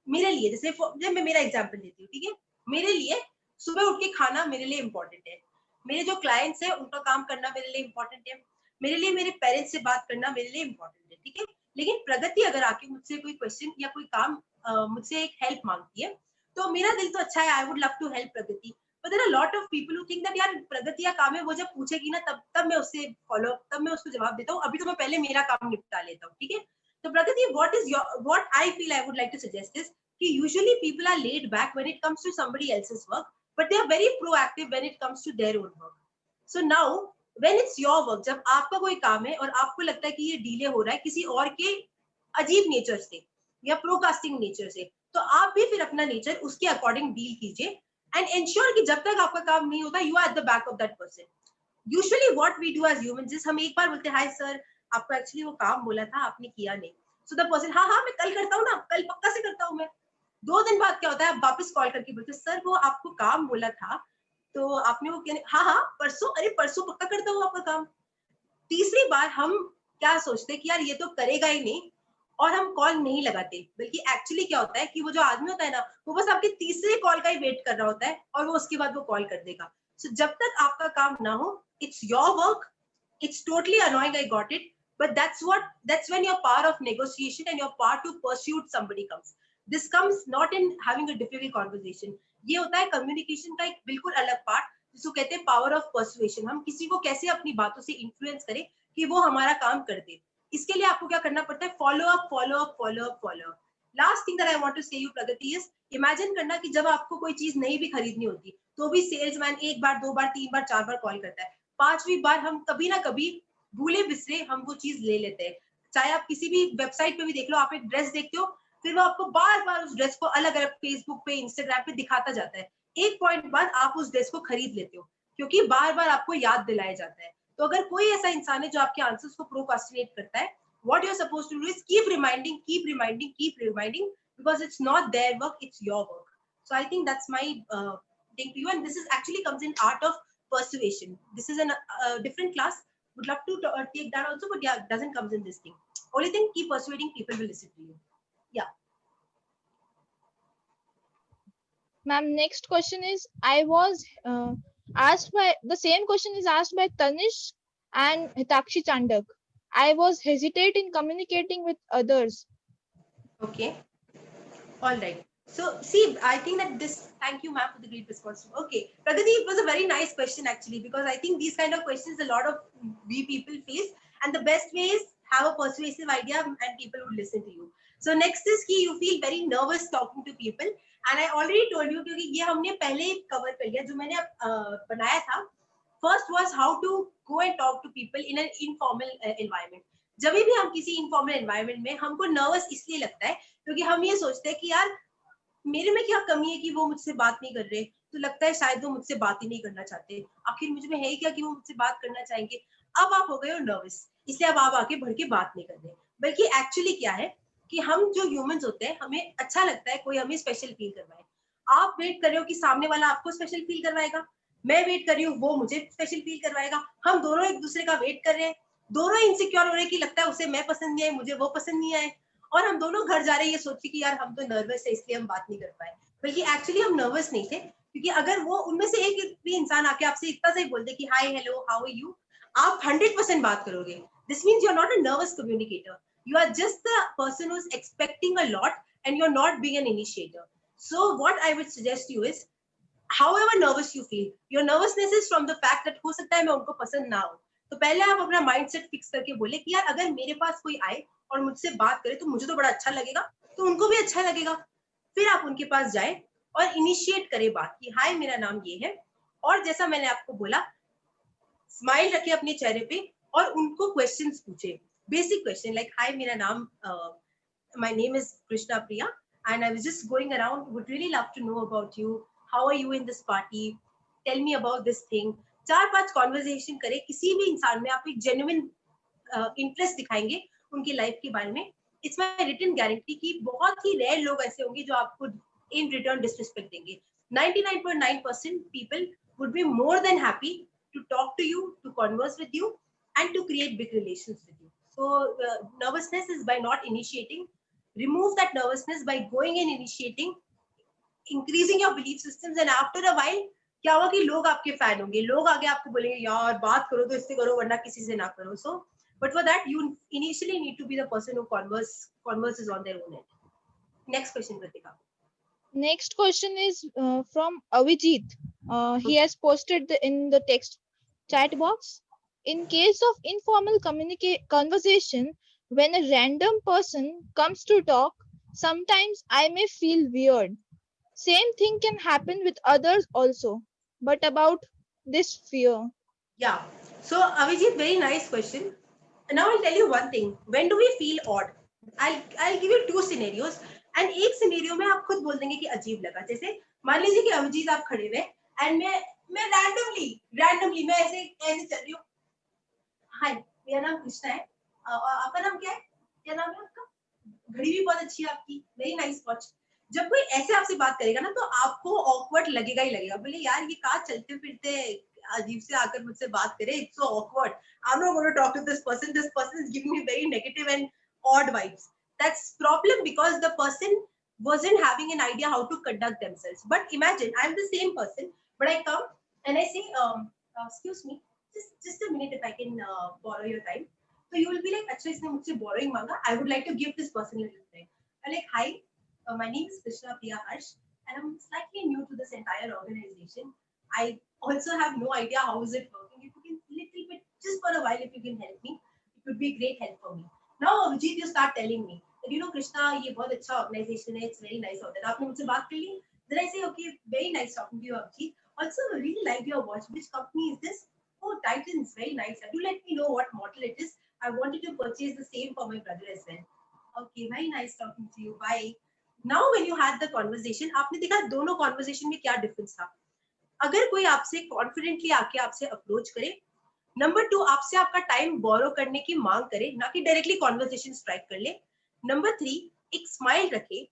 मेरे लिए जैसे जब मैं मेरा एग्जांपल देती हूँ, ठीक है, मेरे लिए सुबह उठ के खाना मेरे लिए इंपॉर्टेंट है. मेरे जो क्लाइंट्स है उनका काम करना मेरे लिए इंपॉर्टेंट है. मेरे लिए मेरे पेरेंट्स से बात करना मेरे लिए इंपॉर्टेंट है. ठीक है, लेकिन प्रगति अगर आके मुझसे कोई क्वेश्चन या कोई काम मुझसे एक हेल्प मांगती है, तो मेरा दिल तो अच्छा है, I would love to help Pragati. But there are a lot of people who think that यार प्रगति या काम है, वो जब पूछेगी ना तब मैं उससे फॉलो, तब मैं उसको जवाब देता हूँ, अभी तो मैं पहले मेरा काम निपटा लेता हूँ. ठीक है, so Pragati, what I feel I would like to suggest is कि usually people are laid back when it comes to somebody else's work, but they are very proactive when it comes to their own work. So now when it's your work, जब आपका कोई काम है और आपको लगता है कि ये डिले हो रहा है किसी और के अजीब नेचर से या प्रोकास्टिंग नेचर से, तो आप भी फिर अपना नेचर उसके अकॉर्डिंग डील कीजिए एंड एंश्योर कि जब तक आपका काम नहीं होता, you are at the back of that person. Usually what we do as humans, हम एक बार बोलते हैं हाय सर, आपको एक्चुअली वो काम बोला था, आपने किया नहीं. सो द पर्सन, हाँ हाँ मैं कल करता हूँ ना, कल पक्का से करता हूँ मैं. 2 दिन बाद क्या होता है, आप वापस कॉल करके बोलते हैं सर वो आपको काम बोला था तो आपने वो क्या, हाँ हाँ परसों, अरे परसों पक्का करता हूँ आपका काम. तीसरी बार हम क्या सोचते हैं कि यार ये तो करेगा ही नहीं, और हम कॉल नहीं लगाते, बल्कि एक्चुअली क्या होता है कि वो जो आदमी होता है ना, वो बस आपके तीसरे कॉल का ही वेट कर रहा होता है और वो उसके बाद वो कॉल कर देगा. सो जब तक आपका काम ना हो, it's your work. It's totally annoying, I got it, but that's when your power of negotiation and your power to pursue somebody comes. This comes not in having a difficult conversation. ये होता है communication का एक बिल्कुल अलग part, जिसको कहते हैं power of persuasion. हम किसी को कैसे अपनी बातों से influence करें कि वो हमारा काम कर दे. इसके लिए आपको क्या करना पड़ता है? follow up. Last thing that I want to say you, Pragati, is imagine करना कि जब आपको कोई चीज नहीं भी खरीदनी होती, तो भी सेल्समैन एक बार, दो बार, तीन बार, चार बार कॉल करता है. पांचवी बार हम कभी ना कभी भूले बिसरे हम वो चीज ले लेते हैं. चाहे आप किसी भी वेबसाइट पे भी देख लो, आप एक ड्रेस देखते हो, फिर वो आपको बार बार उस ड्रेस को अलग अलग फेसबुक पे, इंस्टाग्राम पे दिखाता जाता है. एक पॉइंट बाद आप उस ड्रेस को खरीद लेते हो, क्योंकि बार बार आपको याद दिलाया जाता है. तो अगर कोई ऐसा इंसान है जो आपके आंसर्स को प्रोक्रास्टिनेट करता है, what you're supposed to do is keep reminding, because it's not their work, it's your work. So I think that's my thing to you, and this is actually comes in art of persuasion. This is a different class. Would love to take that also, but yeah, it doesn't comes in this thing. Only thing, keep persuading, people will listen to you. Yeah. Ma'am, next question is, I was asked by, the same question is asked by Tanish and Hitakshi Chandak. I was hesitate in communicating with others. Okay. All right. So see, I think that this, thank you ma'am for the great response. Okay, Pragati, it was a very nice question actually, because I think these kind of questions a lot of we people face, and the best way is have a persuasive idea and people would listen to you. So next is कि you feel very nervous talking to people, and I already told you क्योंकि ये हमने पहले ही cover कर लिया, जो मैंने बनाया था. First was how to go and talk to people in an informal environment. जब भी हम किसी informal environment में, हमको nervous इसलिए लगता है क्योंकि हम ये सोचते हैं कि यार मेरे में क्या कमी है कि वो मुझसे बात नहीं कर रहे, तो लगता है शायद वो मुझसे बात ही नहीं करना चाहते, आखिर मुझ में है क्या कि वो मुझसे बात करना चाहेंगे. अब आप हो गए हो नर्वस, इसलिए अब आप आके बढ़ के बात नहीं कर रहे, बल्कि एक्चुअली क्या है कि हम जो ह्यूमंस होते हैं, हमें अच्छा लगता है कोई हमें स्पेशल फील करवाए. आप वेट कर रहे हो कि सामने वाला आपको स्पेशल फील करवाएगा, मैं वेट कर रही हूँ वो मुझे स्पेशल फील करवाएगा, हम दोनों एक दूसरे का वेट कर रहे हैं, दोनों इनसिक्योर हो रहे हैं कि लगता है उसे मैं पसंद नहीं आए, मुझे वो पसंद नहीं आए, और हम दोनों घर जा रहे हैं ये सोच के कि यार हम तो नर्वस है इसलिए हम बात नहीं कर पाए, बल्कि एक्चुअली हम नर्वस नहीं थे. क्योंकि अगर वो उनमें से एक भी इंसान आके आपसे इतना सही बोल दे कि hi hello how are you, आप 100% बात करोगे. This means you are not a nervous communicator, you are just the person who is expecting a lot and you are not being an initiator. So what I would suggest you is, however nervous you feel, your nervousness is from the fact that हो सकता है मैं उनको पसंद ना हो. तो पहले आप अपना माइंडसेट फिक्स करके बोले कि यार अगर मेरे पास कोई आए और मुझसे बात करे तो मुझे तो बड़ा अच्छा लगेगा, तो उनको भी अच्छा लगेगा. फिर आप उनके पास जाए और इनिशिएट करें बात कि हाय मेरा नाम ये है, और जैसा मैंने आपको बोला स्माइल रखे अपने चेहरे पे और उनको क्वेश्चंस पूछे, बेसिक क्वेश्चन लाइक हाय मेरा नाम my name is Krishna Priya and I was just going around, would really love to know about you, how are you in this party, tell me about this thing. चार पांच conversation करें किसी भी इंसान में, आप एक जेन्युइन इंटरेस्ट दिखाएंगे उनकी लाइफ के बारे में. इट्स माय रिटन गारंटी कि बहुत ही रेयर लोग ऐसे होंगे जो आपको इन रिटर्न डिसरिस्पेक्ट देंगे. 99.9% people would be more than happy to talk to you, to converse with you and to create big relations with you. So nervousness is by not initiating. Remove that nervousness by going and initiating, increasing your belief systems, and after a while क्या होगा कि लोग आपके fan होंगे, लोग आगे आपको बोलेंगे यार बात करो तो इससे करो वरना किसी से ना करो. So but for that you initially need to be the person who converses on their own end. Next question, Kritika. Next question is from Avijit. He has posted in the text chat box. In case of informal conversation, when a random person comes to talk, sometimes I may feel weird. Same thing can happen with others also. But about this fear. Yeah. So Avijit, very nice question. Now I'll tell you one thing. When do we feel odd? I'll give you two scenarios. And एक scenario में आप खुद बोल देंगे कि अजीब लगा. जैसे मान लीजिए कि अभिजीत आप खड़े हुए एंड मैं रैंडमली मैं ऐसे चल रही हूँ. हाय मेरा नाम कृष्णा है, आपका नाम क्या है, क्या नाम है आपका, घड़ी भी बहुत अच्छी है आपकी, वेरी नाइस वॉच. जब कोई ऐसे आपसे बात करेगा ना तो आपको ऑकवर्ड लगेगा ही लगेगा. बोले यार ये कहाँ चलते फिरते अजीब से आकर मुझसे बात करे, it's so awkward, I am not going to talk to this person is giving me very negative and odd vibes. That's problem because the person wasn't having an idea how to conduct themselves. But imagine I'm the same person, but I come and I say, excuse me, just a minute if I can borrow your time. So you will be like, अच्छा इसने मुझसे borrowing मांगा. I would like to give this person a little time. I'm like, hi, my name is Krishna Priya Harsh, and I'm slightly new to this entire organization. I also have no idea how is it working. If you can little bit, just for a while, if you can help me, it would be great help for me. Now, Abhijit, you start telling me that you know, Krishna, ये बहुत अच्छा organization है. It's very nice out there. आपने मुझसे बात कर ली. Then I say, okay, very nice talking to you, Abhijit. Also, I really like your watch. Which company is this? Oh, Titan's very nice. Do let me know what model it is. I wanted to purchase the same for my brother as well. Okay, very nice talking to you. Bye. Now, when you had the conversation, आपने देखा दोनों conversation में क्या difference था. अगर कोई आपसे confidently आके आपसे अप्रोच करे, नंबर 2 आपसे आपका टाइम बोरो करने की मांग करे, ना कि डायरेक्टली कॉन्वर्सेशन स्ट्राइक कर ले, नंबर 3 एक स्माइल रखे,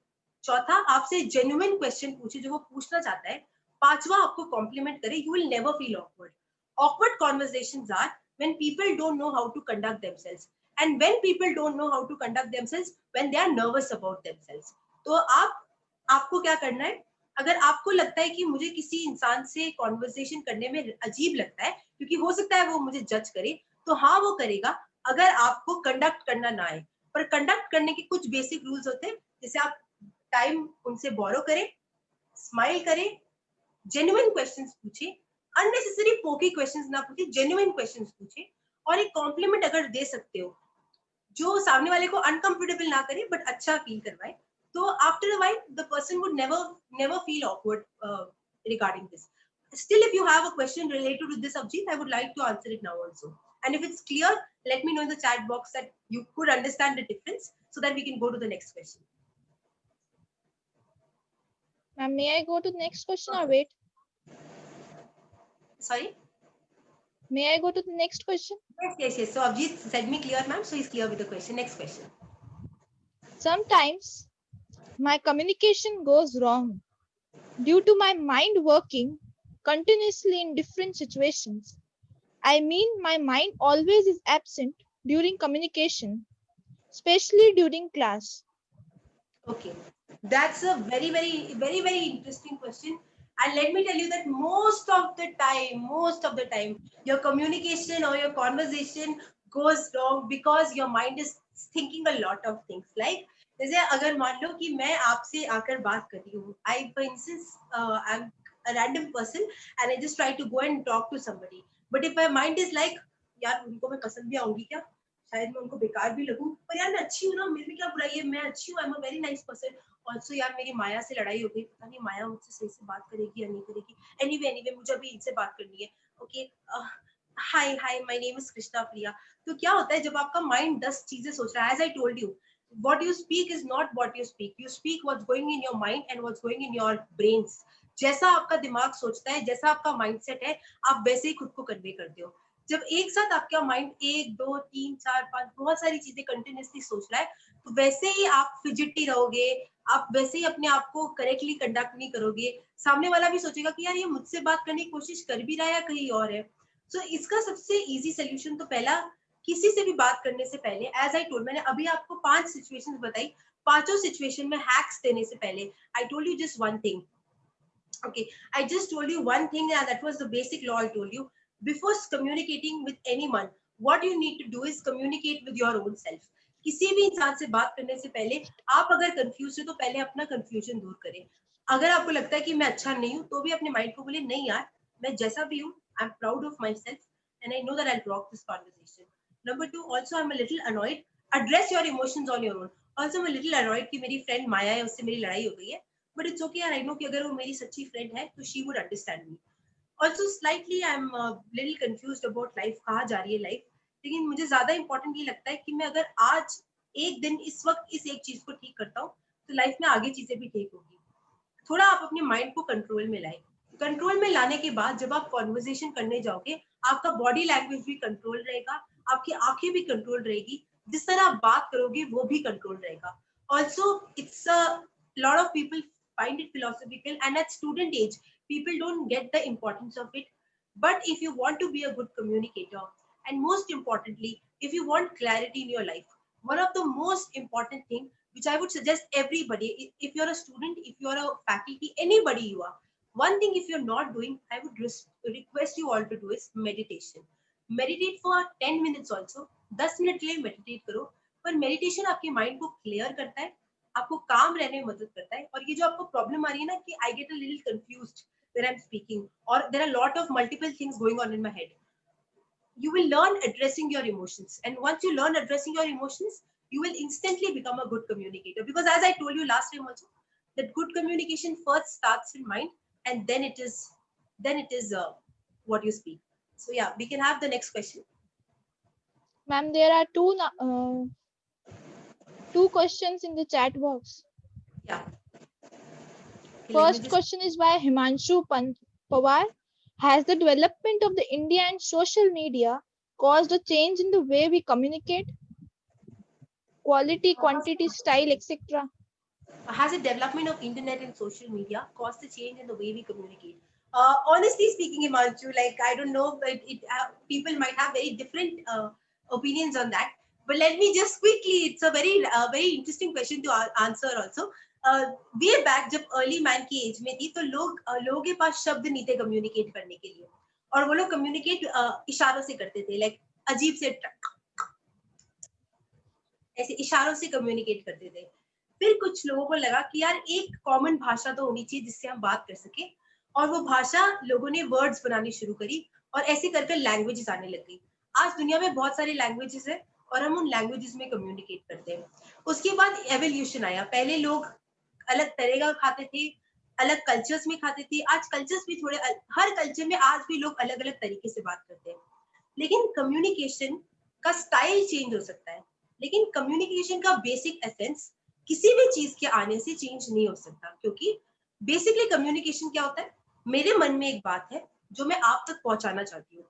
चौथा आपसे जेन्युइन क्वेश्चन पूछे जो वो पूछना चाहता है, पांचवा आपको कॉम्प्लीमेंट करे, you will never feel awkward. Awkward conversations are when people don't know how to conduct themselves, and when people don't know how to conduct themselves, when they are nervous about themselves. तो आपको क्या करना है, अगर आपको लगता है कि मुझे किसी इंसान से कॉन्वर्सेशन करने में अजीब लगता है क्योंकि हो सकता है वो मुझे जज करे, तो हाँ वो करेगा अगर आपको कंडक्ट करना ना आए. पर कंडक्ट करने के कुछ बेसिक रूल्स होते हैं, जैसे आप टाइम उनसे बोरो करें, स्माइल करें, जेन्युइन क्वेश्चंस पूछे, अननेसेसरी पोकी क्वेश्चंस ना पूछे, जेन्युइन क्वेश्चंस पूछे, और एक कॉम्प्लीमेंट अगर दे सकते हो जो सामने वाले को अनकंफर्टेबल ना करे बट अच्छा फील करवाए. So after a while, the person would never feel awkward regarding this. Still, if you have a question related to this, Abhijit, I would like to answer it now also. And if it's clear, let me know in the chat box that you could understand the difference, so that we can go to the next question. Ma'am, may I go to the next question or wait? Sorry? May I go to the next question? Yes. So Abhijit said me clear, ma'am. So he's clear with the question. Next question. Sometimes my communication goes wrong due to my mind working continuously in different situations. I mean, my mind always is absent during communication, especially during class. Okay, that's a very interesting question. And let me tell you that most of the time, your communication or your conversation goes wrong because your mind is thinking a lot of things. Like, जैसे अगर मान लो कि मैं आपसे आकर बात कर रही हूँ, I for instance, I'm a random person and I just try to go and talk to somebody. But if my mind is like, यार उनको मैं पसंद भी आऊंगी क्या? शायद मैं उनको बेकार भी लगूं, पर यार मैं अच्छी हूँ ना, मेरे में क्या बुराई है, मैं अच्छी हूँ, I am a very nice person. Also यार मेरी माया से लड़ाई हो गई, पता नहीं माया मुझसे सही से बात करेगी या नहीं करेगी. एनीवे मुझे अभी इनसे बात करनी है. Okay, hi my name is Krishna Priya. तो क्या होता है जब आपका माइंड 10 चीजें सोच रहा है, as I told you, what you speak is not what you speak what's going in your mind and what's going in your brains. जैसा आपका दिमाग सोचता है, जैसा आपका माइंडसेट है, आप वैसे ही खुद को कन्वे करते हो. जब एक साथ आपका माइंड 1 2 3 4 5 बहुत सारी चीजें कंटिन्यूअसली सोच रहा है, तो वैसे ही आप फिजिटी रहोगे, आप वैसे ही अपने आप को करेक्टली कंडक्ट नहीं करोगे. सामने वाला भी सोचेगा कि यार ये मुझसे बात करने की कोशिश कर भी रहा है या कहीं और है. सो इसका सबसे इजी सोल्यूशन तो पहला, किसी से भी बात करने से पहले, एज आई टोल्ड, मैंने अभी आपको 5 सिचुएशंस बताई, पांचों सिचुएशन में हैक्स देने से पहले आई told you just one thing. Okay, I just told you one thing and that was the basic law I told you. Before communicating with anyone, what you need to do is communicate with your own self. किसी भी इंसान से बात करने से पहले आप अगर कंफ्यूज हो तो पहले अपना कंफ्यूजन दूर करें. अगर आपको लगता है कि मैं अच्छा नहीं हूं, तो भी अपने माइंड को बोले नहीं यार, मैं जैसा भी हूं, I am proud of my self and I know that I will rock this conversation. Number 2, also I am a little annoyed. Address your emotions on your own. Also I am a little annoyed कि मेरी friend माया है, उससे मेरी लड़ाई हो गई है, but it's okay, I know कि अगर वो मेरी सच्ची फ्रेंड है तो she would understand me. Also slightly I'm a little confused about life, कहाँ जा रही है लाइफ, लेकिन मुझे ज्यादा इंपॉर्टेंट ये लगता है कि मैं अगर आज एक दिन इस वक्त इस एक चीज को ठीक करता हूँ तो लाइफ में आगे चीजें भी ठीक होगी. थोड़ा आप अपने माइंड को कंट्रोल में लाए. कंट्रोल में लाने के बाद जब आप कॉन्वर्सेशन करने जाओगे, आपका बॉडी लैंग्वेज भी कंट्रोल रहेगा, आपकी आंखें भी कंट्रोल रहेगी, जिस तरह आप बात करोगे वो भी कंट्रोल रहेगा. Also it's a lot of people find it philosophical, and at student age people don't get the importance of it. But if you want to be a good communicator, and most importantly if you want clarity in your life, one of the most important thing which I would suggest everybody, if you're a student, if you're a faculty, anybody you are, one thing if you're not doing, I would request you all to do is meditation. Meditate for 10 minutes also. 10 minute के लिए meditate करो. पर meditation आपके mind को clear करता है, आपको calm रहने में मदद करता है. और ये जो आपको problem आ रही है ना कि I get a little confused when I'm speaking, or there are a lot of multiple things going on in my head. You will learn addressing your emotions, and once you learn addressing your emotions, you will instantly become a good communicator, because as I told you last time also, that good communication first starts in mind, and then it is what you speak. So yeah, we can have the next question. Ma'am, there are two questions in the chat box. Yeah. Okay, First question is by Himanshu Pawar. Has the development of the India and social media caused a change in the way we communicate? Quality, quantity, style, etc. Has the development of internet and social media caused a change in the way we communicate? Honestly speaking, Himanshu, like I don't know, but people might have very different opinions on that. But let me just quickly, it's a very interesting question to answer also. Way back जब early man की age में थी तो लोगों के पास शब्द नहीं थे communicate करने के लिए, और वो लोग communicate इशारों से करते थे, like अजीब से ऐसे इशारों से communicate करते थे. फिर कुछ लोगों को लगा कि यार एक कॉमन भाषा तो होनी चाहिए जिससे हम बात कर सके, और वो भाषा लोगों ने वर्ड्स बनानी शुरू करी, और ऐसे कर लैंग्वेजेस आने लग गई. आज दुनिया में बहुत सारे लैंग्वेजेस है और हम उन लैंग्वेजेस में कम्युनिकेट करते हैं. उसके बाद एवोल्यूशन आया. पहले लोग अलग तरह का खाते थे, अलग कल्चर्स में खाते थे. आज कल्चर्स भी थोड़े, हर कल्चर में आज भी लोग अलग अलग तरीके से बात करते हैं. लेकिन कम्युनिकेशन का स्टाइल चेंज हो सकता है, लेकिन कम्युनिकेशन का बेसिक एसेंस किसी भी चीज के आने से चेंज नहीं हो सकता. क्योंकि बेसिकली कम्युनिकेशन क्या होता है, मेरे मन में एक बात है जो मैं आप तक पहुंचाना चाहती हूँ.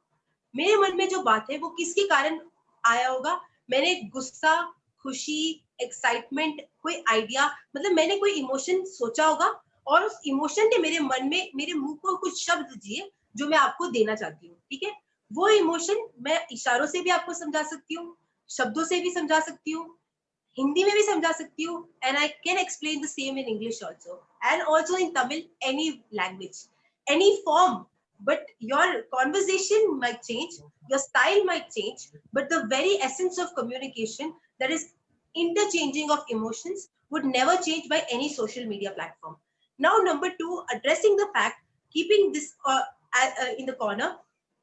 मेरे मन में जो बात है वो किसके कारण आया होगा, मैंने गुस्सा, खुशी, एक्साइटमेंट, कोई आइडिया, मतलब मैंने कोई इमोशन सोचा होगा, और उस इमोशन ने मेरे मन में, मेरे मुंह को कुछ शब्द दिए जो मैं आपको देना चाहती हूँ. ठीक है, वो इमोशन मैं इशारों से भी आपको समझा सकती हूँ, शब्दों से भी समझा सकती हूँ, हिंदी में भी समझा सकती हूँ, and I can explain the same in English also, and also in Tamil, any language, any form. But your conversation might change, your style might change, but the very essence of communication, that is interchanging of emotions, would never change by any social media platform. Now, number two, addressing the fact, keeping this in the corner,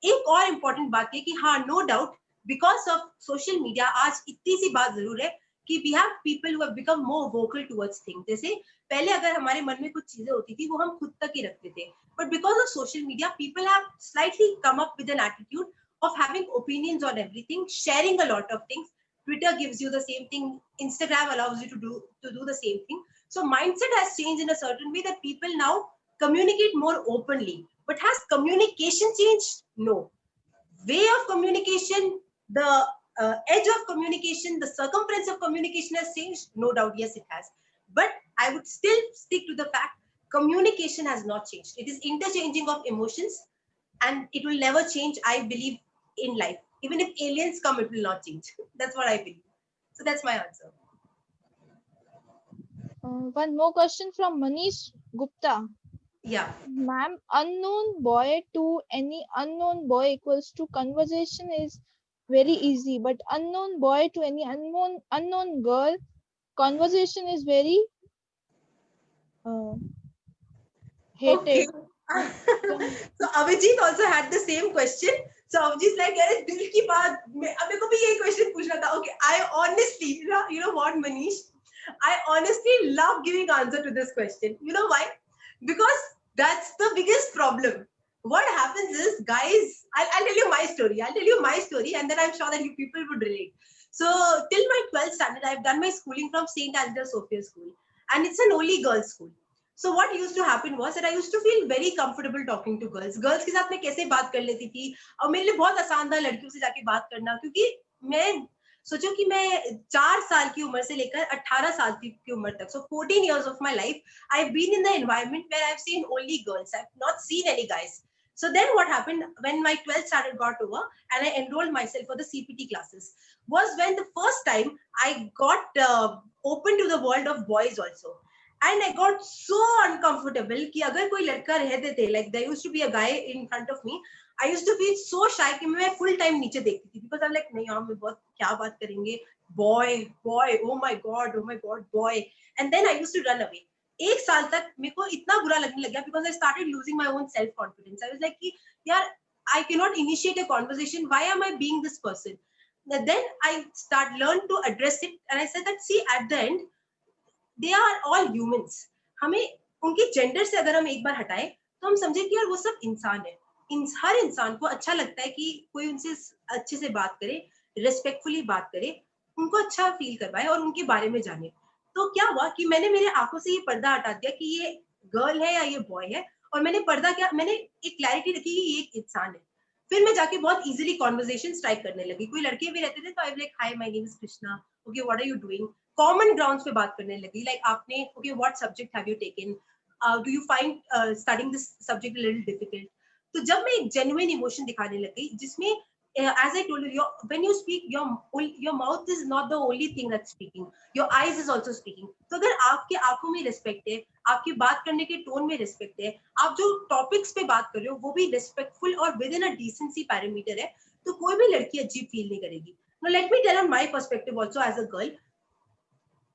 एक और important बात है कि हाँ, no doubt, because of social media, आज इतनी सी बात जरूर है कि we have people who have become more vocal towards things. जैसे पहले अगर हमारे मन में कुछ चीजें होती थी वो हम खुद तक ही रखते थे, but because of social media, people have slightly come up with an attitude of having opinions on everything, sharing a lot of things. Twitter gives you the same thing, Instagram allows you to do the same thing. So mindset has changed in a certain way that people now communicate more openly. But has communication changed? No. Way of communication, the edge of communication, the circumference of communication has changed. No doubt, yes, it has. But I would still stick to the fact, communication has not changed. It is interchanging of emotions, and it will never change, I believe, in life. Even if aliens come, it will not change. That's what I believe. So that's my answer. One more question from Manish Gupta. Yeah. Ma'am, unknown boy to any unknown boy equals to conversation is very easy, but unknown boy to any unknown girl, conversation is very hated. Okay. So Abhijit also had the same question. So Abhijit's like, यार दिल की बात, मेरे को भी यही question पूछना था. Okay, I honestly, you know what, Manish, I honestly love giving answer to this question. You know why? Because that's the biggest problem. What happens is, guys, I'll tell you my story. I'll tell you my story, and then I'm sure that you people would relate. So till my 12th standard, I've done my schooling from St. Angela Sophia School, and it's an only girls' school. So what used to happen was that I used to feel very comfortable talking to girls. Girls के साथ मैं कैसे बात कर लेती थी, और मेरे लिए बहुत आसान था लड़कियों से जाके बात करना, क्योंकि मैं सोचो कि मैं 4 साल की उम्र से लेकर 18 साल की उम्र तक, so 14 years of my life, I've been in the environment where I've seen only girls. I've not seen any guys. So then what happened when my 12th standard got over and I enrolled myself for the CPT classes was when the first time I got open to the world of boys also. And I got so uncomfortable कि अगर कोई लड़का रहते थे, like there used to be a guy in front of me, I used to feel so shy कि मैं full time नीचे देखती थी, because I'm like नहीं यार मैं बहुत क्या बात करेंगे, boy, oh my god, boy. And then I used to run away. एक साल तक मेरे को इतना बुरा लगने लग गया, because I started losing my own self confidence. I was like कि यार I cannot initiate a conversation. Why am I being this person? Then I learned to address it, and I said that see, at the end they are all humans. हमें उनके gender से अगर हम एक बार हटाए तो हम समझे कि यार वो सब इंसान है. हर इंसान को अच्छा लगता है कि कोई उनसे अच्छे से बात करे, रिस्पेक्टफुली बात करे, उनको अच्छा फील करवाए और उनके बारे में जाने. तो क्या हुआ कि मैंने मेरे आंखों से ये पर्दा हटा दिया कि ये गर्ल है या ये बॉय है, और मैंने पर्दा क्या, मैंने एक क्लैरिटी रखी कि ये एक इंसान है. फिर मैं जाके बहुत इजीली कॉन्वर्सेशन स्ट्राइक करने लगी. कोई लड़के भी रहते थे तो I like hi my name is Krishna, okay what are you doing, common grounds पे बात करने लगी. लाइक आपने okay what subject have you taken, do you find studying this subject a little difficult. तो जब मैं एक जेन्युइन इमोशन दिखाने लगी, जिसमें as I told you, when you speak, your mouth is not the only thing that's speaking, your eyes is also speaking. तो अगर आपके आंखों में रिस्पेक्ट है, आपकी बात करने के टोन में रिस्पेक्ट है, आप जो टॉपिक्स पे बात कर रहे हो वो भी रिस्पेक्टफुल और with in a decency parameter है, तो कोई भी लड़की अजीब फील नहीं करेगी. Now let me tell on my perspective also as a girl.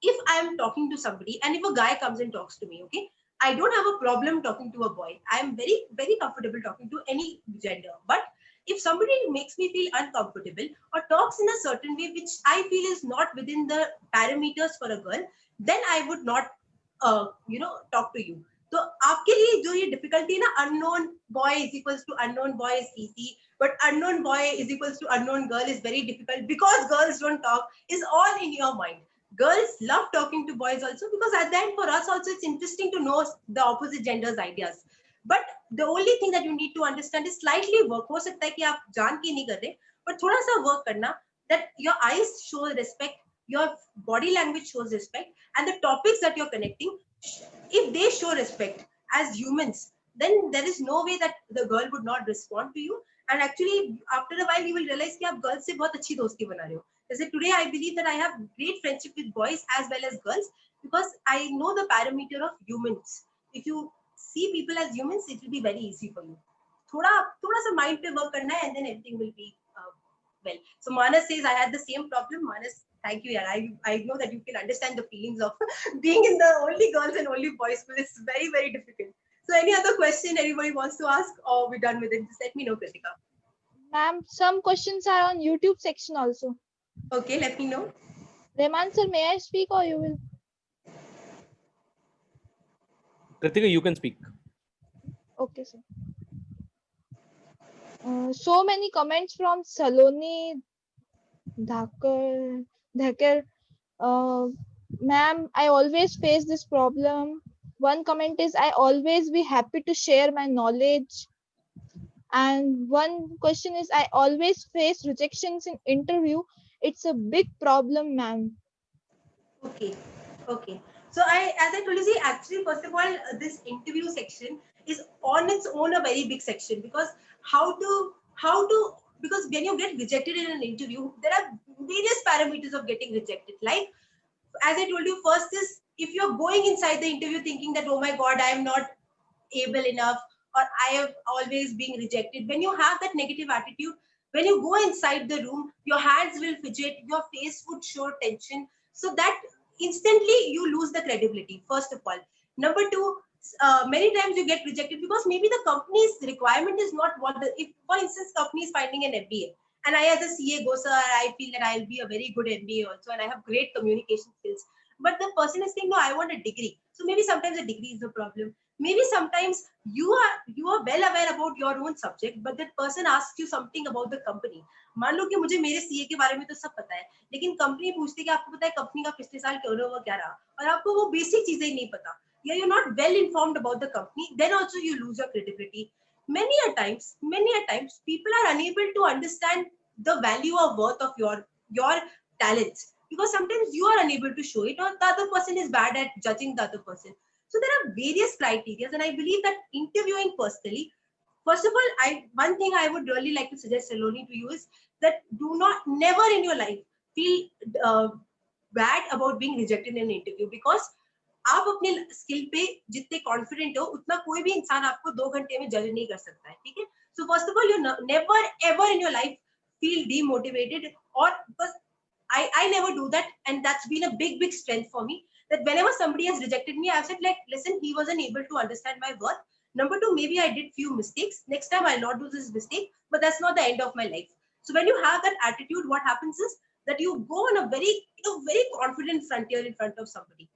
If I am talking to somebody and if a guy comes and talks to me, okay, I don't have a problem talking to a boy. I am very, very comfortable talking to any gender. But if somebody makes me feel uncomfortable or talks in a certain way which I feel is not within the parameters for a girl, then I would not, talk to you. तो आपके लिए जो ये difficulty ना, unknown boy is equals to unknown boy is easy, but unknown boy is equals to unknown girl is very difficult because girls don't talk, is all in your mind. Girls love talking to boys also, because at the end for us also it's interesting to know the opposite gender's ideas. But the only thing that you need to understand is slightly work. हो सकता है कि आप जान के नहीं कर रहे, but थोड़ा सा work करना, that your eyes show respect, your body language shows respect, and the topics that you're connecting, if they show respect as humans, then there is no way that the girl would not respond to you. And actually, after a while, you will realize कि आप girls से बहुत अच्छी दोस्ती बना रहे हो. Jैसे today, I believe that I have great friendship with boys as well as girls, because I know the parameter of humans. If you see people as humans, it will be very easy for you. थोड़ा सा mind पे work करना है, and then everything will be well. So Manas says I had the same problem. Manas, thank you. Yeah, I know that you can understand the feelings of being in the only girls and only boys school. It's very, very difficult. So any other question anybody wants to ask, or we're done with it? Just let me know, Kritika. Ma'am, some questions are on YouTube section also. Okay, let me know. Reman sir, may I speak or you will? Kritika, you can speak. Okay, sir. So many comments from Saloni Dhaker. Ma'am, I always face this problem. One comment is, I always be happy to share my knowledge. And one question is, I always face rejections in interview. It's a big problem, ma'am. Okay. So as I told you, see, actually, first of all, this interview section is on its own a very big section, because because when you get rejected in an interview, there are various parameters of getting rejected. Like, as I told you, first is if you're going inside the interview thinking that, oh my God, I am not able enough, or I have always being rejected. When you have that negative attitude, when you go inside the room, your hands will fidget, your face would show tension. So that instantly you lose the credibility, first of all. Number two, many times you get rejected because maybe the company's requirement is not what if, for instance, company is finding an MBA. And I, as a CA, go, sir, I feel that I'll be a very good MBA also, and I have great communication skills. But the person is saying, no, I want a degree. So maybe sometimes a degree is the problem. Maybe sometimes you are well aware about your own subject, but that person asks you something about the company. मान लो कि मुझे मेरे CA के बारे में तो सब पता है, लेकिन कंपनी पूछती है कि आपको पता है कंपनी का पिछले साल टर्नओवर क्या रहा, और आपको वो बेसिक चीजें ही नहीं पता, या you're not well informed about the company, then also you lose your credibility. Many a times, people are unable to understand the value or worth of your talents, because sometimes you are unable to show it, or the other person is bad at judging the other person. So there are various criteria, and I believe that interviewing personally, first of all, one thing I would really like to suggest, Saloni, to you is that do not never in your life feel bad about being rejected in an interview, because आप अपने skill पे जितने confident हो उतना कोई भी इंसान आपको 2 घंटे में जज नहीं कर सकता है, ठीक है? सो first of all, you never ever in your life feel demotivated, or because I never do that, and that's been a big strength for me, that whenever somebody has rejected me, I've said like, listen, he wasn't able to understand my worth. Number two, maybe I did few mistakes. Next time I'll not do this mistake, but that's not the end of my life. So when you have that attitude, what happens is that you go on a very confident frontier in front of somebody.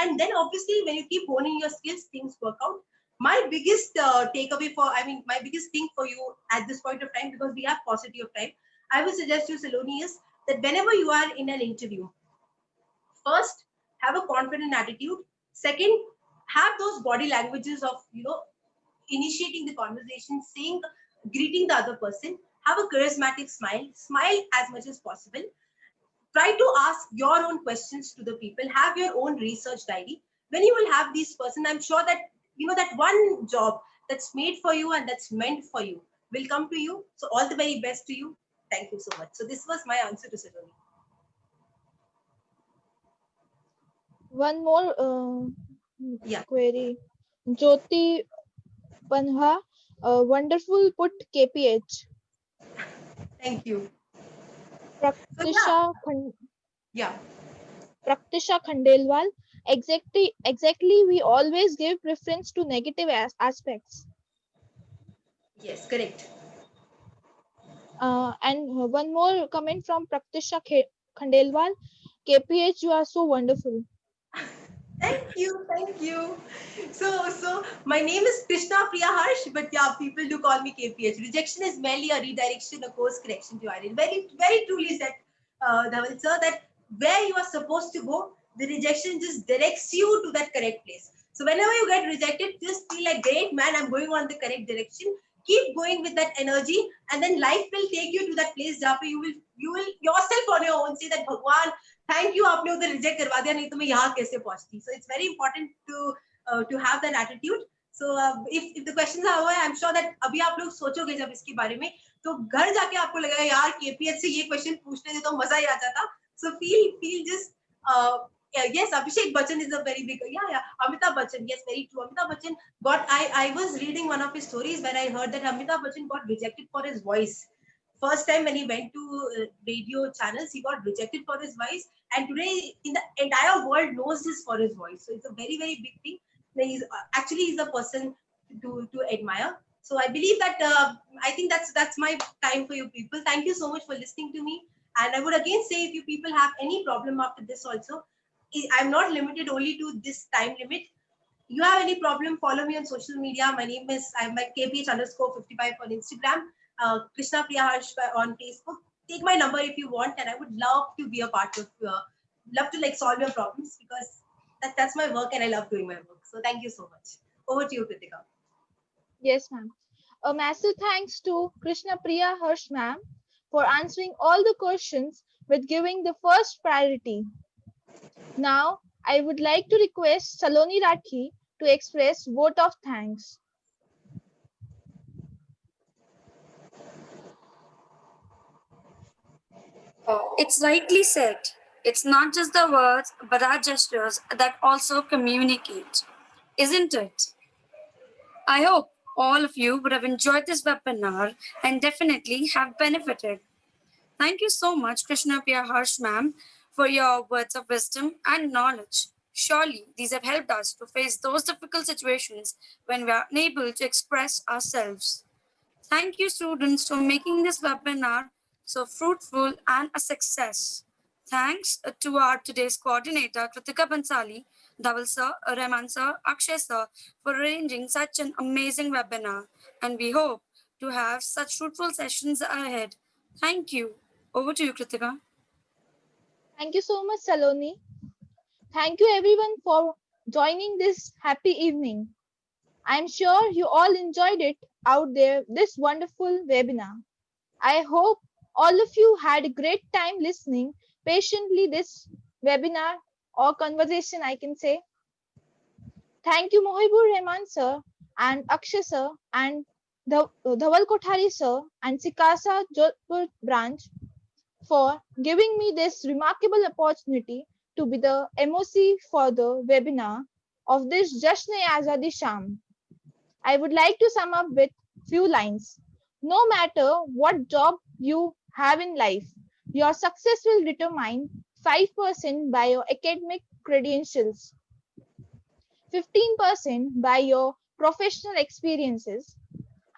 And then obviously when you keep honing your skills, things work out. My biggest takeaway for, I mean, my biggest thing for you at this point of time, because we have paucity of time, I will suggest you, Saloni, is that whenever you are in an interview, first, have a confident attitude. Second, have those body languages of, initiating the conversation, saying, greeting the other person. Have a charismatic smile. Smile as much as possible. Try to ask your own questions to the people. Have your own research diary. When you will have these person, I'm sure that that one job that's made for you and that's meant for you will come to you. So all the very best to you. Thank you so much. So this was my answer to Saloni. One more Yeah. query. Jyoti Panha, wonderful put KPH. Thank you. Praktisha Yeah. Praktisha Khandelwal, exactly. We always give preference to negative aspects. Yes, correct. And one more comment from Praktisha Khandelwal. KPH, you are so wonderful. Thank you. So my name is Krishna Priya Harsh, but yeah, people do call me KPH. Rejection is merely a redirection, a course correction to identity. Very truly said, Dhaval sir, that where you are supposed to go, the rejection just directs you to that correct place. So whenever you get rejected, just feel like, great man, I'm going on the correct direction. Keep going with that energy, and then life will take you to that place where you will yourself on your own say that, Bhagwan, thank you, आपने उधर reject करवा दिया, नहीं तो मैं यहाँ कैसे पहुंचती. So it's very important to have that attitude. So if the questions are over, I am sure that अभी आप लोग सोचोगे जब इसके बारे में, तो घर जाके आपको लगेगा यार केपीएच से ये क्वेश्चन पूछने थे तो मजा ही आ जाता. So feel just yes, Abhishek Bachchan is a very big, Amitabh Bachchan, yes, very true. Amitabh Bachchan I was reading one of his stories where I heard that Amitabh Bachchan got rejected for his voice. First time when he went to radio channels, he got rejected for his voice, and today in the entire world knows this for his voice. So it's a very big thing. He's a person to admire. So I believe that I think that's my time for you people. Thank you so much for listening to me. And I would again say, if you people have any problem after this also, I'm not limited only to this time limit. You have any problem, follow me on social media. My name is, I'm like KPH_55 on Instagram, Krishna Priya Harsh on Facebook. Take my number if you want, and I would love to be a part of, love to like solve your problems, because that's my work and I love doing my work. So thank you so much. Over to you, Kritika. Yes, ma'am. A massive thanks to Krishna Priya Harsh ma'am for answering all the questions with giving the first priority. Now, I would like to request Saloni Rathi to express vote of thanks. It's rightly said. It's not just the words, but our gestures that also communicate, isn't it? I hope all of you would have enjoyed this webinar and definitely have benefited. Thank you so much, Krishna Priya Harsh ma'am, for your words of wisdom and knowledge. Surely these have helped us to face those difficult situations when we are unable to express ourselves. Thank you, students, for making this webinar so fruitful and a success. Thanks to our today's coordinator, Kritika Bansali, Dhaval sir, Rahman sir, Akshay sir, for arranging such an amazing webinar. And we hope to have such fruitful sessions ahead. Thank you. Over to you, Kritika. Thank you so much, Saloni. Thank you everyone for joining this happy evening. I'm sure you all enjoyed it out there, this wonderful webinar. I hope all of you had a great time listening patiently this webinar or conversation, I can say. Thank you, Mohibur Rahman sir and Akshay sir and Dhaval Kothari sir and Sikasa Jodhpur branch for giving me this remarkable opportunity to be the MOC for the webinar of this Jashn-e Azadi Sham. I would like to sum up with few lines. No matter what job you have in life, your success will determine 5% by your academic credentials, 15% by your professional experiences,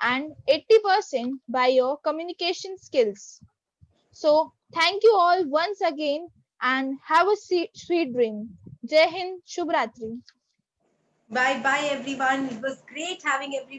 and 80% by your communication skills. So, thank you all once again and have a sweet dream. Jai Hind, Shubh Ratri. Bye bye, everyone. It was great having everyone.